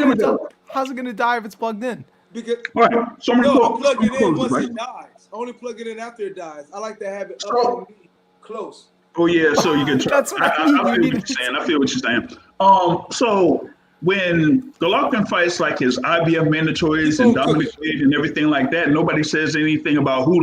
gonna die if it's plugged in? Because right. So I plug it in once it dies. I only plug it in after it dies. I like to have it up on me close. Oh yeah, so you can try. That's what I feel what you're saying. So when Golovkin fights like his IBF mandatories and Dominic Wade and everything like that, nobody says anything about who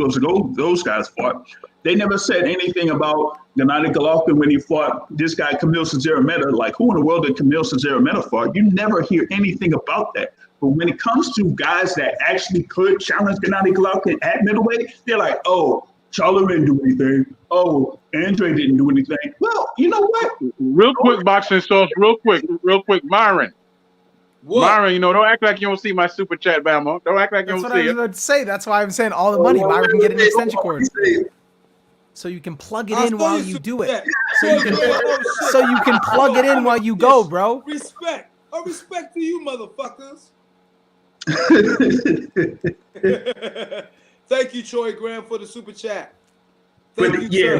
those guys fought. They never said anything about Gennady Golovkin when he fought this guy Kamil Cesaro-Meta. Like, who in the world did Kamil Cesaro-Meta fight? You never hear anything about that. But when it comes to guys that actually could challenge Gennady Golovkin at middleweight, they're like, oh, Charlo didn't do anything. Oh, Andre didn't do anything. Well, you know what? Real quick, boxing sauce. Real quick, Myron. What? Myron, don't act like you don't see my super chat, Bama. Don't act like you That's don't what I see was it. about to say. That's why I'm saying all the money. Myra can get an extension cord, so you can plug it in while you do it. So you can plug it in while you go, bro. Respect. Respect to you, motherfuckers. Thank you, Troy Graham, for the super chat. Thank you, sir.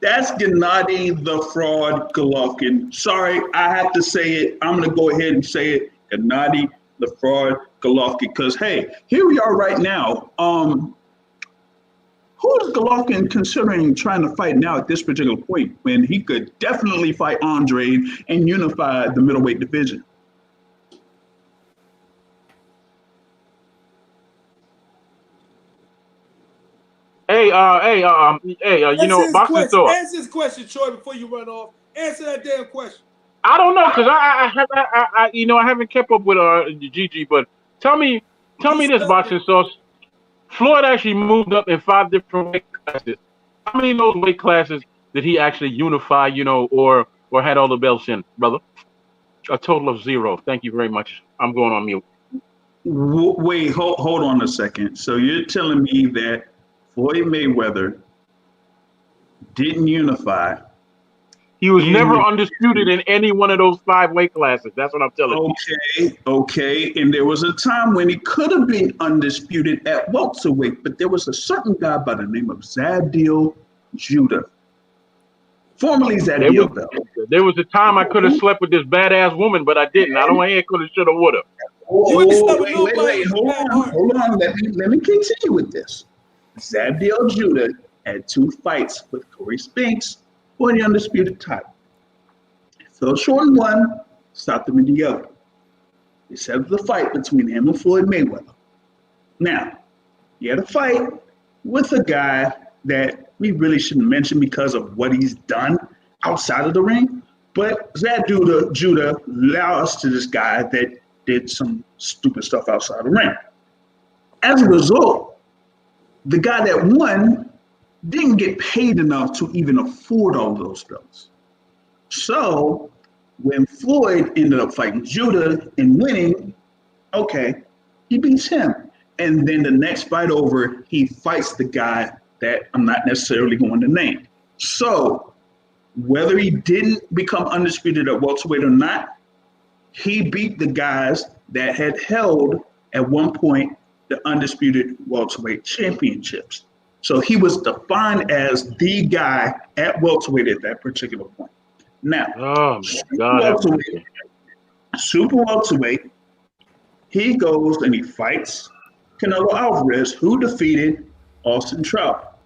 That's Gennady the Fraud Golovkin. Sorry, I have to say it. I'm going to go ahead and say it. Gennady the Fraud Golovkin. Because, hey, here we are right now. Who is Golovkin considering trying to fight now at this particular point when he could definitely fight Andre and unify the middleweight division? Hey, boxing sauce. Answer this question, Troy, before you run off. Answer that damn question. I don't know, because I haven't kept up with Gigi, but tell me this, boxing sauce. Floyd actually moved up in 5 different weight classes. How many of those weight classes did he actually unify, or had all the belts in, brother? A total of 0. Thank you very much. I'm going on mute. Wait, hold on a second. So you're telling me that Floyd Mayweather didn't unify? He was never undisputed in any one of those 5 weight classes. That's what I'm telling you. Okay. And there was a time when he could have been undisputed at welterweight, but there was a certain guy by the name of Zadil Judah, formerly Zadil Bell. There was a time I could have slept with this badass woman, but I didn't. I don't ain't could have, should have, would have. Wait, hold on. Let me continue with this. Zadil Judah had 2 fights with Corey Spinks for the undisputed title. Fell short in one, stopped him in the other. They set up the fight between him and Floyd Mayweather. Now, he had a fight with a guy that we really shouldn't mention because of what he's done outside of the ring, but Zadil Judah lost to this guy that did some stupid stuff outside the ring. As a result, the guy that won didn't get paid enough to even afford all those belts. So when Floyd ended up fighting Judah and winning, okay, he beats him. And then the next fight over, he fights the guy that I'm not necessarily going to name. So whether he didn't become undisputed at welterweight or not, he beat the guys that had held at one point the undisputed welterweight championships. So he was defined as the guy at welterweight at that particular point. Now, super welterweight, he goes and he fights Canelo Alvarez, who defeated Austin Trout.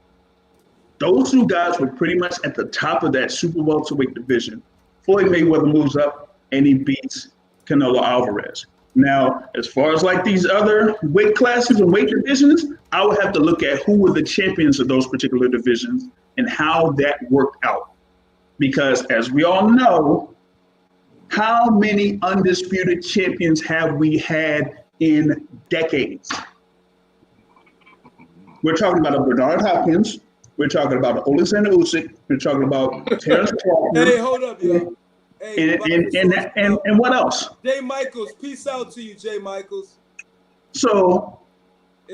Those 2 guys were pretty much at the top of that super welterweight division. Floyd Mayweather moves up and he beats Canelo Alvarez. Now, as far as like these other weight classes and weight divisions, I would have to look at who were the champions of those particular divisions and how that worked out. Because as we all know, how many undisputed champions have we had in decades? We're talking about a Bernard Hopkins. We're talking about an Alexander Usyk. We're talking about Terrence Crawford. Hey, hold up, yo. Hey, and what else? Jay Michaels, peace out to you, Jay Michaels. So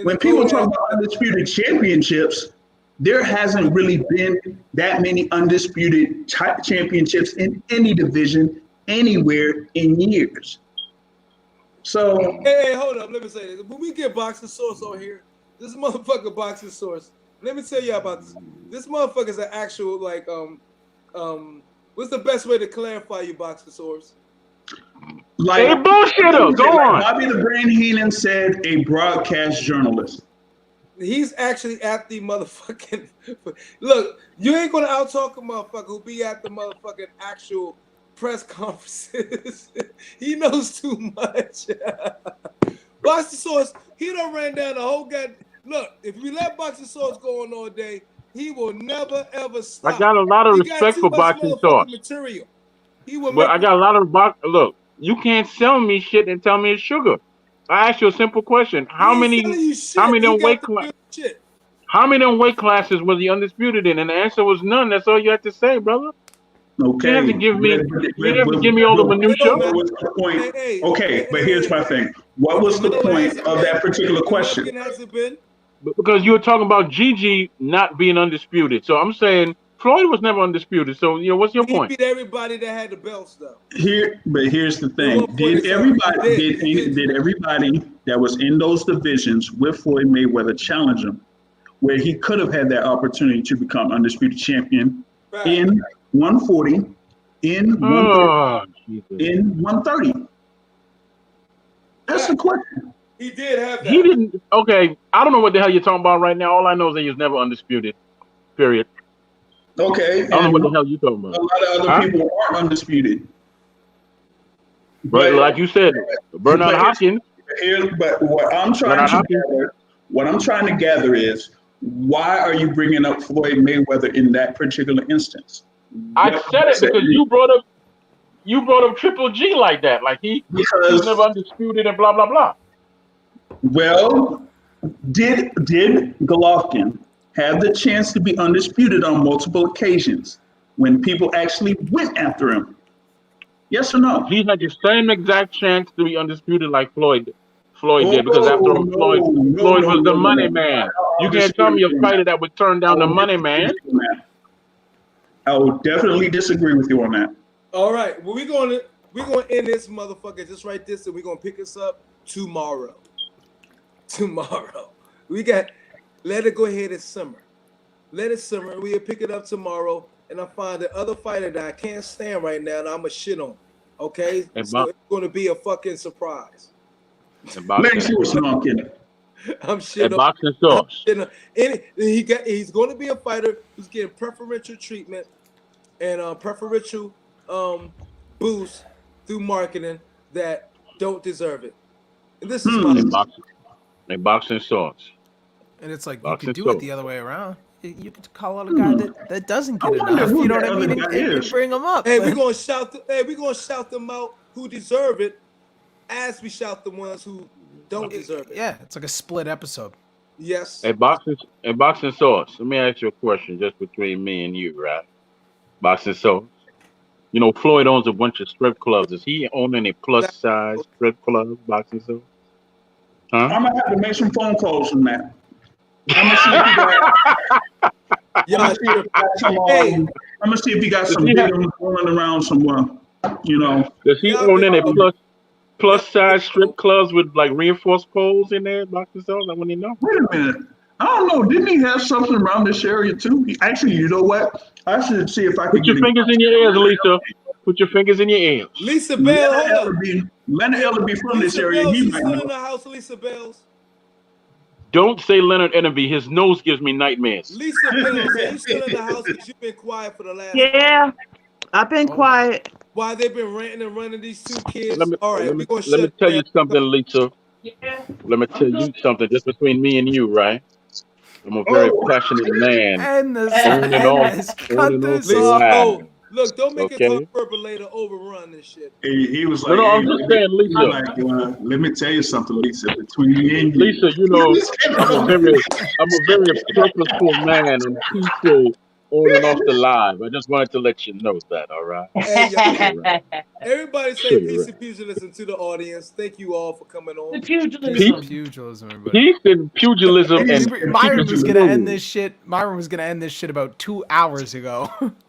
when people talk about undisputed championships, there hasn't really been that many undisputed championships in any division anywhere in years. So hey, hold up, let me say this. When we get Boxing Source on here, this motherfucker Boxing Source. Let me tell you about this. This motherfucker's an actual what's the best way to clarify you, Boxing Source? Like hey, bullshitter, go on. Bobby the Brain Heenan said, a broadcast journalist. He's actually at the motherfucking look. You ain't gonna out-talk a motherfucker who be at the motherfucking actual press conferences. He knows too much. Boxing Source, he done ran down the whole goddamn. Look, if we let Boxing Source go on all day, he will never ever stop. I got a lot of respect for Boxing Source. Material. But I got a lot of look. You can't sell me shit and tell me it's sugar. I ask you a simple question: how many weight classes? How many weight classes was he undisputed in? And the answer was none. That's all you had to say, brother. You have Okay. to give me. You have to But- give me all the but minutia. what was the point? Okay, but here's my thing. What But was the Canelo point hasn't of been. that particular question? Golovkin hasn't been. Because you were talking about Gigi not being undisputed. So I'm saying Floyd was never undisputed. So what's your He point? beat everybody that had the belts, though. Here's the At thing. one point in Did time, everybody he did. did everybody that was in those divisions with Floyd Mayweather challenge him, where he could have had that opportunity to become undisputed champion Right. in 140, in 130, Oh, Jesus. in 130? That's the question. He did have that. He didn't. Okay, I don't know what the hell you're talking about right now. All I know is that he was never undisputed. Period. Okay, I don't know and what the hell you're talking a about. lot of other Huh? people aren't undisputed. But like you said, Bernard Hopkins. But what I'm trying Bernard to Hopkins. gather, what I'm trying to gather is why are you bringing up Floyd Mayweather in that particular instance? I What said it does that because mean? you brought up Triple G like that. Like he's Because never undisputed and blah blah blah. well, did Golovkin have the chance to be undisputed on multiple occasions when people actually went after him? Yes or no? He had the same exact chance to be undisputed like Floyd Oh, did because after all, Floyd was the money no. man. You I'll can't tell disagree me a with you on fighter that. that would turn down the money man. I will definitely disagree with you on that. All right. Well, we're gonna end this motherfucker just right this, and we're gonna pick us up tomorrow. Let it go ahead and simmer. Let it simmer. We'll pick it up tomorrow, and I'll find the other fighter that I can't stand right now, and I'm gonna shit on. Okay, so it's gonna be a fucking surprise. Let me see what's wrong, Kenny. I'm shitting. Boxing sauce. He's going to be a fighter who's getting preferential treatment and preferential boost through marketing that don't deserve it. And this is They boxing sauce. And it's like Boxing you could do it sauce. the other way around. You could call out a guy that doesn't I get wonder enough. who You know that what I mean? other guy And is. bring them up. Hey, we're gonna shout them out who deserve it, as we shout the ones who don't deserve it. Yeah, it's like a split episode. Yes. Hey, boxing sauce. Let me ask you a question just between me and you, right? Boxing sauce. Floyd owns a bunch of strip clubs. Does he own any plus size strip clubs, boxing sauce? Huh? I'm gonna have to make some phone calls from that. I'm gonna see if he got some big ones rolling around somewhere. Does he own any plus size strip clubs with like reinforced poles in there, boxing sauce? I want to know. Wait a minute. I don't know. Didn't he have something around this area too? Actually, you know what? I should see if I can Put your fingers in your ears, Lisa. Put your fingers in your ears. Lisa Bell, hold up. Leonard Ellerby from this area. Bells, He you might still know. in the house, Lisa Bells? Don't say Leonard Envy. His nose gives me nightmares. Lisa Bells, are you still in the house? Because you've been quiet for the last. Yeah, I've been quiet. Why they've been ranting and running these two kids? Let me we're gonna let me tell you something, Lisa. Let me tell you something. Just between me and you, right? I'm a very passionate man. And this, On and off, cut this the off. line. Look, don't make Okay. it percolator overrun this shit. He was No, like, I'm just saying, Lisa. Let me tell you something, Lisa. Between me and you, Lisa, I'm a very purposeful man and peaceful on and off the live. I just wanted to let you know that, all right? Hey, Right. everybody say peace and pugilism to the audience. Thank you all for coming on. Pugilism, everybody. Peace and pugilism and Myron was gonna pugilism. end this shit. Myron was gonna end this shit about 2 hours ago.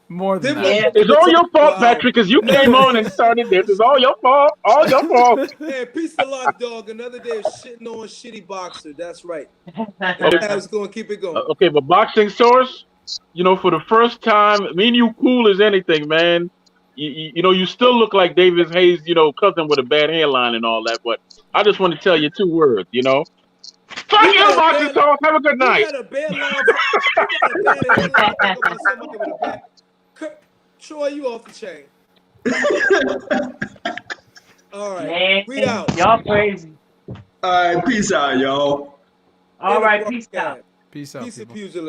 More than that. Yeah. It's all your fault, Patrick, because you came on and started this. It's all your fault. All your fault. Hey, peace to Lock Dog. Another day of shitting on shitty boxer. That's right. I was going to keep it going. Okay, but boxing source, for the first time, me and you cool as anything, man. You still look like Davis Hayes, cousin with a bad hairline and all that. But I just want to tell you 2 words, Fuck you, boxing source. Have a good night. You got a bad line. You got a bad hairline about somebody with a bad. Troy, you off the chain. All right, Man, we out. Y'all crazy. all right, peace out, y'all. All right, peace out. Peace out. Peace and people. pugilism.